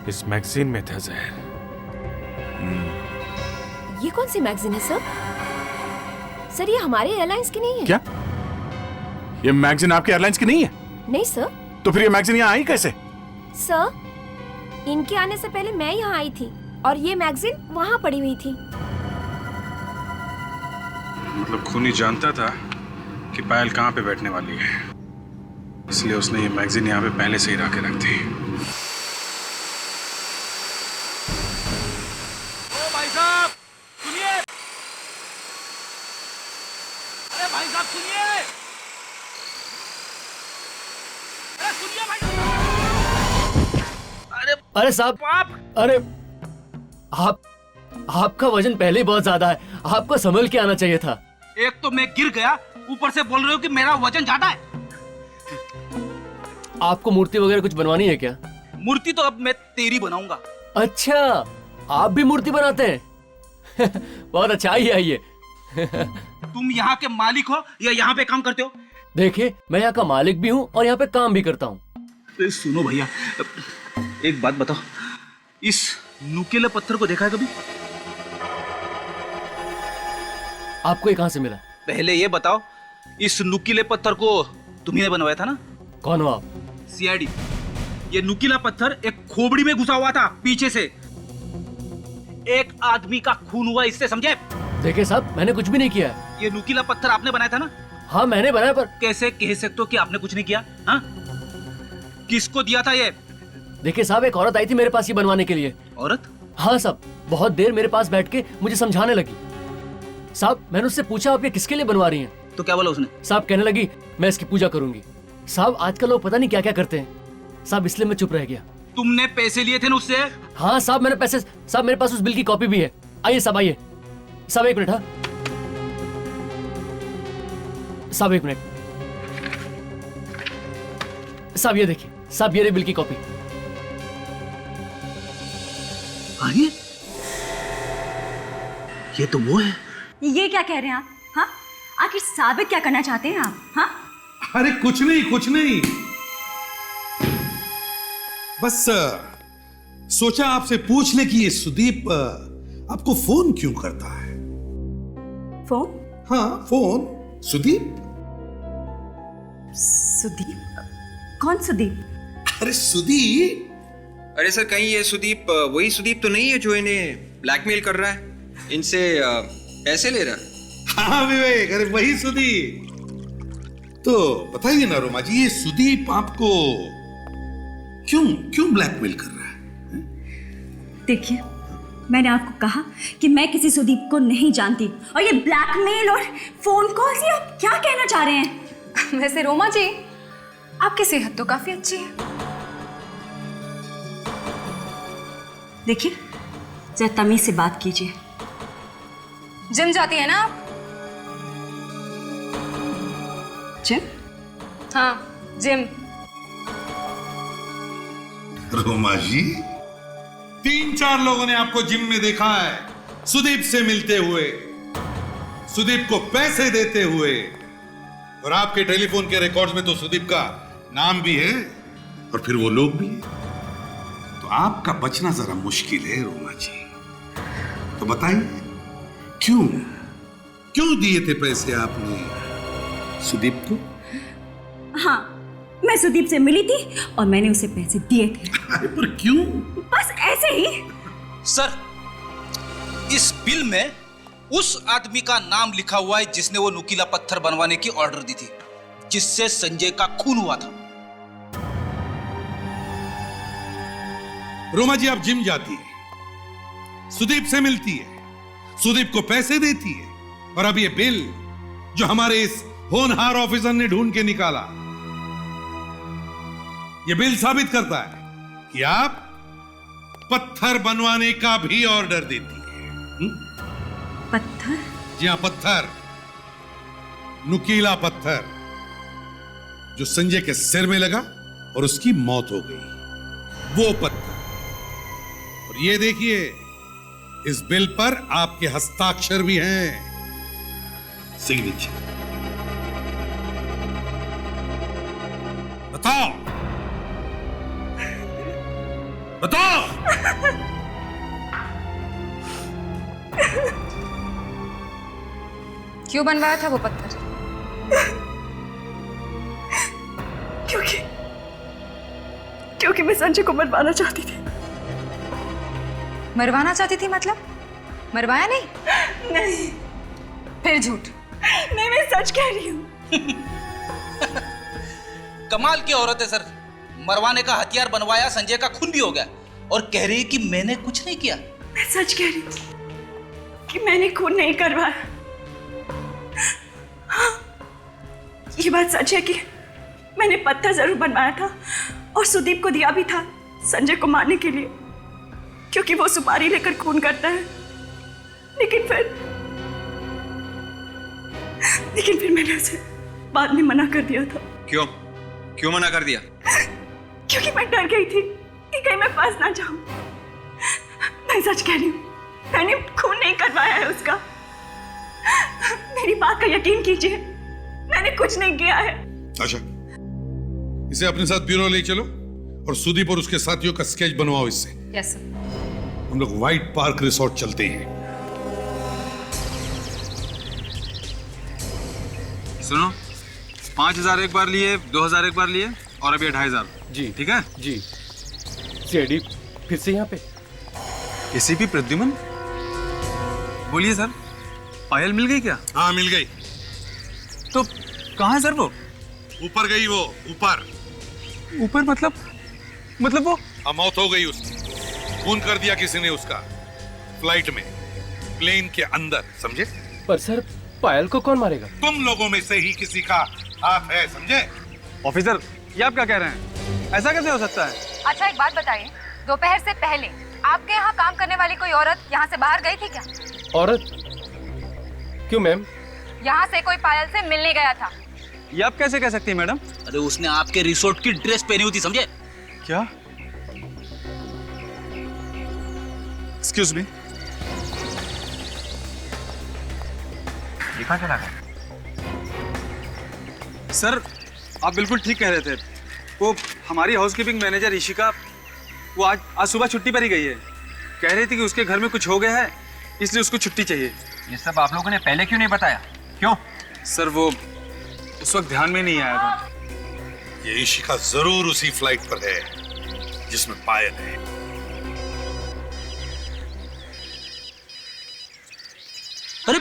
Speaker 8: इस मैगजीन में था जहर।
Speaker 24: ये कौन सी मैगजीन है सर? सर ये हमारे एयरलाइंस की नहीं है।
Speaker 22: क्या? ये मैगजीन आपके एयरलाइंस की नहीं है?
Speaker 24: नहीं सर।
Speaker 22: तो फिर ये मैगजीन यहाँ आई कैसे?
Speaker 24: सर इनके आने से पहले मैं यहाँ आई थी और ये मैगजीन वहाँ पड़ी हुई थी।
Speaker 7: मतलब खूनी जानता था कि पायल कहाँ पे बैठने वाली है, इसलिए उसने ये मैगजीन यहाँ पे पहले से ही ला के रख दी।
Speaker 2: भाई साहब सुनिए, अरे भाई साहब सुनिए, अरे सुनिए भाई।
Speaker 23: अरे साहब, अरे आपका वजन पहले ही बहुत ज्यादा है, आपको संभल के आना चाहिए था।
Speaker 2: एक तो मैं गिर गया, ऊपर से बोल रहे हो कि मेरा वजन ज्यादा है।
Speaker 23: आपको मूर्ति वगैरह कुछ बनवानी है क्या?
Speaker 2: मूर्ति तो अब मैं तेरी बनाऊंगा।
Speaker 23: अच्छा, आप भी मूर्ति बनाते हैं? बहुत अच्छा, आइए आइए।
Speaker 2: तुम यहाँ के मालिक हो या यहाँ पे काम करते हो?
Speaker 23: देखिए, मैं यहाँ का मालिक भी हूँ और यहाँ पे काम भी करता हूँ।
Speaker 2: सुनो भैया, एक बात बताओ, इस नुकीले पत्थर को देखा है कभी?
Speaker 23: आपको ये कहाँ से मिला?
Speaker 2: पहले ये बताओ, इस नुकीले पत्थर को तुम्ही ने बनवाया था ना?
Speaker 23: कौन हो आप?
Speaker 2: सीआईडी। ये नुकीला पत्थर एक खोपड़ी में घुसा हुआ था पीछे से, एक आदमी का खून हुआ इससे, समझे?
Speaker 23: देखिए साहब, मैंने कुछ भी नहीं किया।
Speaker 2: ये नुकीला पत्थर आपने बनाया था ना?
Speaker 23: हाँ मैंने बनाया, पर
Speaker 2: कैसे कह सकते हो कि आपने कुछ नहीं किया? हाँ, किसको दिया था ये?
Speaker 23: देखिए साहब, एक औरत आई थी मेरे पास ये बनवाने के लिए।
Speaker 2: औरत?
Speaker 23: हाँ साहब, बहुत देर मेरे पास बैठ के मुझे समझाने लगी। साहब मैंने उससे पूछा आप ये किसके लिए बनवा रही हैं?
Speaker 2: तो क्या बोला उसने?
Speaker 23: साहब कहने लगी मैं इसकी पूजा करूंगी। साहब आजकल लोग पता नहीं क्या क्या करते हैं साहब, इसलिए मैं चुप रह गया।
Speaker 2: तुमने पैसे लिए थे ना उससे?
Speaker 23: हाँ साहब मैंने पैसे, साहब मेरे पास उस बिल की कॉपी भी है। आइए साहब, आइए साहब, एक मिनट। हाँ साहब एक मिनट, साहब ये देखिए साहब, ये रही बिल की कॉपी।
Speaker 2: अरे ये तो वो है।
Speaker 16: ये क्या कह रहे हैं आप? हाँ, आखिर साबित क्या करना चाहते हैं आप? हाँ,
Speaker 5: अरे कुछ नहीं कुछ नहीं, बस सोचा आपसे पूछ ले कि ये सुदीप आपको फोन क्यों करता है?
Speaker 16: फोन?
Speaker 5: हाँ फोन। सुदीप?
Speaker 16: सुदीप? कौन सुदीप?
Speaker 5: अरे सुदीप।
Speaker 9: अरे सर, कहीं ये सुदीप वही सुदीप तो नहीं है जो इन्हें ब्लैकमेल कर रहा है, इनसे पैसे ले रहा है?
Speaker 5: हाँ विवेक, अरे वही सुदीप। तो बताइए ना रोमा जी, ये सुदीप आपको क्यों ब्लैकमेल कर रहा है?
Speaker 16: देखिए, मैंने आपको कहा कि मैं किसी सुदीप को नहीं जानती, और ये ब्लैकमेल और फोन कॉल से आप क्या कहना चाह रहे हैं?
Speaker 18: वैसे रोमा जी, आपकी सेहत तो काफी अच्छी है।
Speaker 16: देखिए, जरा तमीज से बात कीजिए।
Speaker 18: जिम जाती है ना आप?
Speaker 16: जिम?
Speaker 18: हाँ जिम।
Speaker 5: रोमा जी, 3-4 लोगों ने आपको जिम में देखा है, सुदीप से मिलते हुए, सुदीप को पैसे देते हुए, और आपके टेलीफोन के रिकॉर्ड्स में तो सुदीप का नाम भी है और फिर वो लोग भी हैं। तो आपका बचना जरा मुश्किल है रोमा जी। तो बताइए, क्यों दिए थे पैसे आपने सुदीप को?
Speaker 16: हाँ, मैं सुदीप से मिली थी और मैंने उसे पैसे दिए थे।
Speaker 5: अरे पर क्यों?
Speaker 16: बस ऐसे ही।
Speaker 2: सर, इस बिल में उस आदमी का नाम लिखा हुआ है जिसने वो नुकीला पत्थर बनवाने की ऑर्डर दी थी, जिससे संजय का खून हुआ था।
Speaker 5: रोमा जी, आप जिम जाती है, सुदीप से मिलती है, सुदीप को पैसे देती है, और अब ये बिल जो हमारे इस होनहार ऑफिसर ने ढूंढ के निकाला, ये बिल साबित करता है कि आप पत्थर बनवाने का भी ऑर्डर देती है।
Speaker 16: पत्थर?
Speaker 5: जी हाँ, पत्थर, नुकीला पत्थर जो संजय के सिर में लगा और उसकी मौत हो गई, वो पत्थर। और ये देखिए, इस बिल पर आपके हस्ताक्षर भी हैं, सिग्नेचर। बताओ बताओ।
Speaker 18: क्यों बनवाया था वो पत्थर?
Speaker 16: क्योंकि मैं संजय को मरवाना चाहती थी।
Speaker 18: मरवाना चाहती थी मतलब? मरवाया नहीं?
Speaker 16: नहीं।
Speaker 18: फिर झूठ।
Speaker 16: नहीं, मैं सच कह रही हूँ।
Speaker 2: कमाल की औरत है सर, मरवाने का हथियार बनवाया, संजय का खून भी हो गया, और कह रही है कि मैंने कुछ नहीं किया।
Speaker 16: मैं सच कह रही हूँ कि मैंने खून नहीं करवाया। हाँ, ये बात सच है कि मैंने पत्थर जरूर बनवाया था और सुदीप को दिया भी था संजय को मारने के लिए, क्योंकि वो सुपारी लेकर खून करता है। लेकिन फिर मैंने उसे बाद में मना कर दिया था।
Speaker 11: क्यों मना कर दिया?
Speaker 16: क्योंकि मैं डर गई थी कि कहीं मैं फंस ना जाऊं। मैं सच कह रही हूँ, मैंने खून नहीं करवाया है उसका। मेरी बात का यकीन कीजिए, मैंने कुछ नहीं किया है।
Speaker 5: अच्छा, इसे अपने साथ ब्यूरो ले चलो और सुदीप और उसके साथियों का स्केच बनवाओ इससे।
Speaker 18: Yes sir.
Speaker 5: हम लोग व्हाइट पार्क रिसोर्ट चलते हैं।
Speaker 11: सुनो, 5,000 एक बार लिए, 2,000 एक बार लिए, और अभी 2,500।
Speaker 10: जी
Speaker 11: ठीक है
Speaker 10: जी। सीआईडी फिर से यहाँ पे।
Speaker 11: एसीपी प्रद्युमन, बोलिए सर, पायल मिल गई क्या?
Speaker 5: हाँ, मिल गई।
Speaker 11: तो कहाँ है सर वो?
Speaker 5: ऊपर गई वो, ऊपर।
Speaker 11: ऊपर मतलब वो?
Speaker 5: हाँ, मौत हो गई उसकी, खून कर दिया किसी ने उसका, फ्लाइट में, प्लेन के अंदर, समझे?
Speaker 10: पर सर, पायल को कौन मारेगा?
Speaker 5: तुम लोगों में से ही किसी का हाथ है, समझे?
Speaker 11: ऑफिसर, ये आप क्या कह रहे हैं? ऐसा कैसे हो सकता है?
Speaker 18: अच्छा, एक बात बताइए, दोपहर से पहले आपके यहाँ काम करने वाली कोई औरत यहाँ से बाहर गई थी क्या?
Speaker 10: औरत? क्यों मैम?
Speaker 18: यहाँ से कोई पायल से मिलने गया था।
Speaker 11: ये आप कैसे कह सकती हैं मैडम?
Speaker 2: अरे उसने आपके रिसोर्ट की ड्रेस पहनी हुई थी, समझे?
Speaker 11: क्या? एक्सक्यूज मी, ये कहाँ चला गया? सर, आप बिल्कुल ठीक कह रहे थे। वो हमारी हाउसकीपिंग मैनेजर ईशिका, वो आज सुबह छुट्टी पर ही गई है। कह रही थी कि उसके घर में कुछ हो गया है, इसलिए उसको छुट्टी चाहिए।
Speaker 9: ये सब आप लोगों ने पहले क्यों नहीं बताया? क्यों?
Speaker 11: सर, वो उस वक्त ध्यान में नहीं आया था।
Speaker 5: ये ईशिका जरूर उसी फ्लाइट पर है जिसमें पायल है।
Speaker 2: अरे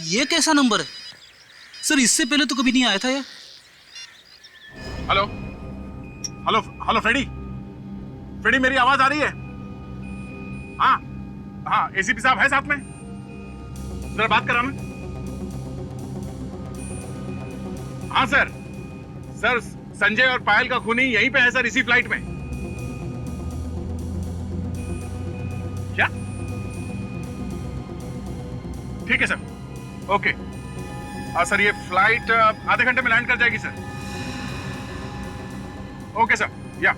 Speaker 2: ये कैसा नंबर है सर? इससे पहले तो कभी नहीं आया था यार।
Speaker 5: हेलो हेलो हेलो, फ्रेडी, मेरी आवाज आ रही है? हाँ हाँ, एसीपी साहब है साथ में, जरा बात कराना। हाँ सर, संजय और पायल का खूनी यहीं पे है सर, इसी फ्लाइट में। क्या? ठीक है सर, ओके। सर, ये फ्लाइट आधे घंटे में लैंड कर जाएगी सर। ओके सर, या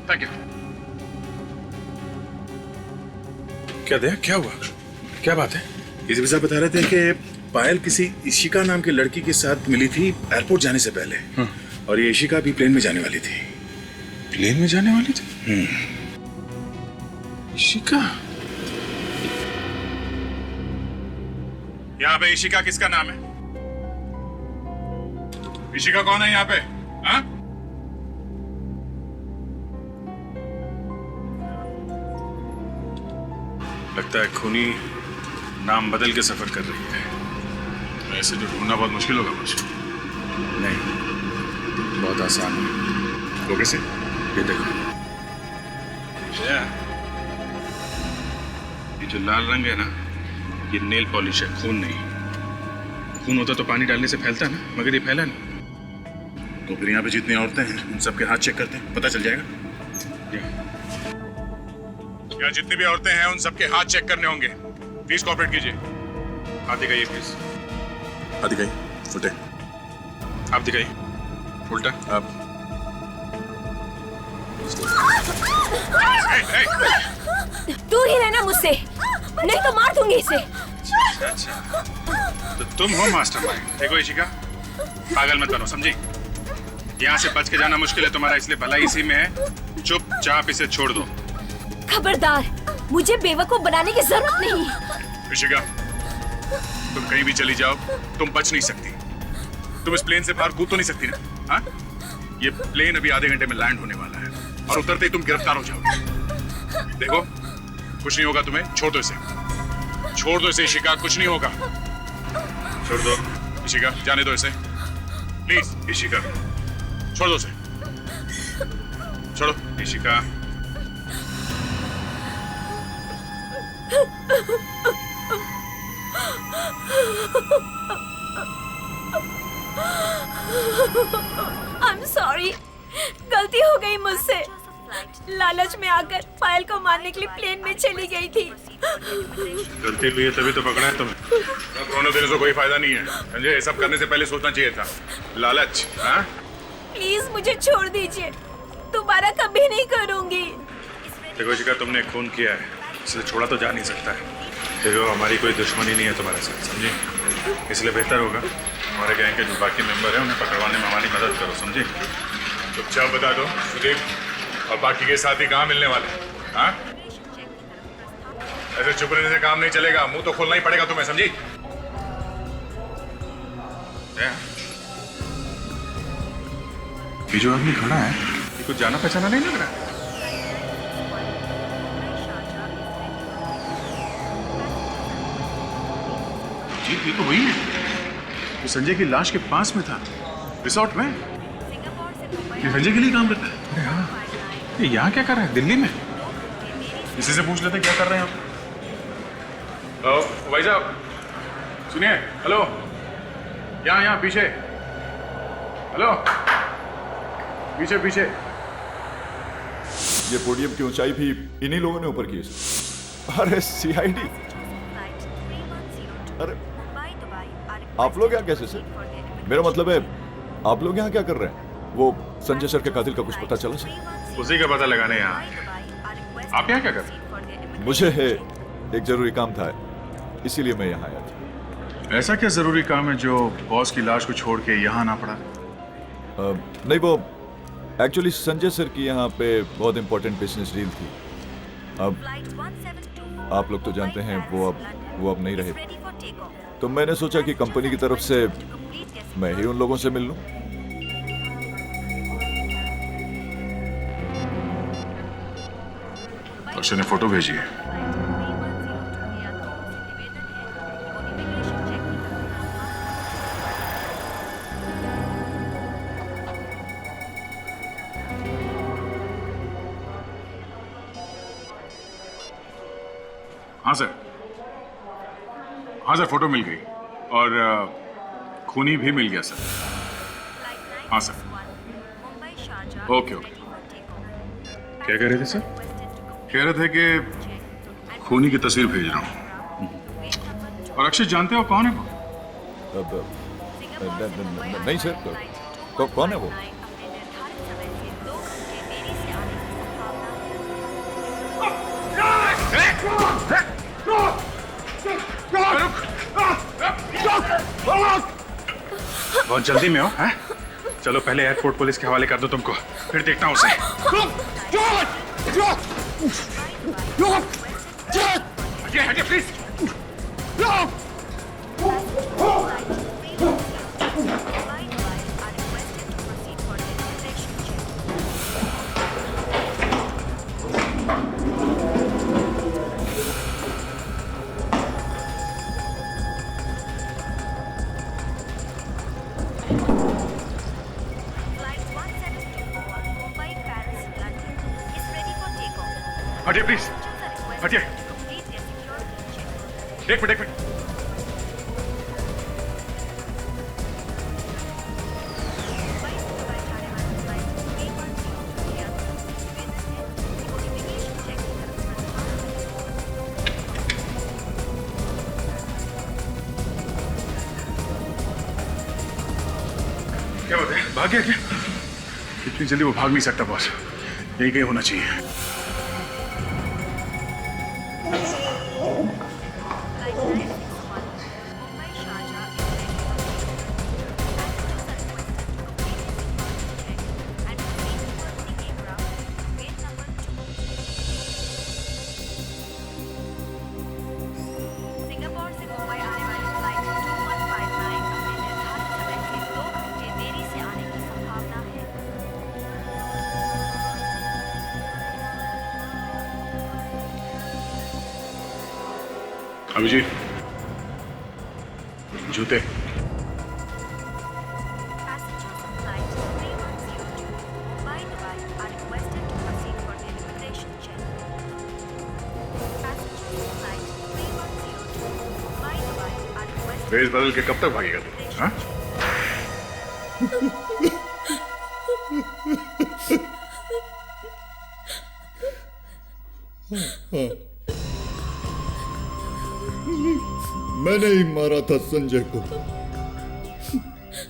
Speaker 7: थैंक यू। क्या दया, क्या हुआ? क्या बात है?
Speaker 5: एसीपी साहब बता रहे थे कि पायल किसी इशिका नाम की लड़की के साथ मिली थी एयरपोर्ट जाने से पहले। और ये इशिका भी प्लेन में जाने वाली थी।
Speaker 7: प्लेन में जाने वाली थी? इशिका? यहाँ पे इशिका किसका नाम है? इशिका कौन है यहाँ पे? हाँ? लगता है खूनी नाम बदल के सफर कर रही है। ऐसे तो ढूंढना बहुत मुश्किल होगा मुझे। नहीं, बहुत आसान है। वो कैसे? ये देखो, ये जो लाल रंग है ना, ये नेल पॉलिश है, खून नहीं। खून होता तो पानी डालने से फैलता ना, मगर ये फैला नहीं।
Speaker 5: तो फिर यहाँ पे जितनी औरतें हैं उन सबके हाथ चेक करते हैं, पता चल जाएगा।
Speaker 7: यहाँ जितनी भी औरतें हैं उन सबके हाथ चेक करने होंगे। प्लीज कोऑपरेट कीजिए। हाथ दिखाइए प्लीज।
Speaker 5: हाथ दिखाइए, उल्टे।
Speaker 7: आप दिखाइए, उल्टा। आप
Speaker 24: दूर ही रहना मुझसे, नहीं तो मार दूंगी इसे।
Speaker 7: अच्छा, तो तुम हो मास्टरमाइंड। देखो इशिका, पागल मत बनो, समझी? यहाँ से बच के जाना मुश्किल है तुम्हारा, इसलिए भलाई इसी में है। चुपचाप इसे छोड़ दो।
Speaker 24: खबरदार, मुझे बेवकूफ बनाने की जरूरत नहीं।
Speaker 7: इशिका, तुम कहीं भी चली जाओ, तुम बच नहीं सकती। तुम इस प्लेन से बाहर कूद तो नहीं सकती ना? हाँ? ये प्लेन अभी आधे घंटे में लैंड होने वाला है और उतरते ही तुम गिरफ्तार हो जाओगे। देखो, कुछ नहीं होगा तुम्हें, छोड़ दो इसे। छोड़ दो इसे इशिका, कुछ नहीं होगा। छोड़ दो इशिका, जाने दो इसे प्लीज। इशिका, छोड़ दो इसे, छोड़ो इशिका।
Speaker 24: I'm sorry, गलती हो गई मुझसे। लालच में आकर पायल को मारने के लिए प्लेन में चली गई थी।
Speaker 7: गलती हुई है तभी तो पकड़ा है तुम्हें। अब रोने देने से कोई फायदा नहीं है, समझे? ये सब करने से पहले सोचना चाहिए था। लालच, हाँ?
Speaker 24: प्लीज मुझे छोड़ दीजिए, दोबारा कभी नहीं करूंगी।
Speaker 7: देखो इशिका, तुमने खून किया है, इसलिए छोड़ा तो जा नहीं सकता है। देखो, हमारी कोई दुश्मनी नहीं है तुम्हारे साथ, समझे? इसलिए बेहतर होगा हमारे गैंग के जो बाकी मेंबर हैं उन्हें पकड़वाने में हमारी मदद करो, समझे? चुपचाप बता दो सुदीप और बाकी के साथी कहाँ मिलने वाले हैं? हाँ? ऐसे चुप रहने से काम नहीं चलेगा, मुंह तो खोलना ही पड़ेगा तुम्हें, समझी? ये जो आदमी खड़ा है, ये कुछ जाना पहचाना नहीं लग रहा है। जी, ये तो वही है जो संजय की लाश के पास में था, रिसोर्ट में। ये संजय के लिए काम करता है। अरे हाँ, ये यहाँ क्या कर रहा है? दिल्ली में? इसी से पूछ लेते क्या कर रहे हैं आप। भाई साहब सुनिए, हेलो, यहाँ पीछे, हेलो, पीछे पीछे।
Speaker 22: ये पोडियम की ऊंचाई भी इन्हीं लोगों ने ऊपर की। अरे सीआईडी, अरे आप लोग यहाँ कैसे सर? मेरा मतलब है आप लोग यहाँ क्या कर रहे हैं? वो संजय सर के कातिल का कुछ पता चला सर?
Speaker 7: उसी का पता लगाने यहाँ। आप यहाँ क्या कर रहे हैं?
Speaker 22: मुझे एक जरूरी काम था, इसीलिए मैं यहाँ आया था।
Speaker 7: ऐसा क्या जरूरी काम है जो बॉस की लाश को छोड़ के यहाँ आना पड़ा?
Speaker 22: नहीं, वो एक्चुअली संजय सर की यहाँ पे बहुत इंपॉर्टेंट बिजनेस डील थी। अब आप लोग तो जानते हैं वो अब नहीं रहे, तो मैंने सोचा कि कंपनी की तरफ से मैं ही उन लोगों से मिल लूं।
Speaker 7: अर्षद ने फोटो भेजी है। हाँ सर, फोटो मिल गई और खूनी भी मिल गया सर। हाँ सर, ओके। क्या कह रहे थे सर? कह रहे थे कि खूनी की तस्वीर भेज रहा हूँ। और अक्षय जानते हो कौन है वो?
Speaker 22: नहीं सर, कौन है वो?
Speaker 8: बहुत जल्दी में हो, हैं? चलो पहले एयरपोर्ट पुलिस के हवाले कर दो तुमको, फिर देखता हूँ उसे। हटिए प्लीज। हटिए प्लीज, हटिए। एक मिनट। क्या बात है, भाग गया क्या? इतनी जल्दी वो भाग नहीं सकता बॉस, यही कहीं होना चाहिए। अभिजीत, जूते। भेष बदल के कब तक भागेगा तू? हाँ?
Speaker 22: मैंने ही मारा था संजय को,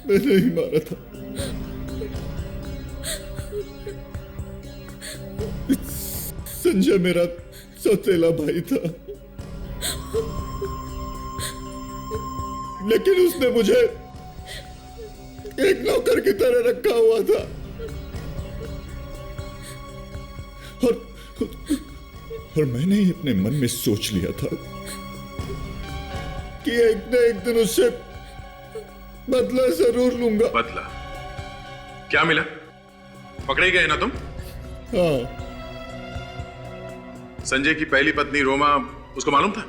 Speaker 22: मैंने ही मारा था। संजय मेरा सौतेला भाई था, लेकिन उसने मुझे एक नौकर की तरह रखा हुआ था और मैंने ही अपने मन में सोच लिया था कि एक न एक दिन उससे बदला जरूर लूंगा।
Speaker 8: बदला? क्या मिला? पकड़े गए ना तुम?
Speaker 22: हाँ।
Speaker 8: संजय की पहली पत्नी रोमा, उसको मालूम था?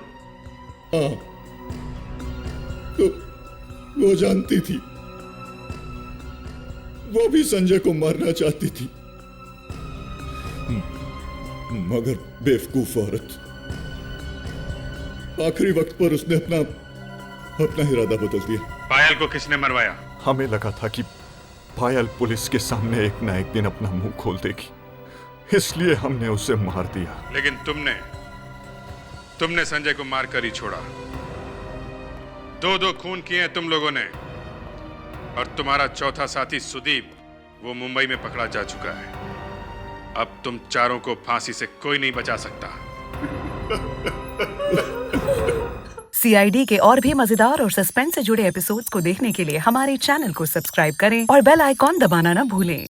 Speaker 22: हाँ, तो वो जानती थी, वो भी संजय को मारना चाहती थी, मगर बेवकूफ औरत, आखिरी वक्त पर उसने अपना इरादा बदल दिया।
Speaker 8: पायल को किसने मरवाया?
Speaker 22: हमें लगा था कि पायल पुलिस के सामने एक ना एक दिन अपना मुंह खोल देगी, इसलिए हमने उसे मार दिया।
Speaker 8: लेकिन तुमने संजय को मारकर ही छोड़ा। दो खून किए हैं तुम लोगों ने, और तुम्हारा चौथा साथी सुदीप वो मुंबई में पकड़ा जा चुका है। अब तुम चारों को फांसी से कोई नहीं बचा सकता।
Speaker 3: CID के और भी मजेदार और सस्पेंस से जुड़े एपिसोड्स को देखने के लिए हमारे चैनल को सब्सक्राइब करें और बेल आइकॉन दबाना ना भूलें।